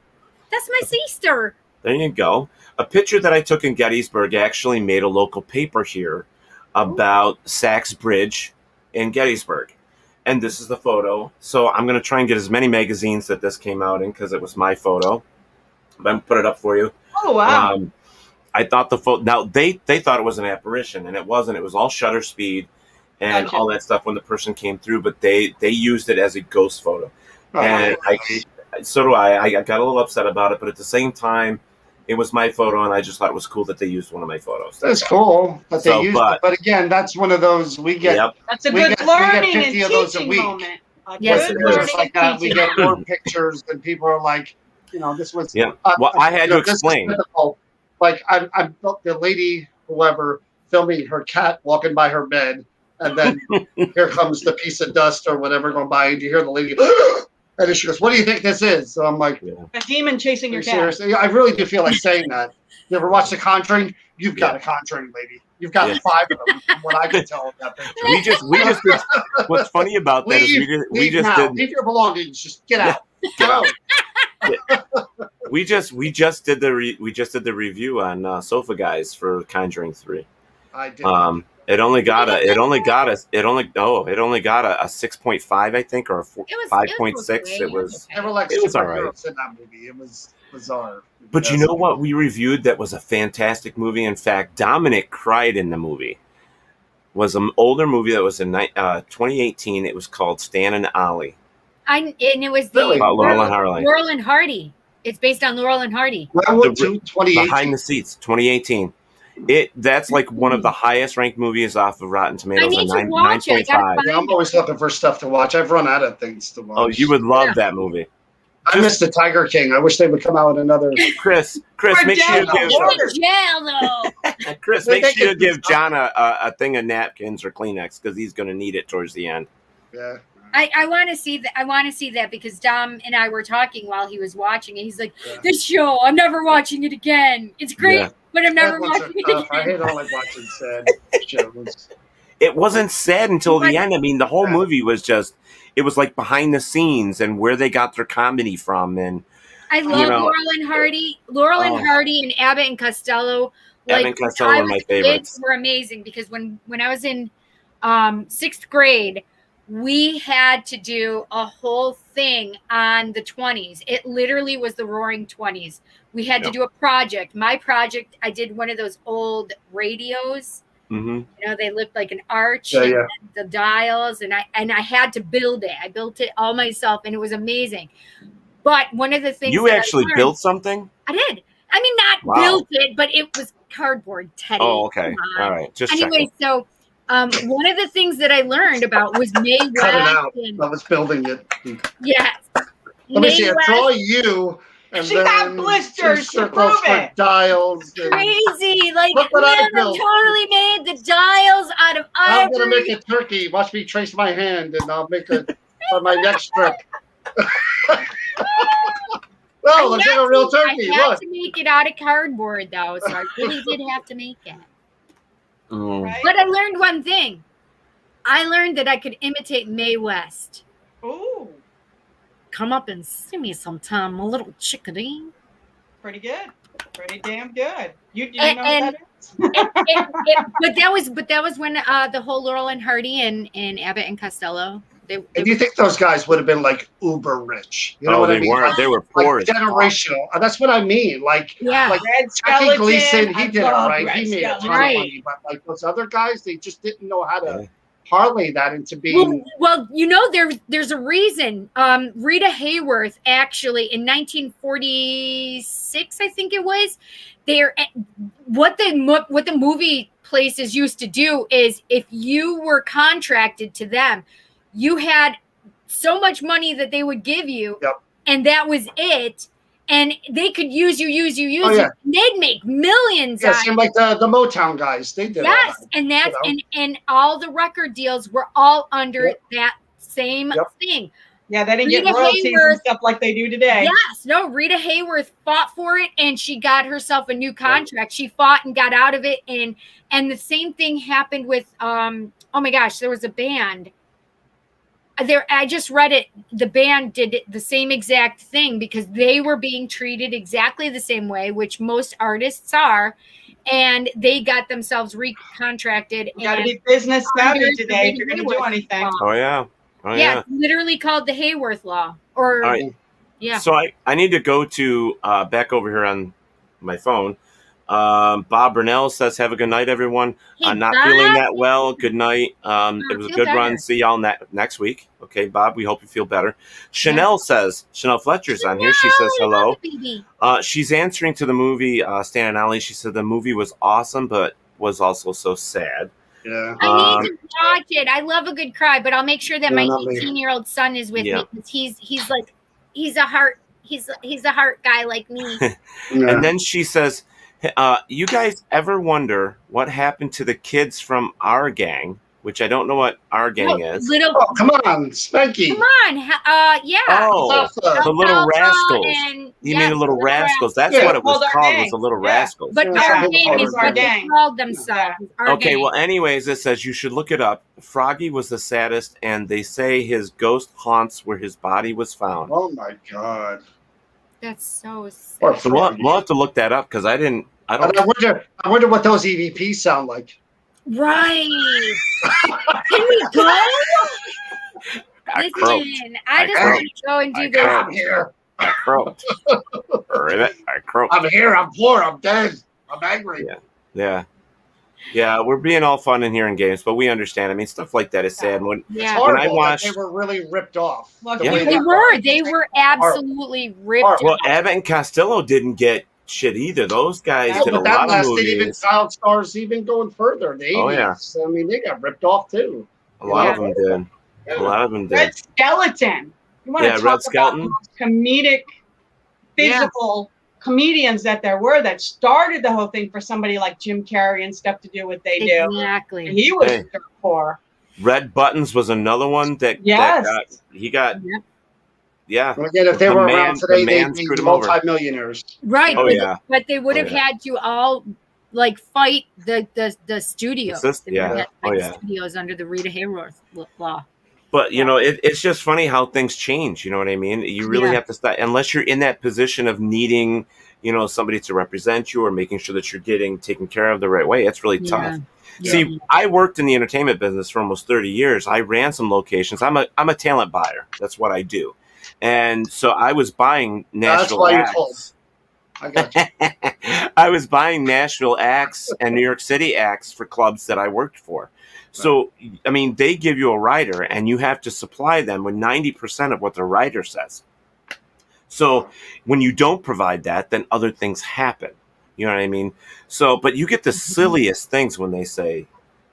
That's my sister. There you go. A picture that I took in Gettysburg actually made a local paper here about Sachs Bridge in Gettysburg. And this is the photo. So I'm going to try and get as many magazines that this came out in, because it was my photo. I'm going to put it up for you. Oh, wow. I thought the photo. Now they thought it was an apparition, and it wasn't. It was all shutter speed and all that stuff when the person came through. But they used it as a ghost photo, and so do I. I got a little upset about it, but at the same time, it was my photo, and I just thought it was cool that they used one of my photos. That's cool that they used it. But again, that's one of those we get. That's a good learning and teaching moment. Yes, like that. We get more pictures, and people are like, this was. Yeah. Well, I had to explain. Like I'm the lady, whoever, filming her cat walking by her bed, and then here comes the piece of dust or whatever going by, and you hear the lady, And then she goes, "What do you think this is?" So I'm like, A demon chasing your cat. seriously? Yeah, I really do feel like saying that. You ever watch The Conjuring? You've got a Conjuring, lady. You've got 5 of them, from what I can tell of that picture. We just did, what's funny about that is we just did leave your belongings. Just get out. Get out. We just did the review on Sofa Guys for Conjuring 3. I did. It only got a 6.5, I think, or a 5.6. It was Never like it was all right. in that movie. It was bizarre. But you know what we reviewed that was a fantastic movie? In fact, Dominic cried in the movie. It was an older movie that was in 2018. It was called Stan and Ollie. And it was About Laurel and Hardy. Laurel and Hardy. It's based on Laurel and Hardy. Behind the Seats, 2018. That's like one of the highest ranked movies off of Rotten Tomatoes. I need to watch it. 9.5. Yeah, I'm always looking for stuff to watch. I've run out of things to watch. Oh, you would love that movie. I missed the Tiger King. I wish they would come out with another. Chris, make sure you give Chris, make sure you give John a thing of napkins or Kleenex because he's going to need it towards the end. Yeah. I want to see that. I want to see that because Dom and I were talking while he was watching it. He's like, "This show, I'm never watching it again. It's great, but I'm never watching it again." I hate all like watching sad shows. It wasn't sad until the end. I mean, the whole movie was just. It was like behind the scenes and where they got their comedy from, and I love Laurel and Hardy. And Abbott and Costello. Abbott and Costello are my favorites. Were amazing because when I was in 6th grade. We had to do a whole thing on the 20s. It literally was the roaring 20s. We had to do a project. My project, I did one of those old radios. Mm-hmm. You know, they looked like an arch, and the dials, and I had to build it. I built it all myself, and it was amazing. But one of the things you actually built something? I did. I mean, not built it, but it was cardboard, Teddy. Oh, okay. All right. Just anyway, checking. so one of the things that I learned about was Mae West. Cut it out. I was building it. Yes. Let me see. I draw you. And she got blisters to prove it. Dials. Crazy. Like, look what I built. Totally made the dials out of ivory. I'm going to make a turkey. Watch me trace my hand, and I'll make it for my next trip. Well, looks like a real turkey. I had to make it out of cardboard, though, so I really did have to make it. Right? But I learned one thing. I learned that I could imitate Mae West. Ooh. Come up and see me sometime, a little chickadee. Pretty good. Pretty damn good. You know what that is? But that was when the whole Laurel and Hardy and Abbott and Costello. And you think those guys would have been like uber rich? You know what I mean? Weren't. They were poor. Like generational. That's what I mean. Like, like Jackie Gleason, he did it right. He made a ton of money. But like those other guys, they just didn't know how to parlay that into being. Well, you know, there's a reason. Rita Hayworth actually in 1946, I think it was. What the movie places used to do is if you were contracted to them, you had so much money that they would give you, and that was it. And they could use you. And they'd make millions. Yeah, seemed like the Motown guys. They did. Yes, and that's and all the record deals were all under that same thing. Yeah, they didn't get royalties and stuff like they do today. Yes, no, Rita Hayworth fought for it, and she got herself a new contract. She fought and got out of it, and the same thing happened with oh my gosh, there was a band. I just read it. The band did the same exact thing because they were being treated exactly the same way, which most artists are, and they got themselves recontracted. You got to be business savvy today if you're going to do anything. Oh yeah. It's literally called the Hayworth Law. So I need to go to back over here on my phone. Bob Burnell says, "Have a good night, everyone. I'm not feeling that well. Good night. It was a good run. See y'all next week." Okay, Bob. We hope you feel better. Chanel says, Chanel Fletcher's on here. She says hello. She's answering to the movie Stan and Ollie. She said the movie was awesome, but was also so sad. Yeah. I need to watch it. I love a good cry, but I'll make sure that my 18-year-old son is with me because he's a heart guy like me. And then she says, you guys ever wonder what happened to the kids from our gang which I don't know what our gang is. Oh, come on, Spanky. Come on. Yeah. Oh, the Little Rascals. You mean the Little Rascals? That's what it was called, was the Little Rascals. But our gang is what they called themselves. Okay, well, anyways, it says you should look it up. Froggy was the saddest, and they say his ghost haunts where his body was found. Oh, my God. That's so sad. So we'll have to look that up, because I don't. I wonder what those EVPs sound like. Right. Can we go? I Listen, croaked. I just want to go and do this. I'm here. I croaked. Ribbit, I croaked. I'm here. I'm poor. I'm dead. I'm angry. Yeah, we're being all fun in here in games, but we understand. I mean, stuff like that is sad. When I watched, they were really ripped off. They were absolutely ripped well, off. Abbott and Costello didn't get shit either. Those guys did a but that lot of lasted movies. even child stars even going further. The 80s. Oh, yeah. I mean, they got ripped off too. A lot of them did. A lot of them did. Red Skeleton. You want to Red talk Skeleton? about comedic, physical comedians that there were that started the whole thing for somebody like Jim Carrey and stuff to do what they do. Exactly. And he was dirt poor. Red Buttons was another one that he got. Yeah. Well, again, if they were around today, they'd be multi-millionaires. Right. Oh, but, yeah. but they would have had to all fight the studios. Studios under the Rita Hayworth law. But, you know, it's just funny how things change. You know what I mean? You really have to start, unless you're in that position of needing, you know, somebody to represent you or making sure that you're getting taken care of the right way. It's really tough. Yeah. See, I worked in the entertainment business for almost 30 years. I ran some locations. I'm a talent buyer. That's what I do. And so I was buying national acts. I got you. I was buying national acts and New York City acts for clubs that I worked for. So, I mean, they give you a rider and you have to supply them with 90% of what the rider says. So when you don't provide that, then other things happen. You know what I mean? So, but you get the silliest things when they say,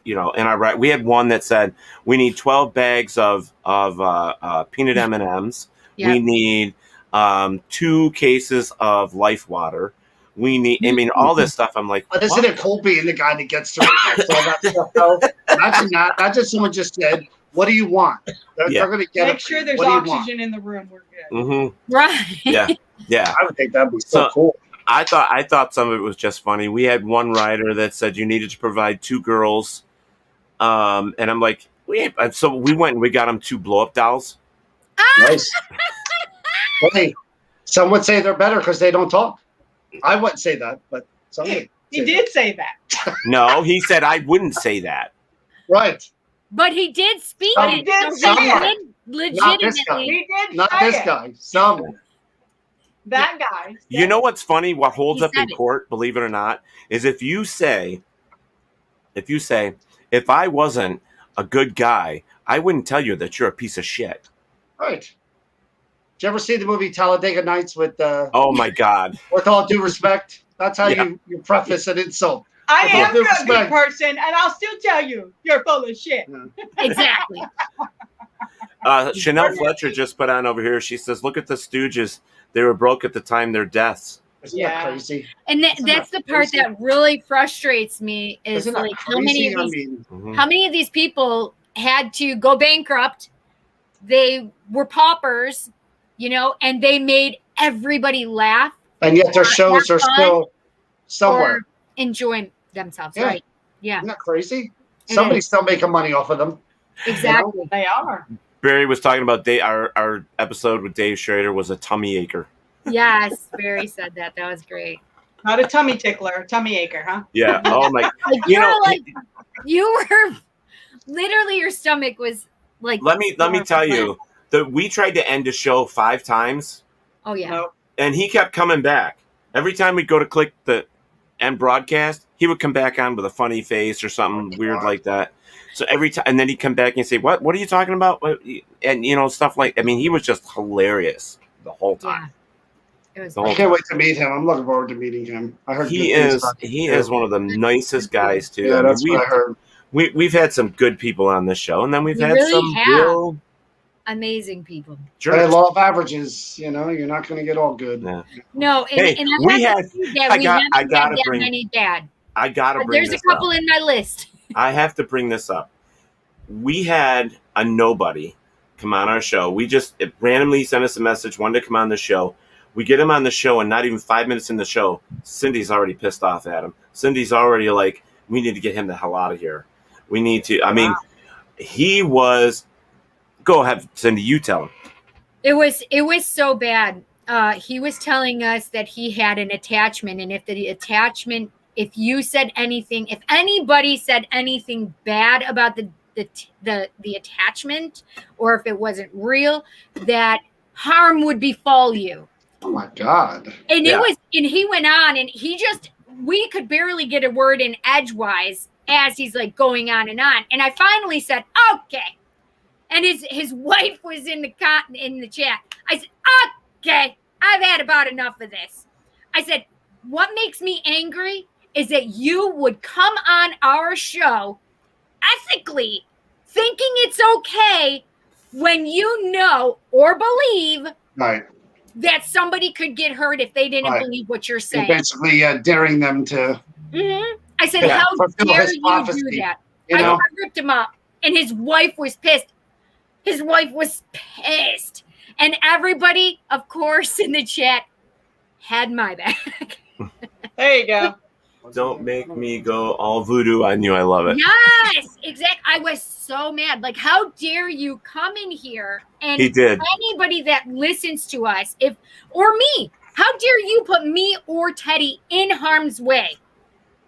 you know, and we had one that said, we need 12 bags of peanut M&Ms. Yeah. We need 2 cases of Life Water. We need, I mean, all this stuff. I'm like, but isn't it cool being the guy that gets to all that stuff, though? Imagine that. Not just someone just said, what do you want? They're going to get Make sure there's oxygen in the room. We're good. Mm-hmm. Right. Yeah. I would think that'd be so cool. I thought some of it was just funny. We had one rider that said you needed to provide 2 girls. And I'm like, so we went and we got them 2 blow-up dolls. Nice. Well, hey, some would say they're better because they don't talk. I wouldn't say that, but some would. He did say that. No, he said I wouldn't say that. Right. But he did speak He it. did So say he it. did legitimately. He did Not say this it. guy. Some. That guy. You know what's funny? What holds He up in said it. court, believe it or not, is if you say, if I wasn't a good guy, I wouldn't tell you that you're a piece of shit. Right. Did you ever see the movie Talladega Nights with Oh my God. with all due respect? That's how you preface an insult. I With all am due a good respect. person, and I'll still tell you you're full of shit. Exactly. Chanel Fletcher just put on over here. She says, look at the Stooges. They were broke at the time of their deaths. Isn't that crazy? And that's the part crazy? that really frustrates me is Isn't that like crazy? how many of these people had to go bankrupt? They were paupers, you know, and they made everybody laugh. And yet their or shows have are fun still somewhere. or enjoy themselves, Yeah. right? Yeah, Isn't that crazy? It Somebody's is. still making money off of them. exactly. They are. Barry was talking about our episode with Dave Schrader was a tummy acher. Yes, Barry said that. That was great. Not a tummy tickler, a tummy acher, huh? Yeah. Oh my. Like, You know, you were literally your stomach was like. let me tell you that we tried to end the show 5 times. Oh yeah. Nope. And he kept coming back. Every time we'd go to click the end broadcast, he would come back on with a funny face or something weird like that. So every time, and then he'd come back and say, "What are you talking about?" And you know, stuff like. I mean, he was just hilarious the whole time. It was. I can't wait to meet him. I'm looking forward to meeting him. I heard He good things is about him. he is one of the nicest guys too. Yeah, I mean, that's what I heard. We've had some good people on this show, and then we've We had really some have. real Amazing people. But I law of averages, you know, you're not going to get all good. Yeah. No, and, Hey, and I'm we not had- saying that I we got- haven't I had gotta that bring- many bad. I gotta But bring there's a this couple up. in my list. I have to bring this up. we had a nobody come on our show. It randomly sent us a message, wanted to come on the show. We get him on the show, and not even 5 minutes in the show, Cindy's already pissed off at him. Cindy's already like, we need to get him the hell out of here. We need to. I mean, he was. Go ahead, Cindy. You tell him. It was so bad. He was telling us that he had an attachment, and if you said anything, if anybody said anything bad about the attachment, or if it wasn't real, that harm would befall you. Oh my God. And he went on, and we could barely get a word in edgewise as he's like going on. And I finally said, okay. And his wife was in the chat. I said, okay, I've had about enough of this. I said, what makes me angry is that you would come on our show ethically thinking it's okay when you know or believe that somebody could get hurt if they didn't believe what you're saying. You're basically daring them to. Mm-hmm. I said, how dare you do that? I ripped him up, and his wife was pissed. His wife was pissed. And everybody, of course, in the chat had my back. There you go. Don't make me go all voodoo on you. I love it. Yes, exactly. I was so mad. Like, how dare you come in here and He did. anybody that listens to us, or me, how dare you put me or Teddy in harm's way?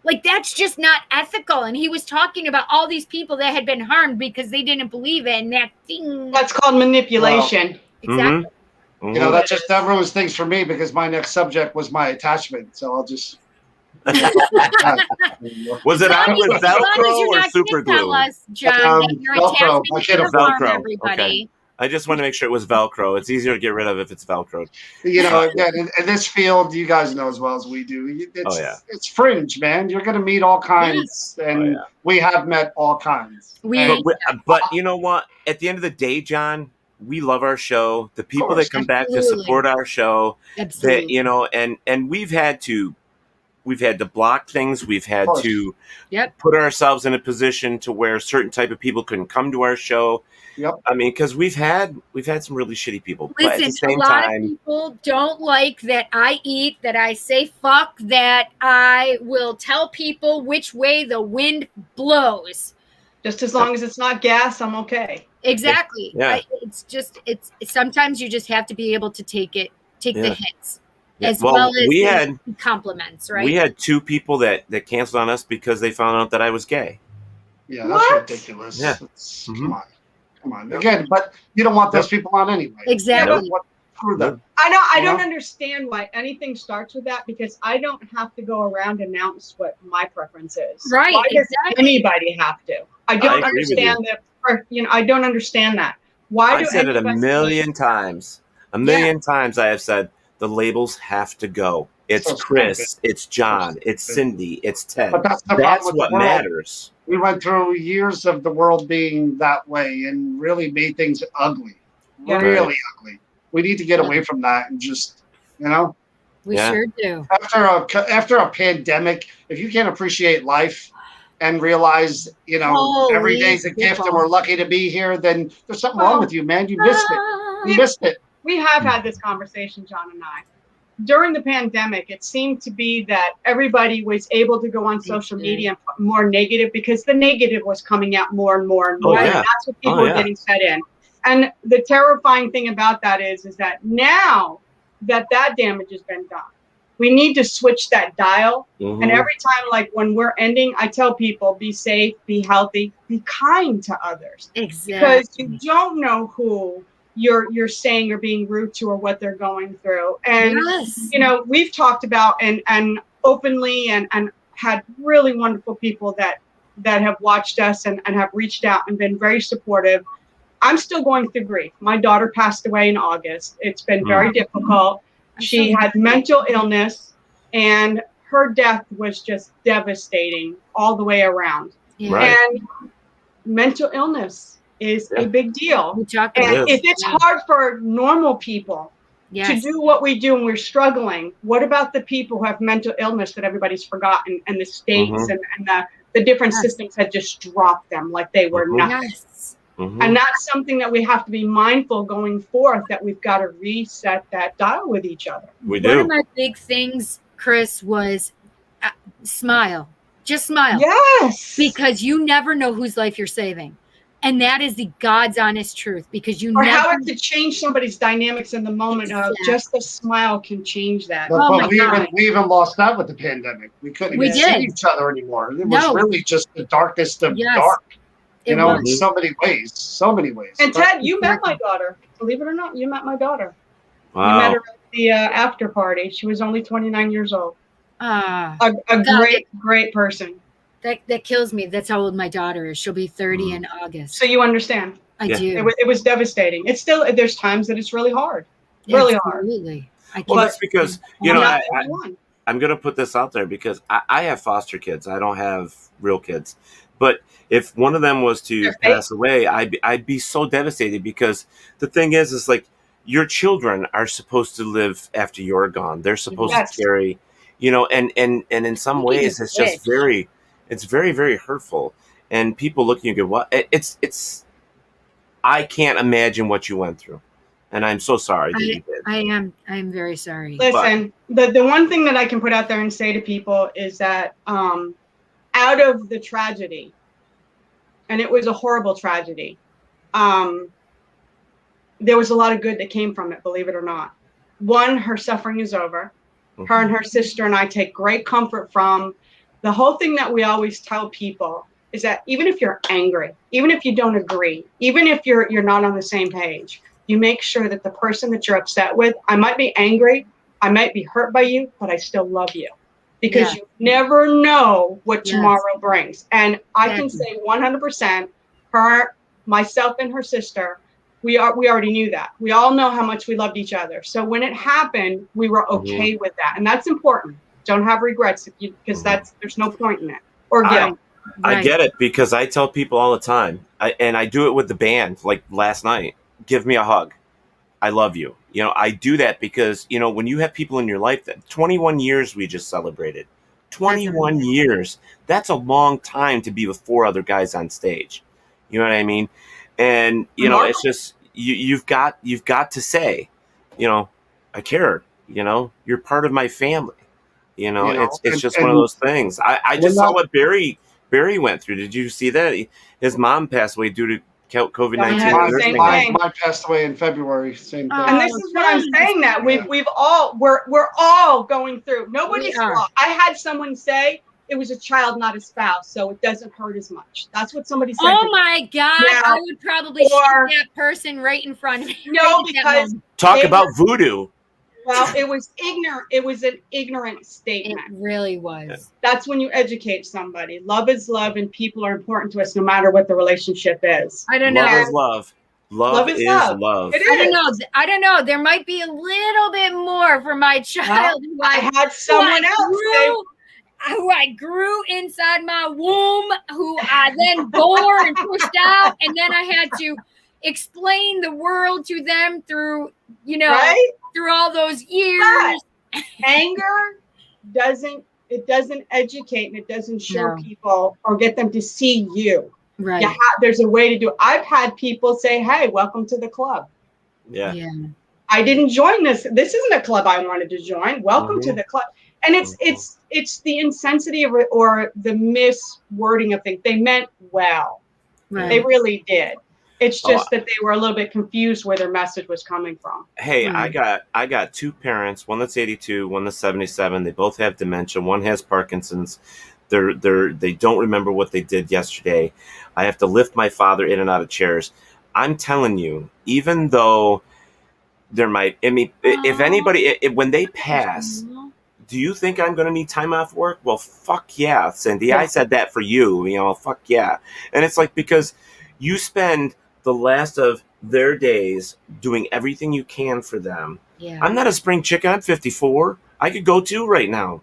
Like, that's just not ethical. And he was talking about all these people that had been harmed because they didn't believe it. And that's called manipulation. Well, exactly. Mm-hmm. You know, that ruins things for me because my next subject was my attachment. So I'll just. Was it on with Velcro or super glue? Tell us, John, that your Velcro. attachment harm everybody. Okay. I just want to make sure it was Velcro. It's easier to get rid of if it's Velcro. You know, again, in this field, you guys know as well as we do. It's fringe, man. You're going to meet all kinds, and we have met all kinds. But you know what? At the end of the day, John, we love our show. The people that come back to support our show, that and we've had to block things. We've had to put ourselves in a position to where certain type of people couldn't come to our show. Yep. I mean, because we've had some really shitty people. Listen, but at the same a lot time, of people don't like that I eat, that I say fuck, that I will tell people which way the wind blows. Just as long as it's not gas, I'm okay. Exactly. Yeah. It's sometimes you just have to be able to take the hits. Yeah. As well as we had compliments, right? We had 2 people that canceled on us because they found out that I was gay. Yeah, that's ridiculous. Yeah. Come on. Again, but you don't want those people on anyway. Exactly. I don't understand why anything starts with that, because I don't have to go around and announce what my preference is. Right. Why does anybody have to? I don't understand that. I don't understand that. Why? I said it a million times. A million times I have said the labels have to go. It's Chris, it's John, it's Cindy, it's Ted. But that's what matters. We went through years of the world being that way and really made things ugly. Really ugly. We need to get away from that and just, We sure do. After a pandemic, if you can't appreciate life and realize, every day's a gift and we're lucky to be here, then there's something wrong with you, man. You missed it. You missed it. We have had this conversation, John and I. During the pandemic, it seemed to be that everybody was able to go on social media and put more negative because the negative was coming out more and more and more. And that's what people were getting set in. And the terrifying thing about that is that now that damage has been done, we need to switch that dial. Mm-hmm. And every time, like when we're ending, I tell people, be safe, be healthy, be kind to others. Exactly. Because you don't know who you're saying or being rude to or what they're going through. And, we've talked about and openly and had really wonderful people that have watched us and have reached out and been very supportive. I'm still going through grief. My daughter passed away in August. It's been very difficult. She had mental illness, and her death was just devastating all the way around. Yeah. Right. And mental illness is a big deal. And if it's hard for normal people to do what we do and we're struggling, what about the people who have mental illness that everybody's forgotten, and the states and the different systems had just dropped them like they were nothing. Yes. And that's something that we have to be mindful going forth, that we've got to reset that dial with each other. We do. One of my big things, Chris, was smile. Just smile. Yes. Because you never know whose life you're saving. And that is the God's honest truth, because you Or never how it could change somebody's dynamics in the moment of just a smile can change that. But we even lost that with the pandemic. We couldn't even see each other anymore. It was really just the darkest of dark. You know, in so many ways. So many ways. And Ted, you met my daughter. Believe it or not, you met my daughter. Wow. You met her at the after party. She was only 29 years old. A great person. That kills me. That's how old my daughter is. She'll be 30 in August. So you understand. I do. It was devistating. It's still, there's times that it's really hard. Really hard. Absolutely. Well, that's because, you know, I'm going to put this out there because I have foster kids. I don't have real kids. But if one of them was to pass away, I'd be so devastated, because the thing is like, your children are supposed to live after you're gone. They're supposed to carry, you know, and in some ways it's just very, very hurtful. And people looking at you go, what? It's, I can't imagine what you went through. And I'm so sorry that you did. I am very sorry. Listen, the one thing that I can put out there and say to people is that out of the tragedy, and it was a horrible tragedy, there was a lot of good that came from it, believe it or not. One, her suffering is over. Her and her sister and I take great comfort from the whole thing that we always tell people is that even if you're angry, even if you don't agree, even if you're not on the same page, you make sure that the person that you're upset with, I might be angry, I might be hurt by you, but I still love you, because you never know what tomorrow brings. And I can say 100%, her, myself, and her sister, we already knew that. We all know how much we loved each other. So when it happened, we were okay with that, and that's important. Don't have regrets, because there's no point in it, or guilt. I get it, because I tell people all the time, and I do it with the band, like last night, give me a hug. I love you. You know, I do that because, you know, when you have people in your life that 21 years we just celebrated, 21 years, that's a long time to be with 4 other guys on stage. You know what I mean? And, you know, it's just, you've got to say, you know, I care, you know, you're part of my family. You know, it's just one of those things. I just saw what Barry went through. Did you see that? His mom passed away due to COVID-19. Mine passed away in February. Same thing. And this is what I'm saying, that we're all going through. Nobody's wrong. I had someone say it was a child, not a spouse, so it doesn't hurt as much. That's what somebody said. Oh my God! Now, I would probably shoot that person right in front of me. No, because talk about voodoo. Well, it was ignorant. It was an ignorant statement. It really was. That's when you educate somebody. Love is love, and people are important to us, no matter what the relationship is. I don't know. Love is love. Love is love. It is. I don't know. There might be a little bit more for my child. Well, I had someone else who I grew inside my womb, who I then bore and pushed out, and then I had to explain the world to them through, you know, through all those years. But anger doesn't educate, and it doesn't show people or get them to see you. Right. There's a way to do it. I've had people say, "Hey, welcome to the club." Yeah. I didn't join this. This isn't a club I wanted to join. Welcome to the club. And it's the insensitivity of it, or the miswording of things. They meant well. Right. They really did. It's just that they were a little bit confused where their message was coming from. Hey, I got 2 parents, one that's 82, one that's 77. They both have dementia. One has Parkinson's. They don't remember what they did yesterday. I have to lift my father in and out of chairs. I'm telling you, even though there might, I mean, if anybody, when they pass, do you think I'm going to need time off work? Well, fuck yeah, Cindy. Yeah. I said that for you, you know, fuck yeah. And it's like, because you spend the last of their days doing everything you can for them. Yeah. I'm not a spring chicken. I'm 54. I could go too right now,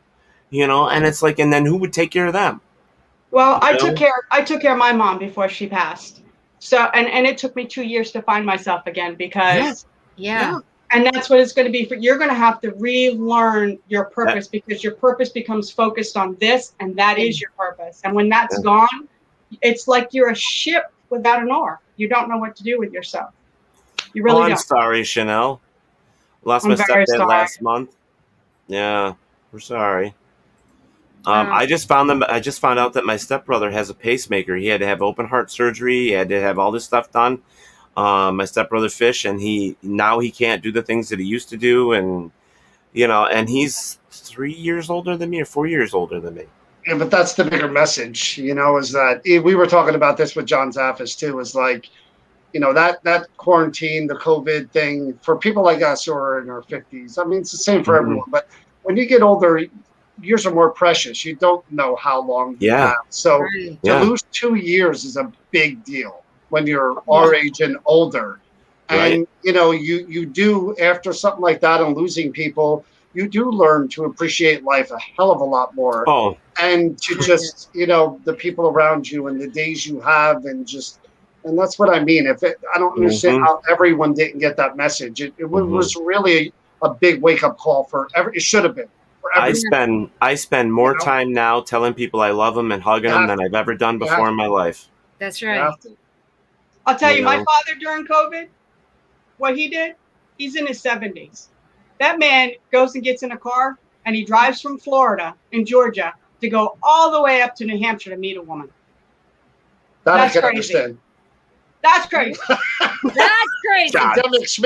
you know, and it's like, and then who would take care of them? Well, I took care of my mom before she passed. So, and it took me 2 years to find myself again, because And that's what it's going to be. You're going to have to relearn your purpose because your purpose becomes focused on this, and that is your purpose. And when that's gone, it's like you're a ship without an oar. You don't know what to do with yourself. You really don't. I'm sorry, Chanel. Lost my stepdad last month. Yeah, we're sorry. I just found out that my stepbrother has a pacemaker. He had to have open heart surgery. He had to have all this stuff done. My stepbrother Fish, and he can't do the things that he used to do, and and he's 3 years older than me or 4 years older than me. Yeah, but that's the bigger message, is that we were talking about this with John Zaffis too, is like, that quarantine, the COVID thing for people like us who are in our 50s. I mean, it's the same for everyone, but when you get older, years are more precious. You don't know how long you have. So to lose 2 years is a big deal when you're our age and older. And, you do, after something like that and losing people, you do learn to appreciate life a hell of a lot more. Oh. And to just, the people around you and the days you have and that's what I mean. I don't understand how everyone didn't get that message. It was really a big wake-up call it should have been. I spend more time now telling people I love them and hugging them than I've ever done before in my life. That's right. I'll tell you, my father during COVID, what he did, he's in his 70s. That man goes and gets in a car and he drives from Florida in Georgia to go all the way up to New Hampshire to meet a woman. That's I can understand. That's crazy. That's crazy.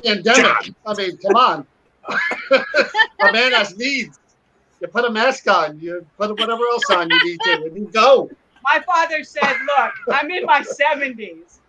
Pandemic. I mean, come on. A man has needs. You put a mask on. You put whatever else on you need to, and you go. My father said, look, I'm in my 70s.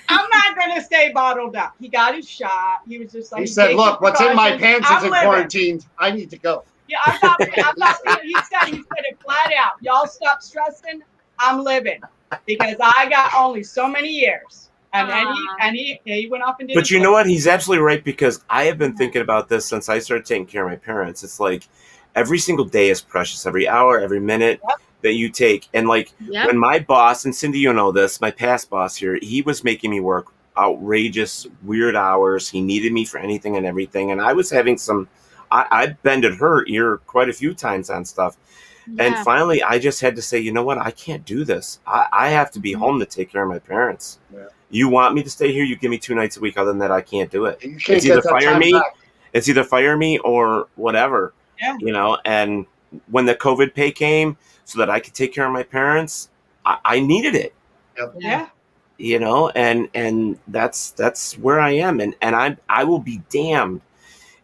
I'm not going to stay bottled up. He got his shot. He was just like, he said, look, what's in my pants is in quarantine. I need to go. Yeah, he said it flat out. Y'all stop stressing. I'm living because I got only so many years. And he went off and did it. But you know what? He's absolutely right, because I have been thinking about this since I started taking care of my parents. It's like every single day is precious. Every hour, every minute that you take. And like when my boss, and Cindy, you know this, my past boss here, he was making me work outrageous, weird hours. He needed me for anything and everything. And I was having I bended her ear quite a few times on stuff. Yeah. And finally, I just had to say, you know what? I can't do this. I have to be home to take care of my parents. Yeah. You want me to stay here? You give me 2 nights a week. Other than that, I can't do it. It's either fire me. It's either fire me or whatever. Yeah. And when the COVID pay came so that I could take care of my parents, I needed it. Yeah. And that's where I am. And I will be damned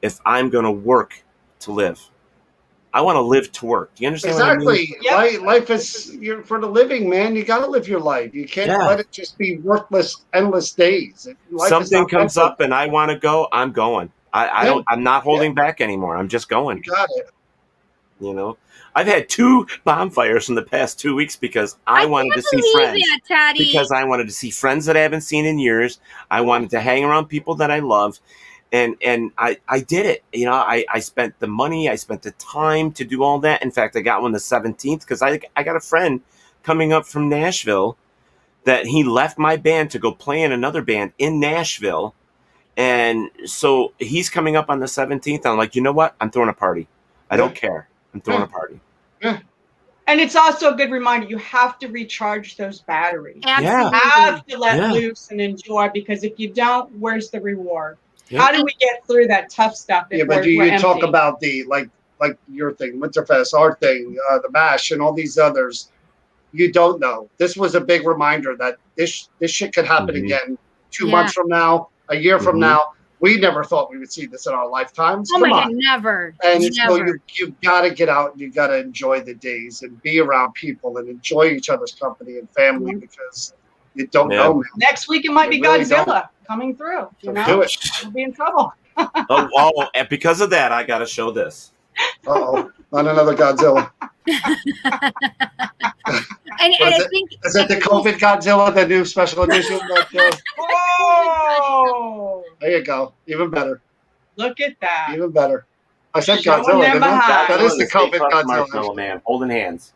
if I'm going to work to live. I want to live to work. Do you understand what I mean? Exactly. Life is for the living, man. You got to live your life. You can't let it just be worthless, endless days. Something comes up and I want to go, I'm going. I'm not holding back anymore. I'm just going. You got it. I've had 2 bonfires in the past 2 weeks because I wanted to see friends. Because I wanted to see friends that I haven't seen in years. I wanted to hang around people that I love. And I did it. I spent the money, I spent the time to do all that. In fact, I got one the 17th because I got a friend coming up from Nashville that he left my band to go play in another band in Nashville. And so he's coming up on the 17th. I'm like, you know what? I'm throwing a party. I don't care. I'm throwing a party. Yeah. And it's also a good reminder, you have to recharge those batteries. Absolutely. You have to let loose and enjoy, because if you don't, where's the reward? Yep. How do we get through that tough stuff? But you talk about the like your thing, Winterfest, our thing, the MASH, and all these others. You don't know. This was a big reminder that this shit could happen again 2 months from now, a year from now. We never thought we would see this in our lifetimes. Oh my God, never. And so you've got to get out and you've got to enjoy the days and be around people and enjoy each other's company and family, because you don't know, man. Next week it might be really Godzilla coming through. Do it. We'll be in trouble. And because of that, I got to show this. Uh-oh. Not another Godzilla. And I think is it the COVID Godzilla, the new special edition? Oh, there you go. Even better. Look at that. Even better. I said Godzilla. That is the COVID Godzilla. Man, holding hands.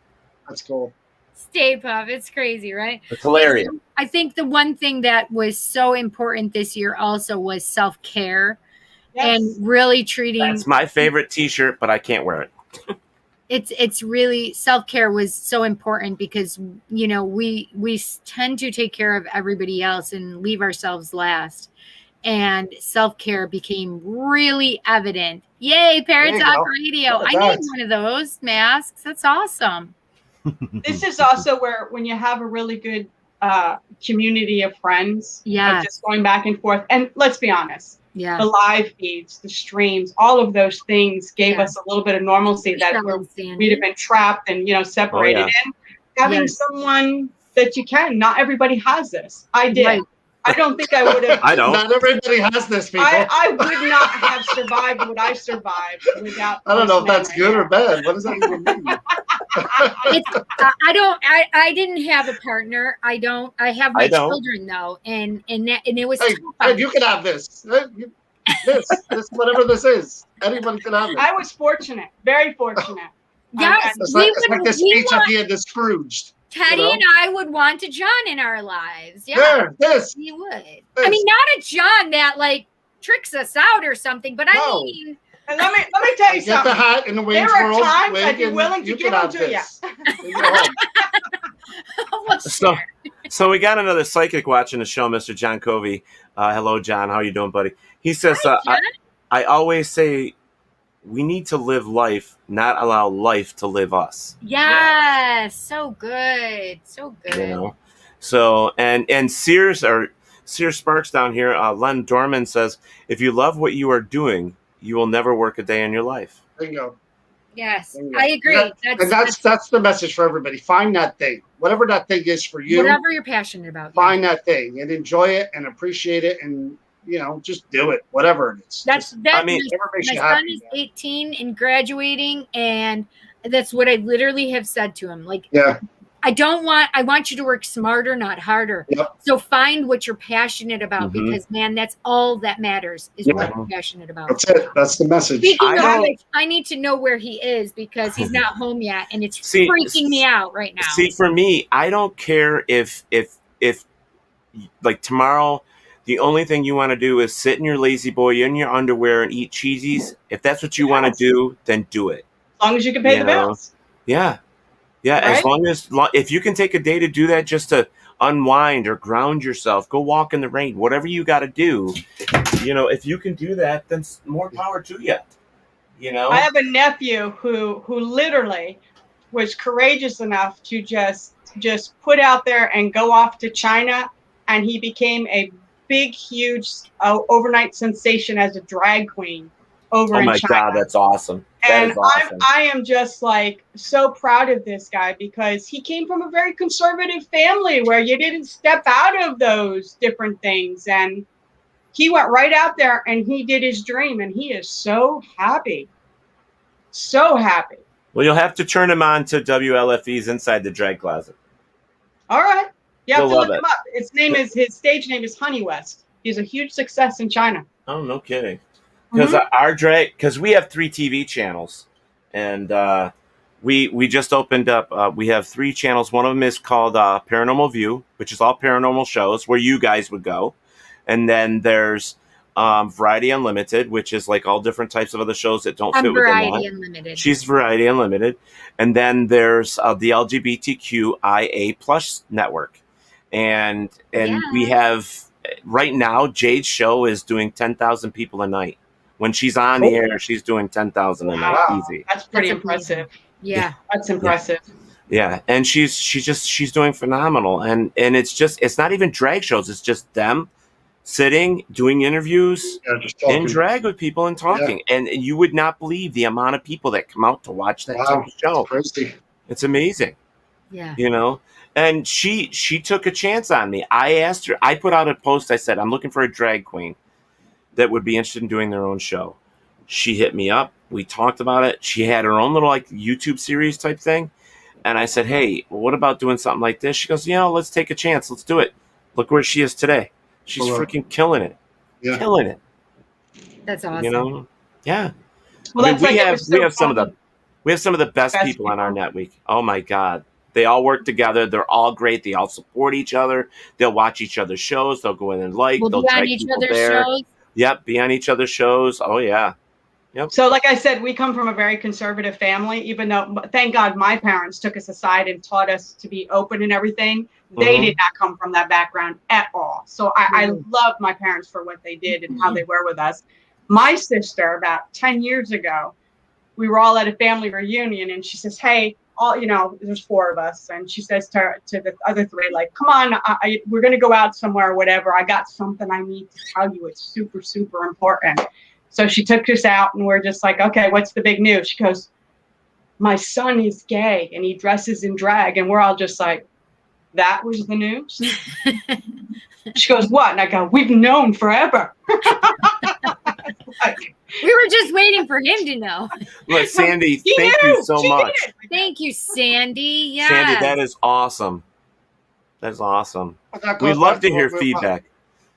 That's cool. Stay Puft. It's crazy, right? It's hilarious. I think the one thing that was so important this year also was self-care. and really treating. That's my favorite T-shirt, but I can't wear it. It's really, self-care was so important because, you know, we tend to take care of everybody else and leave ourselves last. And self-care became really evident. Yay, Paratalk Radio. I need one of those masks. That's awesome. This is also where, when you have a really good community of friends, of just going back and forth. And let's be honest, the live feeds, the streams, all of those things gave us a little bit of normalcy that we'd have been trapped and, you know, separated in. Having someone that you can, not everybody has this. I did. Right. I don't think I would have. I don't. Not everybody has this, people. I would not have survived what I survived without. I don't know if that's good or bad. What does that even mean? I didn't have a partner. I have my children though, and it was. Hey, you can have this. This whatever this is. Anybody can have it. I was fortunate, very fortunate. Yes, it's like the speech at the end of Scrooged. Teddy and I would want a John in our lives. Yeah, yes, he would. This. I mean, not a John that like tricks us out or something, but I mean. And let me tell you something. Get the hat in the Wayne's There World. are times I'd be willing to give them to you. So we got another psychic watching the show, Mr. John Covey. Hello, John. How you doing, buddy? He says, I always say we need to live life, not allow life to live us. Yes, so good, so good. You know, so and Sears Sparks down here. Len Dorman says, if you love what you are doing, you will never work a day in your life. Bingo. Yes, I agree. That's the message for everybody. Find that thing, whatever that thing is for you. Whatever you're passionate about. Find that thing and enjoy it and appreciate it and. You know, just do it, whatever it is. I mean, my son is 18 and graduating, and that's what I literally have said to him. Like, I want you to work smarter, not harder. Yep. So find what you're passionate about because, man, that's all that matters is what you're passionate about. That's it. That's the message. Speaking of which, I need to know where he is because he's not home yet, and it's freaking me out right now. See, for me, I don't care if like tomorrow. The only thing you want to do is sit in your lazy boy in your underwear and eat cheesies. If that's what you want to do, then do it. As long as you can pay the bills. Yeah. Yeah. Right? As long as, if you can take a day to do that just to unwind or ground yourself, go walk in the rain, whatever you got to do, you know, if you can do that, then more power to you. You know, I have a nephew who literally was courageous enough to just put out there and go off to China. And he became a big, huge overnight sensation as a drag queen over in China. Oh my God, that's awesome. And I am just like so proud of this guy because he came from a very conservative family where you didn't step out of those different things. And he went right out there and he did his dream and he is so happy. So happy. Well, you'll have to turn him on to WLFE's Inside the Drag Closet. All right. You have to look him up. His stage name is Honey West. He's a huge success in China. Oh, no kidding. Because we have 3 TV channels, and we just opened up. We have 3 channels. One of them is called Paranormal View, which is all paranormal shows where you guys would go, and then there's Variety Unlimited, which is like all different types of other shows that don't fit within Variety that. Unlimited. She's Variety Unlimited, and then there's the LGBTQIA plus network. And we have right now Jade's show is doing 10,000 people a night. When she's on the air, she's doing 10,000 a night. Easy. That's pretty impressive. Yeah, that's impressive. Yeah, and she's doing phenomenal. And it's not even drag shows. It's just them sitting, doing interviews in drag with people and talking. Yeah. And you would not believe the amount of people that come out to watch that type of show. It's amazing. Yeah. You know? And she took a chance on me. I asked her, I put out a post. I said, I'm looking for a drag queen that would be interested in doing their own show. She hit me up. We talked about it. She had her own little like YouTube series type thing. And I said, hey, well, what about doing something like this? She goes, let's take a chance. Let's do it. Look where she is today. She's freaking killing it. Yeah. Killing it. That's awesome. You know? Yeah. Well, I mean, we have some of the best people on our net week. Oh my God. They all work together. They're all great. They all support each other. They'll watch each other's shows. They'll go in and they'll be on each other's shows. Yep, be on each other's shows. Oh yeah. Yep. So like I said, we come from a very conservative family, even though, thank God, my parents took us aside and taught us to be open and everything. They did not come from that background at all. So I love my parents for what they did and how they were with us. My sister, about 10 years ago, we were all at a family reunion, and she says, hey, there's 4 of us. And she says to the other 3, like, come on, we're going to go out somewhere or whatever. I got something I need to tell you. It's super, super important. So she took us out, and we're just like, okay, what's the big news? She goes, my son is gay and he dresses in drag. And we're all just like, that was the news? She goes, what? And I go, we've known forever. We were just waiting for him to know. Look, Sandy, thank you so much. Thank you, Sandy. Yeah. Sandy, that is awesome. That is awesome. We'd love to hear feedback.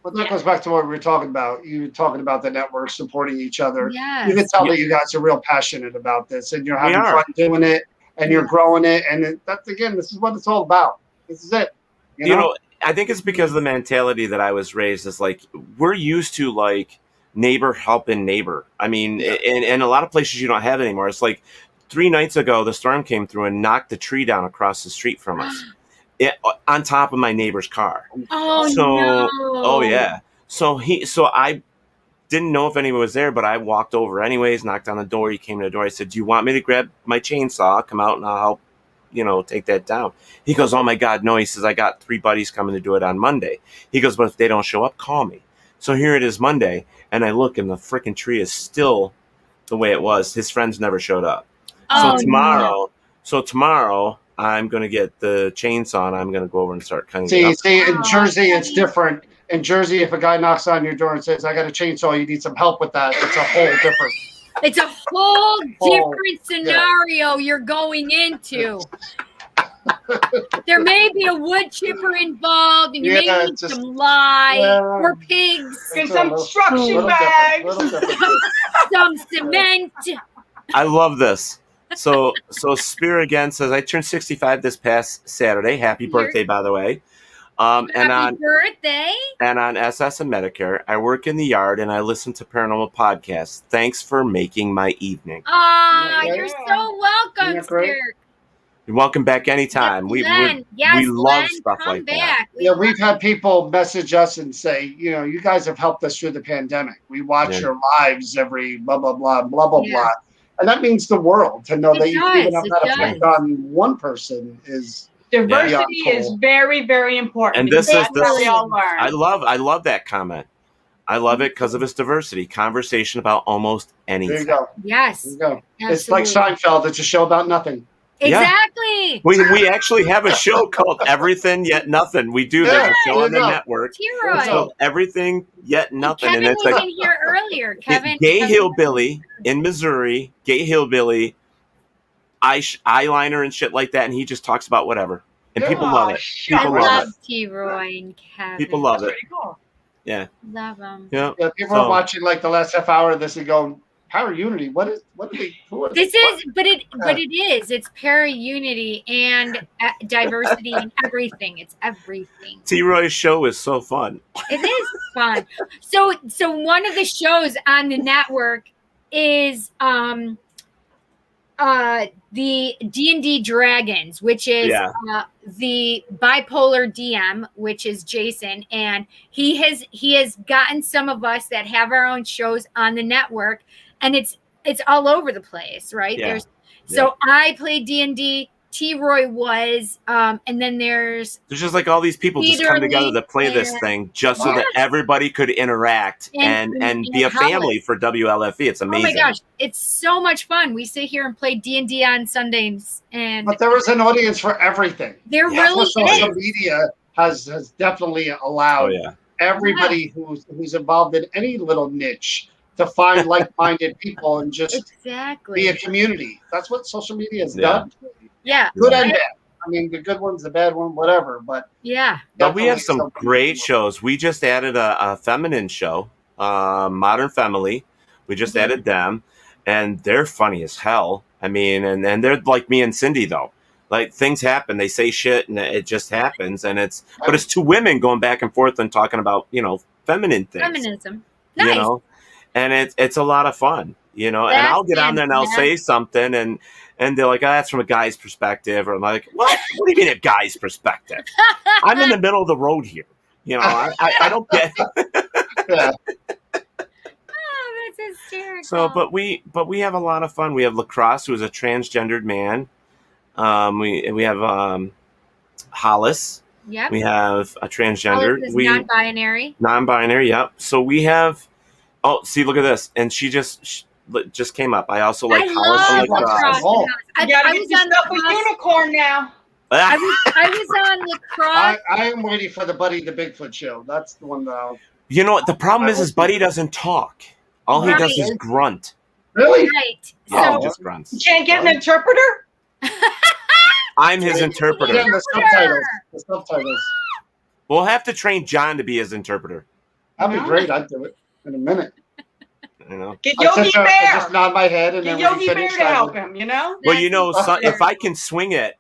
But that goes back to what we were talking about. You were talking about the network supporting each other. Yes. You can tell that you guys are real passionate about this, and you're having fun doing it, and you're growing it. And that's, again, this is what it's all about. This is it. You know, I think it's because of the mentality that I was raised is like, we're used to like neighbor helping neighbor. I mean, in a lot of places you don't have it anymore. It's like 3 nights ago, the storm came through and knocked the tree down across the street from us. On top of my neighbor's car. Oh, no. Oh yeah. So I didn't know if anyone was there, but I walked over anyways, knocked on the door. He came to the door. I said, do you want me to grab my chainsaw, come out, and I'll help, take that down? He goes, oh my God, no. He says, I got 3 buddies coming to do it on Monday. He goes, but if they don't show up, call me. So here it is Monday, and I look, and the freaking tree is still the way it was. His friends never showed up. So tomorrow I'm going to get the chainsaw, and I'm going to go over and start cutting it up. See, in Jersey, it's different. In Jersey, if a guy knocks on your door and says, I got a chainsaw, you need some help with that, it's a whole different. It's a whole different scenario you're going into. There may be a wood chipper involved, and you may need some lye or pigs and some construction bags, some cement. I love this. So Spear again says, I turned 65 this past Saturday. Happy birthday, by the way. Happy birthday. And on SS and Medicare, I work in the yard and I listen to paranormal podcasts. Thanks for making my evening. You're so welcome, Spear. You're welcome back anytime. We love stuff like that. We've had people message us and say, you guys have helped us through the pandemic. We watch your lives every blah, blah, blah, blah, blah, blah. And that means the world to know that you even have that effect on one person is diversity is very, very important. And this is really all learn. I love that comment. I love it because of its diversity. Conversation about almost anything. There you go. Yes. There you go. Absolutely. It's like Seinfeld. It's a show about nothing. Exactly. We actually have a show called Everything Yet Nothing. We do. There's a show on the network. It's called Everything Yet Nothing. Kevin and it's was in here earlier. Kevin. Gay hillbilly in Missouri. Gay hillbilly. Eyeliner and shit like that. And he just talks about whatever. And people love it. I love T-Roy and Kevin. People love it. Pretty cool. Yeah. Love them. Yeah. People are watching like the last half hour of this and going, ParaUnity. It's ParaUnity and diversity and everything. It's everything. T-Roy's show is so fun. It is fun. So one of the shows on the network is the D&D Dragons, which is the bipolar DM, which is Jason, and he has gotten some of us that have our own shows on the network. And it's all over the place, right? Yeah. So I played D&D. T-Roy was, and then there's just like all these people just come together to play this thing just so that everybody could interact and be a family for WLFE. It's amazing. Oh my gosh, it's so much fun. We sit here and play D&D on Sundays, but there is an audience for everything. There really is. Social media has definitely allowed everybody who's involved in any little niche to find like-minded people and just be a community. That's what social media has done. Yeah. Good and bad. I mean, the good one's the bad one, whatever. But but we have some great shows. We just added a feminine show, Modern Family. We just added them, and they're funny as hell. I mean, and they're like me and Cindy though. Like things happen, they say shit, and it just happens. And it's 2 women going back and forth and talking about feminine things. Feminism. you Nice. know, and it's a lot of fun, you know. And That's I'll get on there and I'll say fantastic. something, and they're like, "Oh, that's from a guy's perspective," or I'm like, "What? What do you mean a guy's perspective? I'm in the middle of the road here, you know. I don't get." Yeah. Oh, that's hysterical. So, but we have a lot of fun. We have Lacrosse, who is a transgendered man. We have Hollis. Yep. We have a transgender. Hollis is non-binary. Non-binary. Yep. So we have. Oh, see, look at this, and she just came up. I also like Hollis and Lacrosse. You gotta get yourself a unicorn now. I was on Lacrosse. I am waiting for the Buddy the Bigfoot show. That's the one that I'll... You know what? The problem is Buddy doesn't talk. All he does is grunt. Really? Right. Yeah, So he just grunts. You can't get an interpreter? I'm his interpreter. Yeah, the subtitles. The subtitles. We'll have to train John to be his interpreter. That'd be great. I'd do it in a minute. You know. Get I'd Yogi sit there and Bear. just nod my head and Get then when Yogi we Bear finish, to I help would- him, you know? Well, you know, if I can swing it,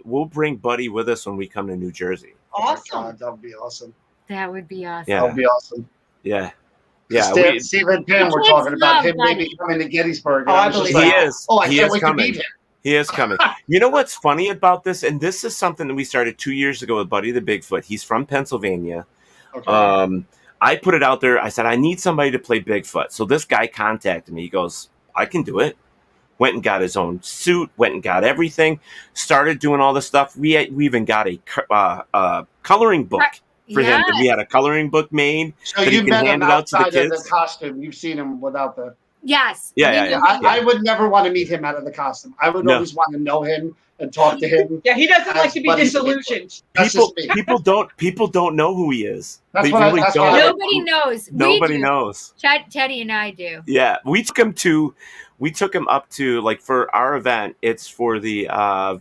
we'll bring Buddy with us when we come to New Jersey. Awesome. That would be awesome. that would be awesome. Yeah. That would be awesome. Yeah. Yeah. Steve and Pam were kids talking about love him maybe Buddy. coming to Gettysburg. and Oh, I I was just believe like, He is. Oh, I He can't is wait coming. to meet him. He is coming. You know what's funny about this? And this is something that we started 2 years ago with Buddy the Bigfoot. He's from Pennsylvania. Okay. I put it out there. I said, I need somebody to play Bigfoot. So this guy contacted me. He goes, I can do it. Went and got his own suit, went and got everything, started doing all this stuff. We even got a coloring book for him. We had a coloring book made So that he you can met hand him it out to the outside of kids. the costume. You've seen him without the... Yes. Yeah. I would never want to meet him out of the costume. I would No. always want to know him and talk to him. Yeah, he doesn't like to be Buddy the disillusioned. That's just me. People don't know who he is. That's They what I- really that's don't. what I- Nobody knows. Nobody We do. knows. Teddy and I do. Yeah, we took him up to, like, for our event. It's for the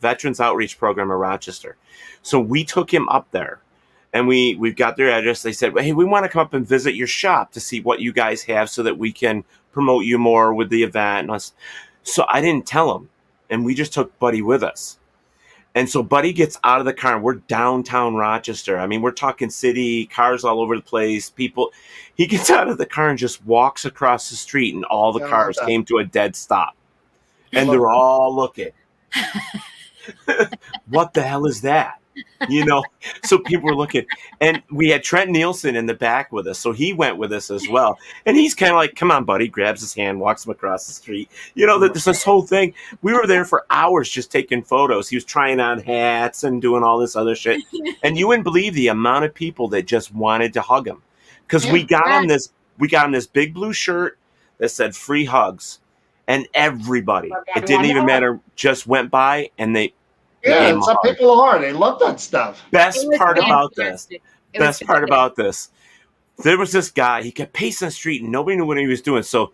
Veterans Outreach Program in Rochester. So we took him up there, and we've got their address. They said, hey, we want to come up and visit your shop to see what you guys have so that we can promote you more with the event. And us. So I didn't tell him, and we just took Buddy with us. And so Buddy gets out of the car, and we're downtown Rochester. I mean, we're talking city, cars all over the place, people. He gets out of the car and just walks across the street, and all the Yeah, I cars love that. came to a dead stop. And they're all looking. What the hell is that? You know, so people were looking. And we had Trent Nielsen in the back with us, so he went with us as well. And he's kind of like, come on, buddy, grabs his hand, walks him across the street. You know, there's this whole thing. We were there for hours just taking photos. He was trying on hats and doing all this other shit. And you wouldn't believe the amount of people that just wanted to hug him. Because we got him this big blue shirt that said free hugs. And everybody, it didn't even matter, just went by and they Yeah, gave him a some hug. people are. They love that stuff. Best part about this, fantastic. It was best part about this, there was this guy, he kept pacing the street and nobody knew what he was doing. So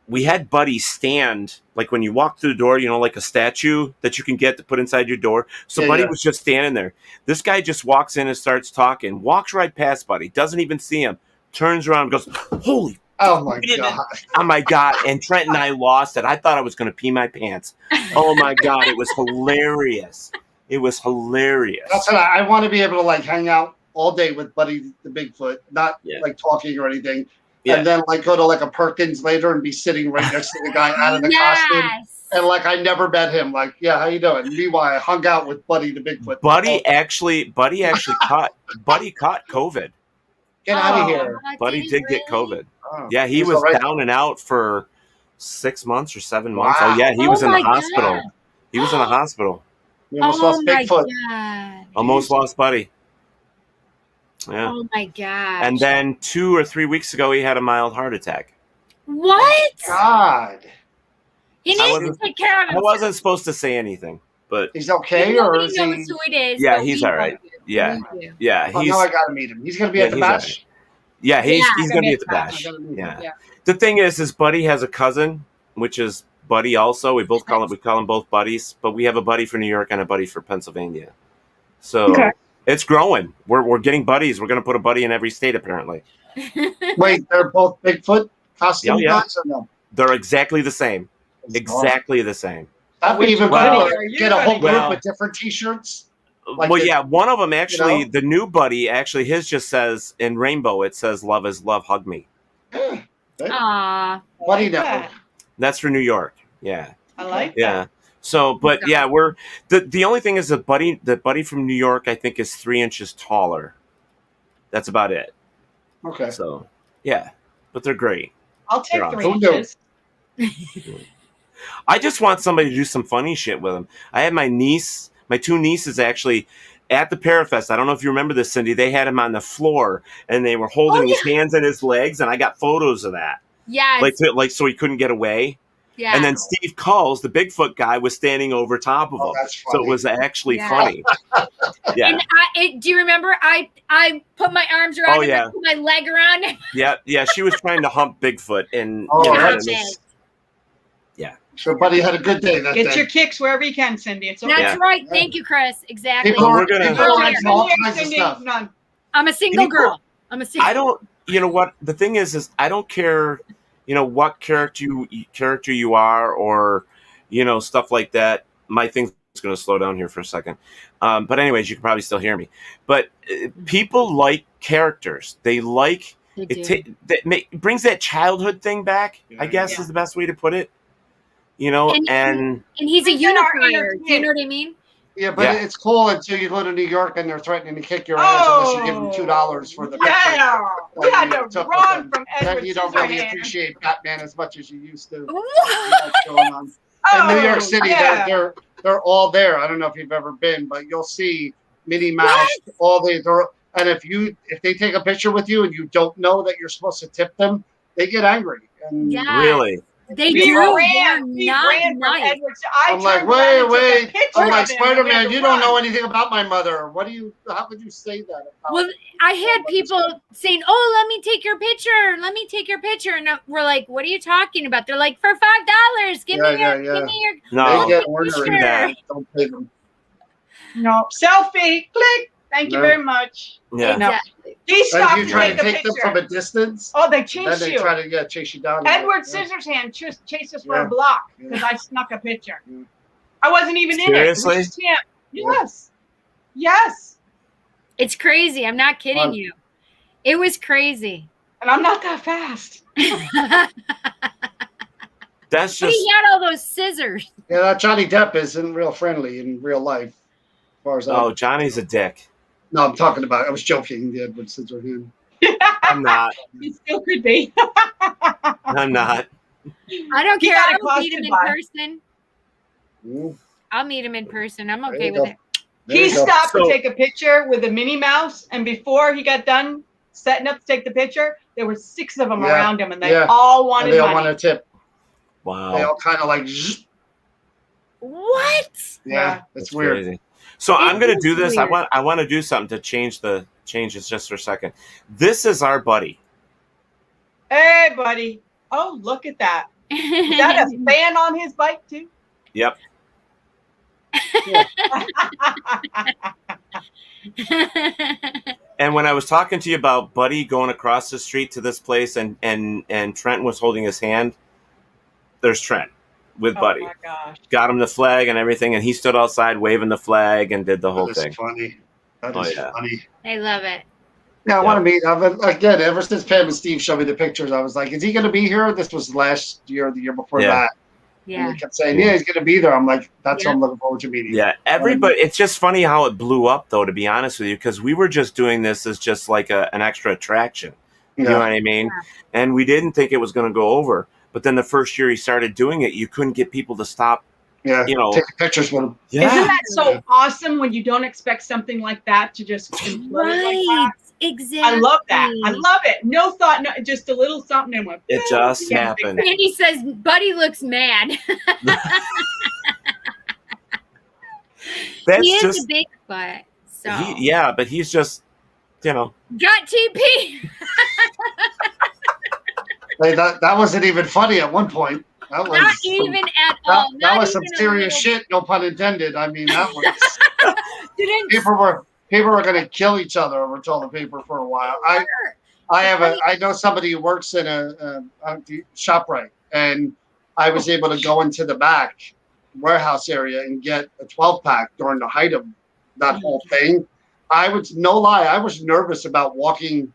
we had Buddy stand, like when you walk through the door, you know, like a statue that you can get to put inside your door. So Yeah, Buddy yeah. was just standing there. This guy just walks in and starts talking, walks right past Buddy, doesn't even see him, turns around and goes, holy Oh my we didn't- god! oh my God. And Trent and I lost it. I thought I was going to pee my pants. Oh my God. It was hilarious. It was hilarious. That's what I want to be able to like hang out all day with Buddy the Bigfoot, not Yeah. like talking or anything, Yeah. and then like go to like a Perkins later and be sitting right next to the guy out of the costume, Yes. and like I never met him. Like, yeah, how you doing? Meanwhile, I hung out with Buddy the Bigfoot. Buddy actually caught COVID. Get out of here! Buddy did get COVID. Oh, Yeah, he he's was all right. down and out for 6 months or 7 months. Wow. Oh yeah, he Oh was in the my hospital. God. He was in the hospital. We almost Oh lost my Bigfoot. god. Almost lost Buddy. Yeah. Oh my god. And then 2 or 3 weeks ago, he had a mild heart attack. What? God, He I needs to wasn't- take care of I himself. wasn't supposed to say anything, but he's okay, or Nobody is knows he? who it is. yeah, but he's we all right. know you. Yeah, We do. yeah, Oh, he's now I gotta meet him. He's gonna be Yeah, at the he's all bash. right. yeah, he's Yeah, he's gonna be at the bash. I gotta meet him. Yeah. The thing is Buddy has a cousin, which is Buddy also. We call him both buddies, but we have a buddy for New York and a buddy for Pennsylvania. So Okay. it's growing. We're getting buddies. We're gonna put a buddy in every state apparently. Wait, they're both Bigfoot costume Oh, yeah. guys, or no? They're exactly the same. Exactly the same. That would even Well- better. Get a whole group Well- with different T-shirts. Like well, the- yeah, one of them actually, you know? the new buddy, actually, his just says in rainbow, it says "Love is love, hug me." Aw. Buddy Network. That's for New York. Yeah. I like Yeah. that. So, but yeah, we're the only thing is the buddy from New York, I think, is 3 inches taller. That's about it. Okay. So, yeah, but they're great. I'll take They're 3 awesome. inches. I just want somebody to do some funny shit with them. I had my two nieces actually at the Parafest. I don't know if you remember this, Cindy. They had him on the floor and they were holding his hands and his legs, and I got photos of that. Yes. Like so he couldn't get away. Yeah. And then Steve Culls, the Bigfoot guy, was standing over top of him. That's So it was actually funny. Yeah. And do you remember I put my arms around him and put my leg around him? Yeah. She was trying to hump Bigfoot, and yeah. So, buddy had a good day that day. Get your kicks wherever you can, Cindy. It's okay. That's right. Thank you, Chris. Exactly. People are all kinds of stuff. None. I'm a single girl. I don't. You know what? The thing is I don't care. You know what character you are, or stuff like that. My thing's going to slow down here for a second. But anyways, you can probably still hear me. But people like characters. They like it. Brings that childhood thing back. I guess is the best way to put it. And he's a unifier. Do you know what I mean? Yeah, but it's cool until you go to New York and they're threatening to kick your ass unless you give them $2 for the yeah. We had to run from Edward Then you don't really Scissorhands. appreciate Batman as much as you used to. What's going on? In New York City, they're all there. I don't know if you've ever been, but you'll see Minnie Mouse, and if they take a picture with you and you don't know that you're supposed to tip them, they get angry. And Really? They We do. ran. They're not From nice. Edward. I'm like, wait. I'm like, Spider-Man, you don't know anything about my mother. How could you say that about Well, I had people saying, "Oh, let me take your picture. Let me take your picture." And we're like, "What are you talking about?" They're like, "For $5, give me your No, they get picture." Don't pay them. No. Selfie. Click. Thank you No. very much. Yeah. No. Exactly. He stopped You try to take a take them picture. from a distance. Oh, they Then chased they you. try to chase you down. Edward Yeah. Scissorhands chased us for Yeah. a block because I snuck a picture. I wasn't even Seriously? in it. It was just him. Yes. Yes. It's crazy. I'm not kidding you. It was crazy. And I'm not that fast. That's But just. he had all those scissors. Yeah, that Johnny Depp isn't real friendly in real life. As far as Oh, Johnny's a dick. No, I'm talking about. I was joking. The Edward Scissorhands. I'm not. He still could be. I'm not. I don't He care. got I'll meet him accosted in by- person. I'll meet him in person. I'm There okay you with go. it. There He you go. stopped So- to take a picture with a Minnie Mouse, and before he got done setting up to take the picture, there were 6 of them Yeah. around him, and they Yeah. all And wanted they all money. want a tip. Wow. They all kind of like. Zzz. What? Yeah, it's That's weird. crazy. So I'm going to is do this. weird. I want to do something to change this just for a second. This is our buddy. Hey, buddy. Oh, look at that. Is that a fan on his bike, too? Yep. And when I was talking to you about Buddy going across the street to this place and Trent was holding his hand, there's Trent with Buddy. Oh, my gosh. Got him the flag and everything, and he stood outside waving the flag and did the whole That is thing. funny. That Oh, is yeah. funny. I love it. Yeah, I want to meet. Again, ever since Pam and Steve showed me the pictures, I was like, "Is he going to be here?" This was last year, or the year before Yeah. that. Yeah. And they kept saying, "Yeah, he's going to be there." I'm like, "That's Yeah. what I'm looking forward to meeting." Yeah, everybody. It's just funny how it blew up, though. To be honest with you, because we were just doing this as just like an extra attraction. You know what I mean? And we didn't think it was going to go over. But then the first year he started doing it, you couldn't get people to stop. Yeah, you know, take pictures with him. Yeah. Isn't that so awesome when you don't expect something like that to just implode like that? Exactly. I love that. I love it. No thought, no, just a little something and went. It just yeah, happened. Randy says, "Buddy looks mad." That's he is just a big butt. So yeah, but he's just, got TP. Hey, that wasn't even funny at one point. That was Not even at all. That Not was some even a serious little- shit. No pun intended. I mean, that was people were going to kill each other over toilet paper for a while. I know somebody who works in a ShopRite, and I was able to go into the back warehouse area and get a 12-pack during the height of that whole thing. I was nervous about walking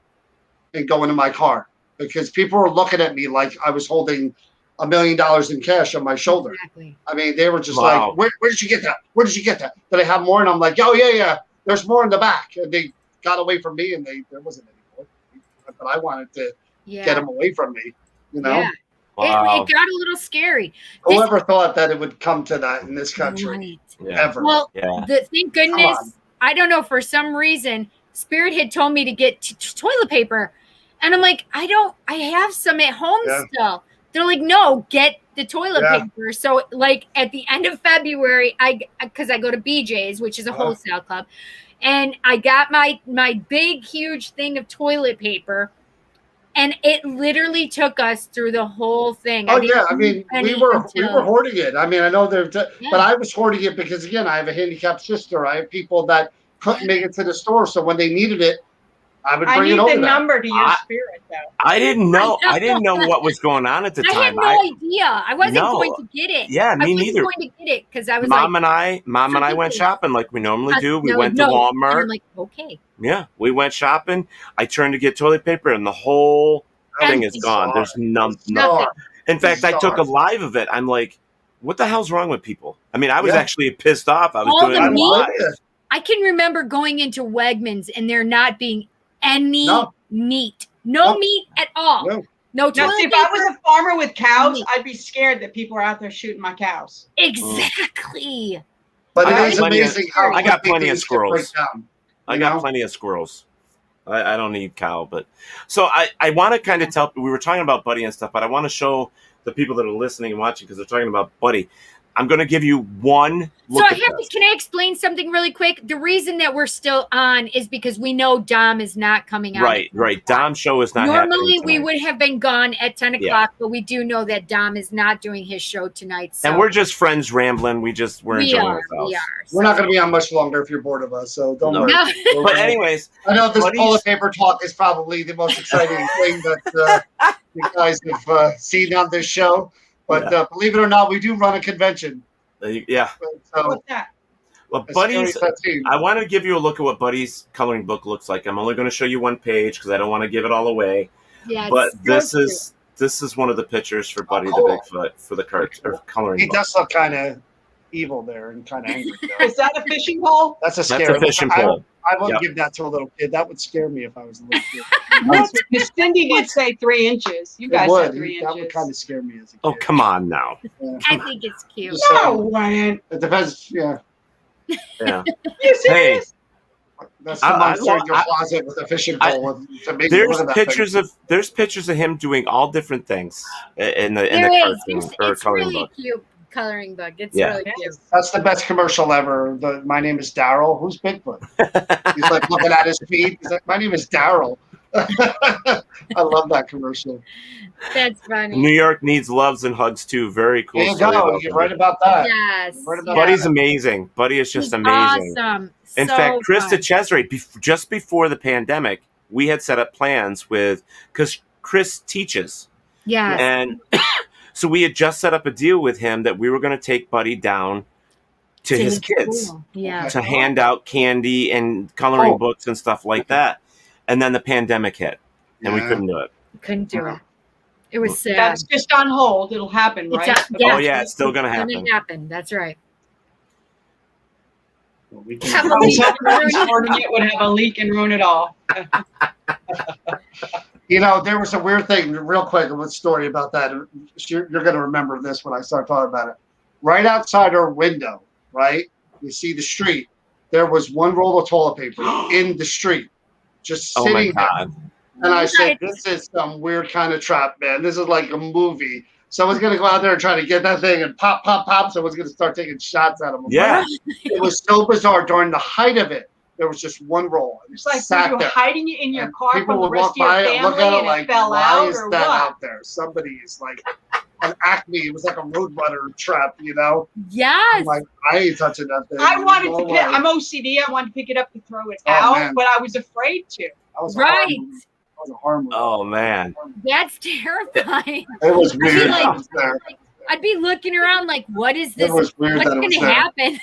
and going to my car. because people were looking at me like I was holding $1 million in cash on my shoulder. Exactly. I mean, they were just Wow. like, where did you get that? Where did you get that? Did I have more? And I'm like, oh, yeah. There's more in the back. And they got away from me, and there wasn't any more. But I wanted to get them away from me, you know? Yeah. Wow. It got a little scary. Whoever thought that it would come to that in this country? Right. Ever. Well, Yeah. thank goodness, I don't know, for some reason, Spirit had told me to get toilet paper. And I'm like, I have some at home still. They're like, no, get the toilet paper. So like at the end of February, because I go to BJ's, which is a wholesale club, and I got my big, huge thing of toilet paper. And it literally took us through the whole thing. Oh, yeah. I mean, we were hoarding it. I mean, I know but I was hoarding it because, again, I have a handicapped sister. I have people that couldn't make it to the store. So when they needed it, I would bring it over. I need the number to your Spirit, though. I didn't know what was going on at the time. I had no idea. I wasn't going to get it. Yeah, me neither. I wasn't going to get it because I was Mom and I went shopping like we normally do. We went to Walmart. And I'm like, okay. Yeah, we went shopping. I turned to get toilet paper, and the whole thing is gone. There's nothing. In fact, I took a live of it. I'm like, what the hell's wrong with people? I mean, I was actually pissed off. I was doing it live. I can remember going into Wegmans and there not being any meat. No meat at all. No toilet now, see, if I was a farmer with cows, I'd be scared that people are out there shooting my cows. Exactly. But it is amazing how I got plenty of squirrels. I got know? plenty of squirrels. I don't need cow, but so I want to kind of tell. We were talking about Buddy and stuff, but I want to show the people that are listening and watching because they're talking about Buddy. I'm going to give you one look at this. Can I explain something really quick? The reason that we're still on is because we know Dom is not coming out. Right. Dom's show is not happening Normally, we tonight. would have been gone at 10 o'clock, but we do know that Dom is not doing his show tonight. So. And we're just friends rambling. We're enjoying ourselves. We're not going to be on much longer if you're bored of us, so don't worry. No. But anyways. I know this toilet paper talk is probably the most exciting thing that you guys have seen on this show. But believe it or not, we do run a convention. Yeah. So, what's that? Well, Buddy's. I want to give you a look at what Buddy's coloring book looks like. I'm only going to show you one page because I don't want to give it all away. Yeah. But this is one of the pictures for Buddy the Bigfoot for the coloring book. He does look kind of evil there and kind of angry. Is that a fishing pole? That's a scary fishing pole. I wouldn't give that to a little kid. That would scare me if I was a little kid. Miss Cindy did say 3 inches. You guys said 3 inches. That would kind of scare me as a kid. Oh, come on now. Yeah. I think it's cute. No, Ryan. It depends. Yeah. Yeah. You serious? That's the monster in your closet with a fishing pole. There's pictures of him doing all different things in the cartoon or coloring really book. Cute coloring book. It's really cute. That's the best commercial ever. My name is Daryl. Who's Bigfoot? He's like looking at his feet. He's like, my name is Daryl. I love that commercial. That's funny. New York needs loves and hugs too. Very cool. There you go. You're right about that. Yes. Buddy's amazing. Buddy is just amazing. Awesome. In fact, Krista Chesray, just before the pandemic, we had set up plans because Chris teaches. Yeah. And so we had just set up a deal with him that we were going to take Buddy down to his kids to hand out candy and coloring books and stuff like that. And then the pandemic hit, and we couldn't do it. Couldn't do it. It was sad. That's just on hold. It'll happen, right? It's still going to happen. It's going to happen. That's right. It would have a leak and ruin it all. You know, there was a weird thing, real quick, a story about that. You're going to remember this when I start talking about it. Right outside our window, right? You see the street. There was one roll of toilet paper in the street, just sitting there. And I said, this is some weird kind of trap, man. This is like a movie. Someone's going to go out there and try to get that thing and pop, pop, pop. Someone's going to start taking shots at them. Yeah. It was so bizarre. During the height of it, there was just one roll. It's like you were hiding it in your car people from the would rest walk of your by family and look at it and like, it fell why out is or that what? out there? Somebody is like an Acme. It was like a Roadrunner trap, you know? Yes. I'm like, I ain't touching that thing. I wanted to pick I'm OCD. I wanted to pick it up to throw it out, but I was afraid to. Right. That was a horror movie. Oh, man. That's terrifying. It was weird. I'd be looking around like, what is this? It was weird. What's going to happen?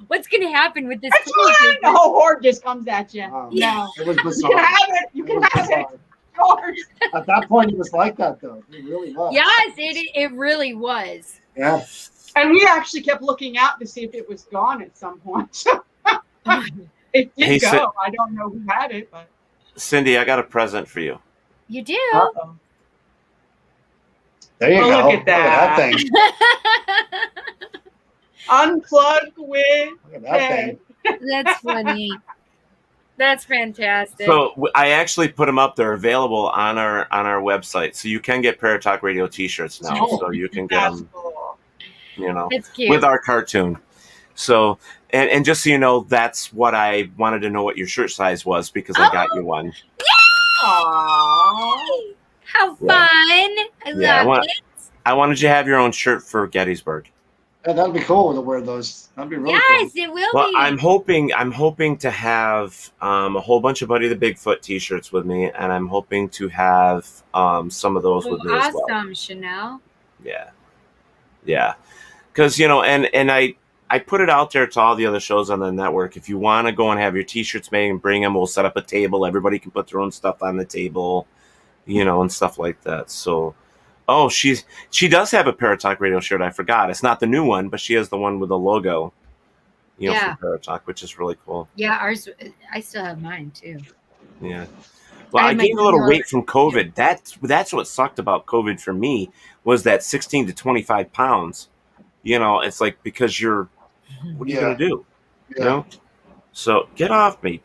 What's going to happen with this? That's fine. The whole horde just comes at you. No. No. It was You bizarre. can have it. You can have it. course. At that point, it was like that, though. It really was. Yes, it really was. Yeah. And we actually kept looking out to see if it was gone at some point. It did Hey, go. I don't know who had it, but Cindy, I got a present for you. You do. Uh-oh. There you go. Look at that. thing. Unplug with Look at that thing. That's funny. That's fantastic. So I actually put them up. They're available on our website, so you can get Paratalk Radio T-shirts now. So you can get them, you know, It's cute. with our cartoon. So and just so you know, that's what I wanted to know what your shirt size was because I got you one. Aww. How fun! Yeah. I love it. I wanted you to have your own shirt for Gettysburg. Yeah, that'd be cool to wear those. That'd be really Yes, cool. it will Well, be. I'm hoping to have a whole bunch of Buddy the Bigfoot T-shirts with me, and I'm hoping to have some of those with me as well. Awesome, Chanel. Yeah, because you know, and I put it out there to all the other shows on the network. If you want to go and have your T-shirts made and bring them, we'll set up a table. Everybody can put their own stuff on the table, you know, and stuff like that. So. Oh, she does have a Paratalk Radio shirt. I forgot. It's not the new one, but she has the one with the logo, you know, Yeah. from Paratalk, which is really cool. Yeah, ours. I still have mine too. Yeah. Well, I had my gained a little zero- weight from COVID. That's what sucked about COVID for me was that 16 to 25 pounds. You know, it's like because what are you gonna do? Yeah. You know. So get off me,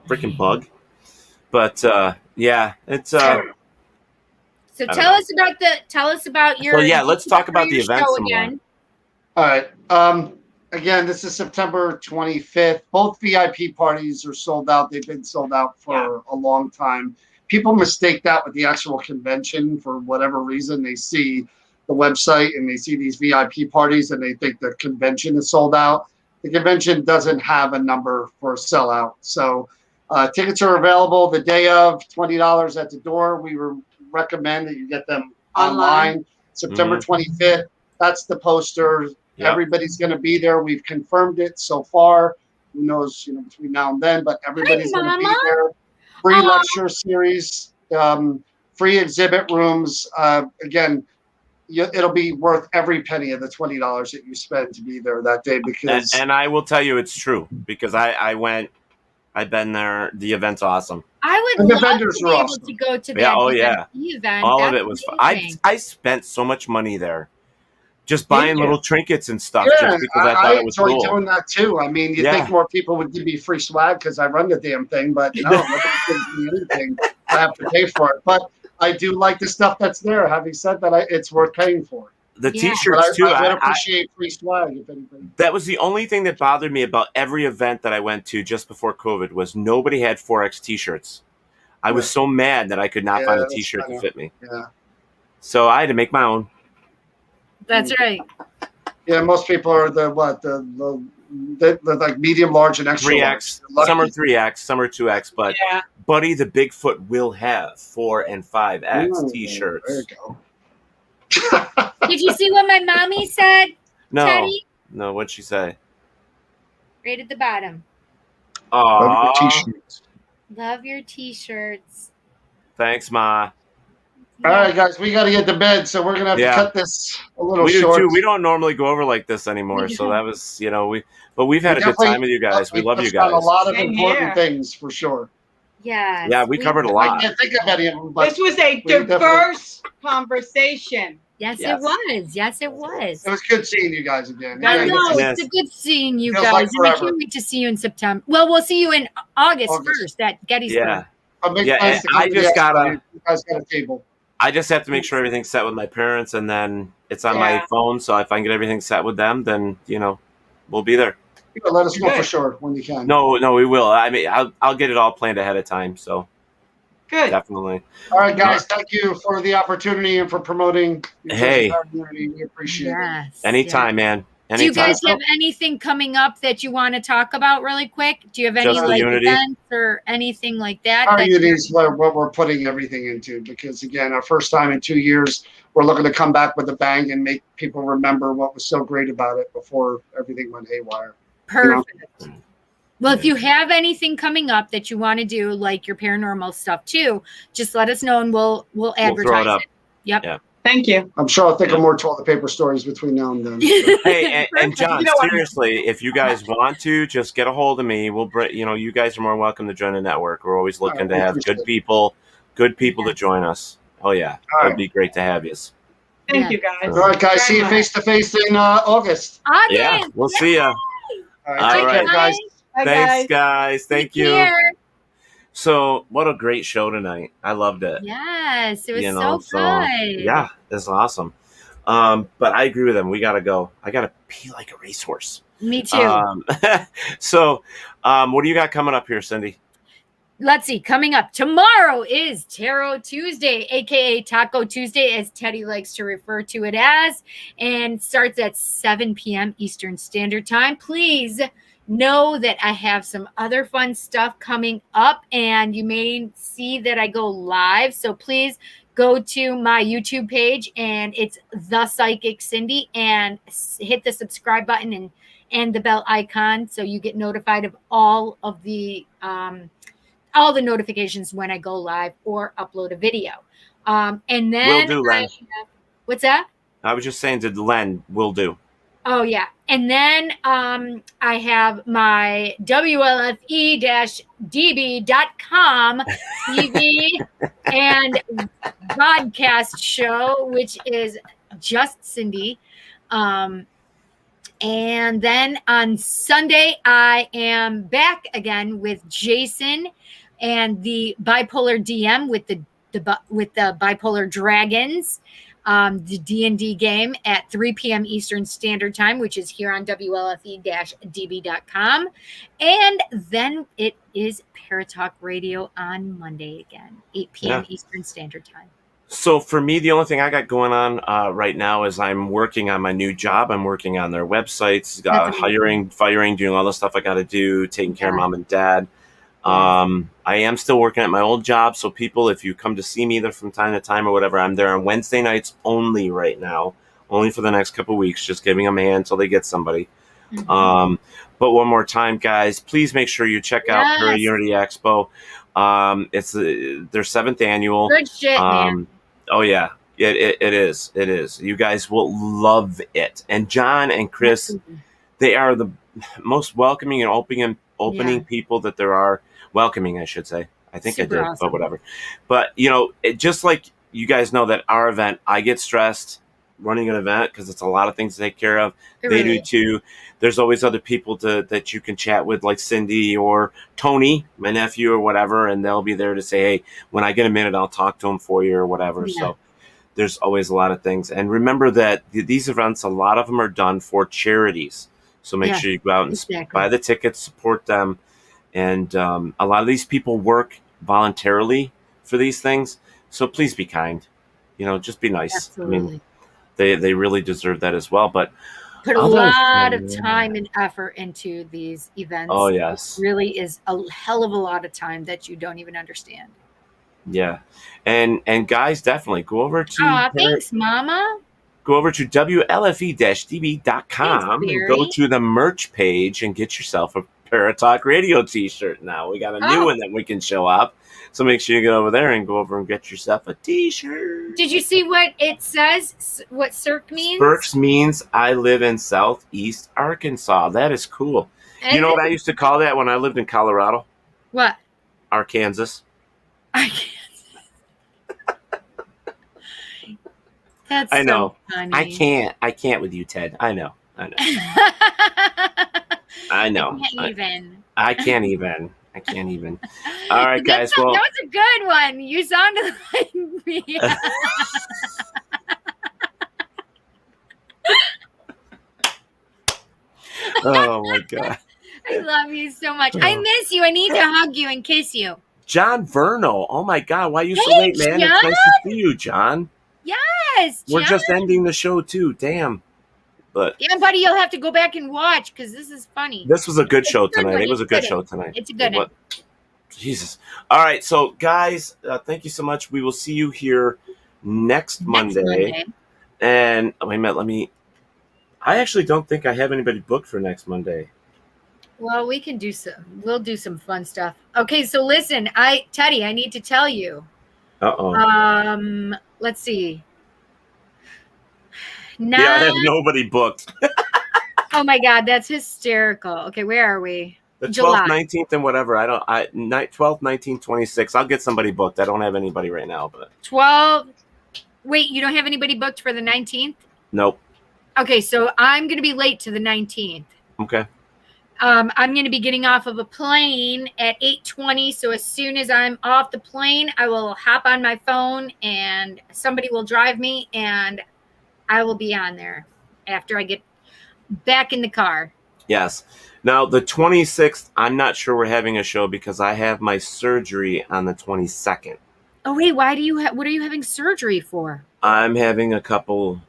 freaking bug. But yeah, it's So I don't tell know. tell us about your. So yeah, let's talk about the your event show some more. again. All right. Again, this is September 25th. Both VIP parties are sold out. They've been sold out for a long time. People mistake that with the actual convention for whatever reason. They see the website and they see these VIP parties and they think the convention is sold out. The convention doesn't have a number for a sellout. So tickets are available the day of, $20 at the door. We recommend that you get them online. September 25th. That's the poster. Yep. Everybody's going to be there. We've confirmed it so far. Who knows, you know, between now and then, but everybody's going to be there. Free lecture series, free exhibit rooms. Again, it'll be worth every penny of the $20 that you spend to be there that day because. And I will tell you, it's true because I went. I've been there. The event's awesome. I And would the love vendors to are be able awesome. to go to that Yeah. Oh yeah. event. All of That's it was fun. amazing. I spent so much money there, just buying little trinkets and stuff, Yeah, just because I thought it was enjoy cool. doing that too. I mean, you Yeah. think more people would give me free swag because I run the damn thing, but no, nobody gives me anything. I have to pay for it. But I do like the stuff that's there. Having said that, it's worth paying for. The Yeah. T-shirts too. I would I, appreciate free swag if anything. that was the only thing that bothered me about every event that I went to just before COVID was nobody had 4X T-shirts. I was so mad that I could not find a that's T-shirt to kinda- fit me. Yeah. So I had to make my own. That's right. Yeah, most people are the like medium, large, and extra 3X. large. Some are 3X, some are 2X, but Yeah. Buddy the Bigfoot will have 4 and 5X Ooh, T-shirts. There you go. Did you see what my mommy said? No, Teddy? no. What'd she say? Right at the bottom. Aw, T-shirts. Love your t-shirts. thanks, Ma. All right, guys, we got to get to bed, so we're gonna have Yeah. to cut this a little We do short. too. We don't normally go over like this anymore, so that was, you know, we've had a good Definitely- time with you guys. We love you touched on guys. a lot of Same important here. things for sure. Yes. Yeah, we covered a I lot. can't think of any of them, but This was a we definitely- diverse conversation. Yes, Yes. it was. Yes, it was. it was good seeing you guys again. I Yeah, know. Yes. It's a good seeing you Feels guys. like and I forever. can't wait to see you in September. Well, we'll see you in August August. 1st at Gettysburg. Yeah, But make Yeah, plans and to come I to the just expo. gotta- You guys got a table. I just have to make sure everything's set with my parents, and then it's on my Yeah. phone. So if I can get everything set with them, then you know, we'll be there. Yeah, let us know Good. for sure when you can. No, we will. I mean, I'll get it all planned ahead of time. So Good. definitely. All right, guys. Thank you for the opportunity and for promoting. New Hey. Jersey Community. We appreciate it. Yes. Anytime, man. Do you Anytime. guys have anything coming up that you want to talk about really quick? Do you have any Just the like Unity. events or anything like that? Our that unity is what we're putting everything into because, again, our first time in 2 years, we're looking to come back with a bang and make people remember what was so great about it before everything went haywire. Perfect. Well, if you have anything coming up that you want to do, like your paranormal stuff too, just let us know and we'll advertise throw it up. Yep. Yeah. Thank you. I'm sure I'll think of more toilet paper stories between now and then. So. Hey, and John, You know what? seriously, if you guys want to, just get a hold of me. We'll bring, you guys are more welcome to join the network. We're always looking to have good people to join us. Oh yeah, it'd be great to have you. Thank you, guys. All right, guys. See you face to face in August. Yeah, we'll see ya. All All right, guys. Bye, Thanks, guys. Thank you. Care. So, what a great show tonight. I loved it. Yes, it was so good. Yeah, it's awesome. But I agree with him. We got to go. I got to pee like a racehorse. Me too. So, what do you got coming up here, Cindy? Let's see. Coming up tomorrow is Tarot Tuesday, aka Taco Tuesday, as Teddy likes to refer to it as, and starts at 7 p.m. Eastern Standard Time. Please know that I have some other fun stuff coming up, and you may see that I go live. So please go to my YouTube page, and it's The Psychic Cindy, and hit the subscribe button and the bell icon so you get notified of all the notifications when I go live or upload a video. And then Will do, Len. What's that? I was just saying to Len, will do. Oh, yeah. And then I have my WLFE-DB.com TV and podcast show, which is Just Cindy. And then on Sunday, I am back again with Jason and the Bipolar DM with the Bipolar Dragons. The D&D game at 3 p.m. Eastern Standard Time, which is here on WLFE-DB.com. And then it is Paratalk Radio on Monday again, 8 p.m. Eastern Standard Time. So for me, the only thing I got going on right now is I'm working on my new job. I'm working on their websites, hiring, firing, doing all the stuff I got to do, taking care of mom and dad. I am still working at my old job. So people, if you come to see me either from time to time or whatever, I'm there on Wednesday nights only right now, only for the next couple of weeks, just giving them a hand until they get somebody. But one more time, guys, please make sure you check out ParaUnity Expo. It's their 7th annual. Good shit, man. Oh yeah, it is. It is. You guys will love it. And John and Chris, they are the most welcoming and opening people that there are. Welcoming, I should say. I think I did, awesome. but whatever. But, just like you guys know that our event, I get stressed running an event because it's a lot of things to take care of. They do too. There's always other people that you can chat with, like Cindy or Tony, my nephew or whatever, and they'll be there to say, hey, when I get a minute, I'll talk to him for you or whatever. Yeah. So there's always a lot of things. And remember that these events, a lot of them are done for charities. So make sure you go out and buy the tickets, support them. And a lot of these people work voluntarily for these things. So please be kind. Just be nice. Absolutely. I mean, they really deserve that as well. But put a lot of time and effort into these events. Oh, yes. It really is a hell of a lot of time that you don't even understand. Yeah. And guys, definitely go over to thanks, Mama. Go over to WLFE-DB.com and go to the merch page and get yourself a Paratalk Radio t-shirt now. We got a new one that we can show up. So make sure you get over there and go over and get yourself a t-shirt. Did you see what it says? What CERC means? CERC means I live in Southeast Arkansas. That is cool. You know what I used to call that when I lived in Colorado? What? Arkansas. That's I know. So funny. I can't with you, Ted. I know. I know. I can't even. All right, guys. That was a good one. You sounded like me. Oh my God. I love you so much. I miss you. I need to hug you and kiss you. John Verno. Oh my God. Why are you so late, man? John? It's nice to see you, John. Yes. We're John. just ending the show too. Damn. But yeah, buddy, you'll have to go back and watch because this is funny. This was a good show tonight. It was a good show tonight. It's a good one. Jesus. All right. So, guys, thank you so much. We will see you here next Monday. And wait a minute. I actually don't think I have anybody booked for next Monday. Well, we can do we'll do some fun stuff. Okay, so listen, Teddy, I need to tell you. Uh-oh. Let's see. Yeah, I have nobody booked. Oh my God, that's hysterical. Okay, where are we? The 12th, July. 19th, and whatever. 12th, 19th, 26th. I'll get somebody booked. I don't have anybody right now, but 12. Wait, you don't have anybody booked for the 19th? nope. Okay, so I'm going to be late to the 19th. Okay. I'm going to be getting off of a plane at 8:20. So as soon as I'm off the plane, I will hop on my phone and somebody will drive me and I will be on there after I get back in the car. Yes. Now, the 26th, I'm not sure we're having a show because I have my surgery on the 22nd. Oh, wait, why do you what are you having surgery for? I'm having a couple,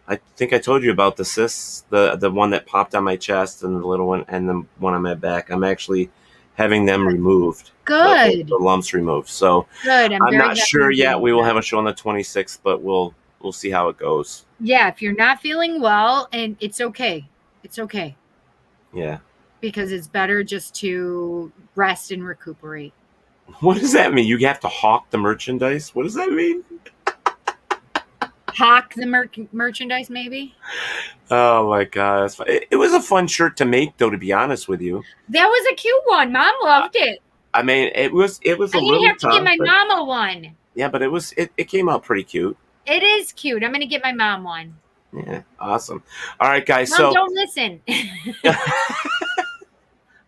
I think I told you about the cysts, the one that popped on my chest and the little one and the one on my back. I'm actually having them removed. Good. The lumps removed. So Good. I'm not sure yet. We will have a show on the 26th, but we'll see how it goes. Yeah, if you're not feeling well, and it's okay. It's okay. Yeah. Because it's better just to rest and recuperate. What does that mean? You have to hawk the merchandise? What does that mean? Hawk the merchandise, maybe? Oh, my God. It was a fun shirt to make, though, to be honest with you. That was a cute one. Mom loved it. I mean, it was a little tough. I'm going to have to get my mama one. Yeah, but it came out pretty cute. It is cute. I'm going to get my mom one. Yeah, awesome. All right, guys. Mom, so don't listen.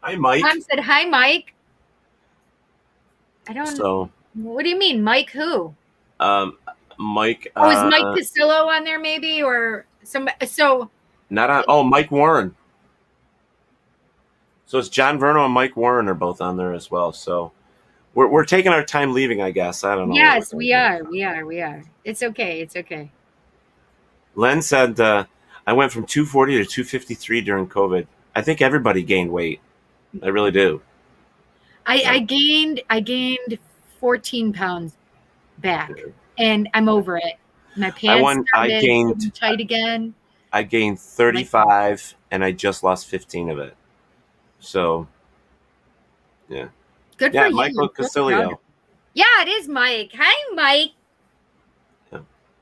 Hi, Mike. Mom said, hi, Mike. I don't So, what do you mean? Mike who? Mike. Oh, is Mike Castillo on there maybe? Or somebody? So Not on. Oh, Mike Warren. So it's John Verno and Mike Warren are both on there as well. So we're taking our time leaving, I guess. I don't know. yes, we are. We are. It's okay. It's okay. Len said I went from 240 to 253 during COVID. I think everybody gained weight. I really do. I gained 14 pounds back, and I'm over it. My pants started getting tight again. I gained 35, and I just lost 15 of it. So, yeah. Good for you. Michael Casilio. Yeah, it is Mike. Hi, Mike.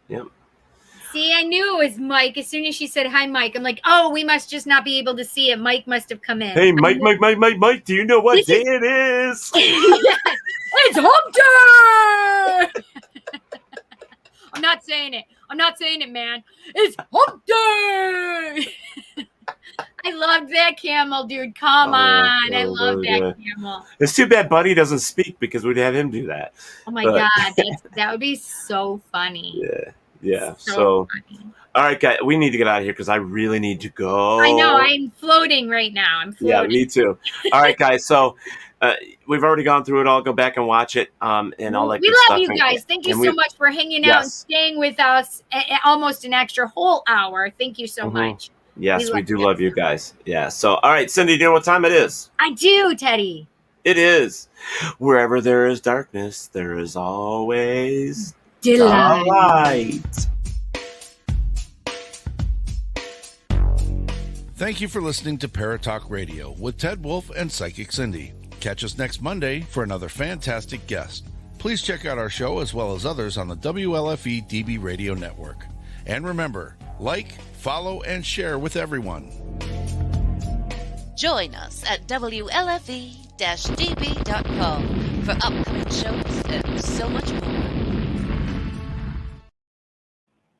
Yep. See, I knew it was Mike. As soon as she said, hi, Mike, I'm like, oh, we must just not be able to see it. Mike must have come in. Hey, Mike, do you know what day it is? It's hump day! I'm not saying it, man. It's hump day! I loved that camel, dude. Come on. I love that camel. It's too bad Buddy doesn't speak because we'd have him do that. Oh, my God. That would be so funny. Yeah. So all right, guys, we need to get out of here because I really need to go. I know. I'm floating right now. I'm floating. Yeah, me too. All right, guys. So we've already gone through it all. Go back and watch it and all that good stuff. We love you guys. Thank you so much for hanging out and staying with us almost an extra whole hour. Thank you so much. Yes, we do love you guys. Yeah. So, all right, Cindy, do you know what time it is? I do, Teddy. It is. Wherever there is darkness, there is always delight. Thank you for listening to Paratalk Radio with Ted Wolf and Psychic Cindy. Catch us next Monday for another fantastic guest. Please check out our show as well as others on the WLFE DB Radio Network. And remember, like, follow, and share with everyone. Join us at WLFE-DB.com for upcoming shows and so much more.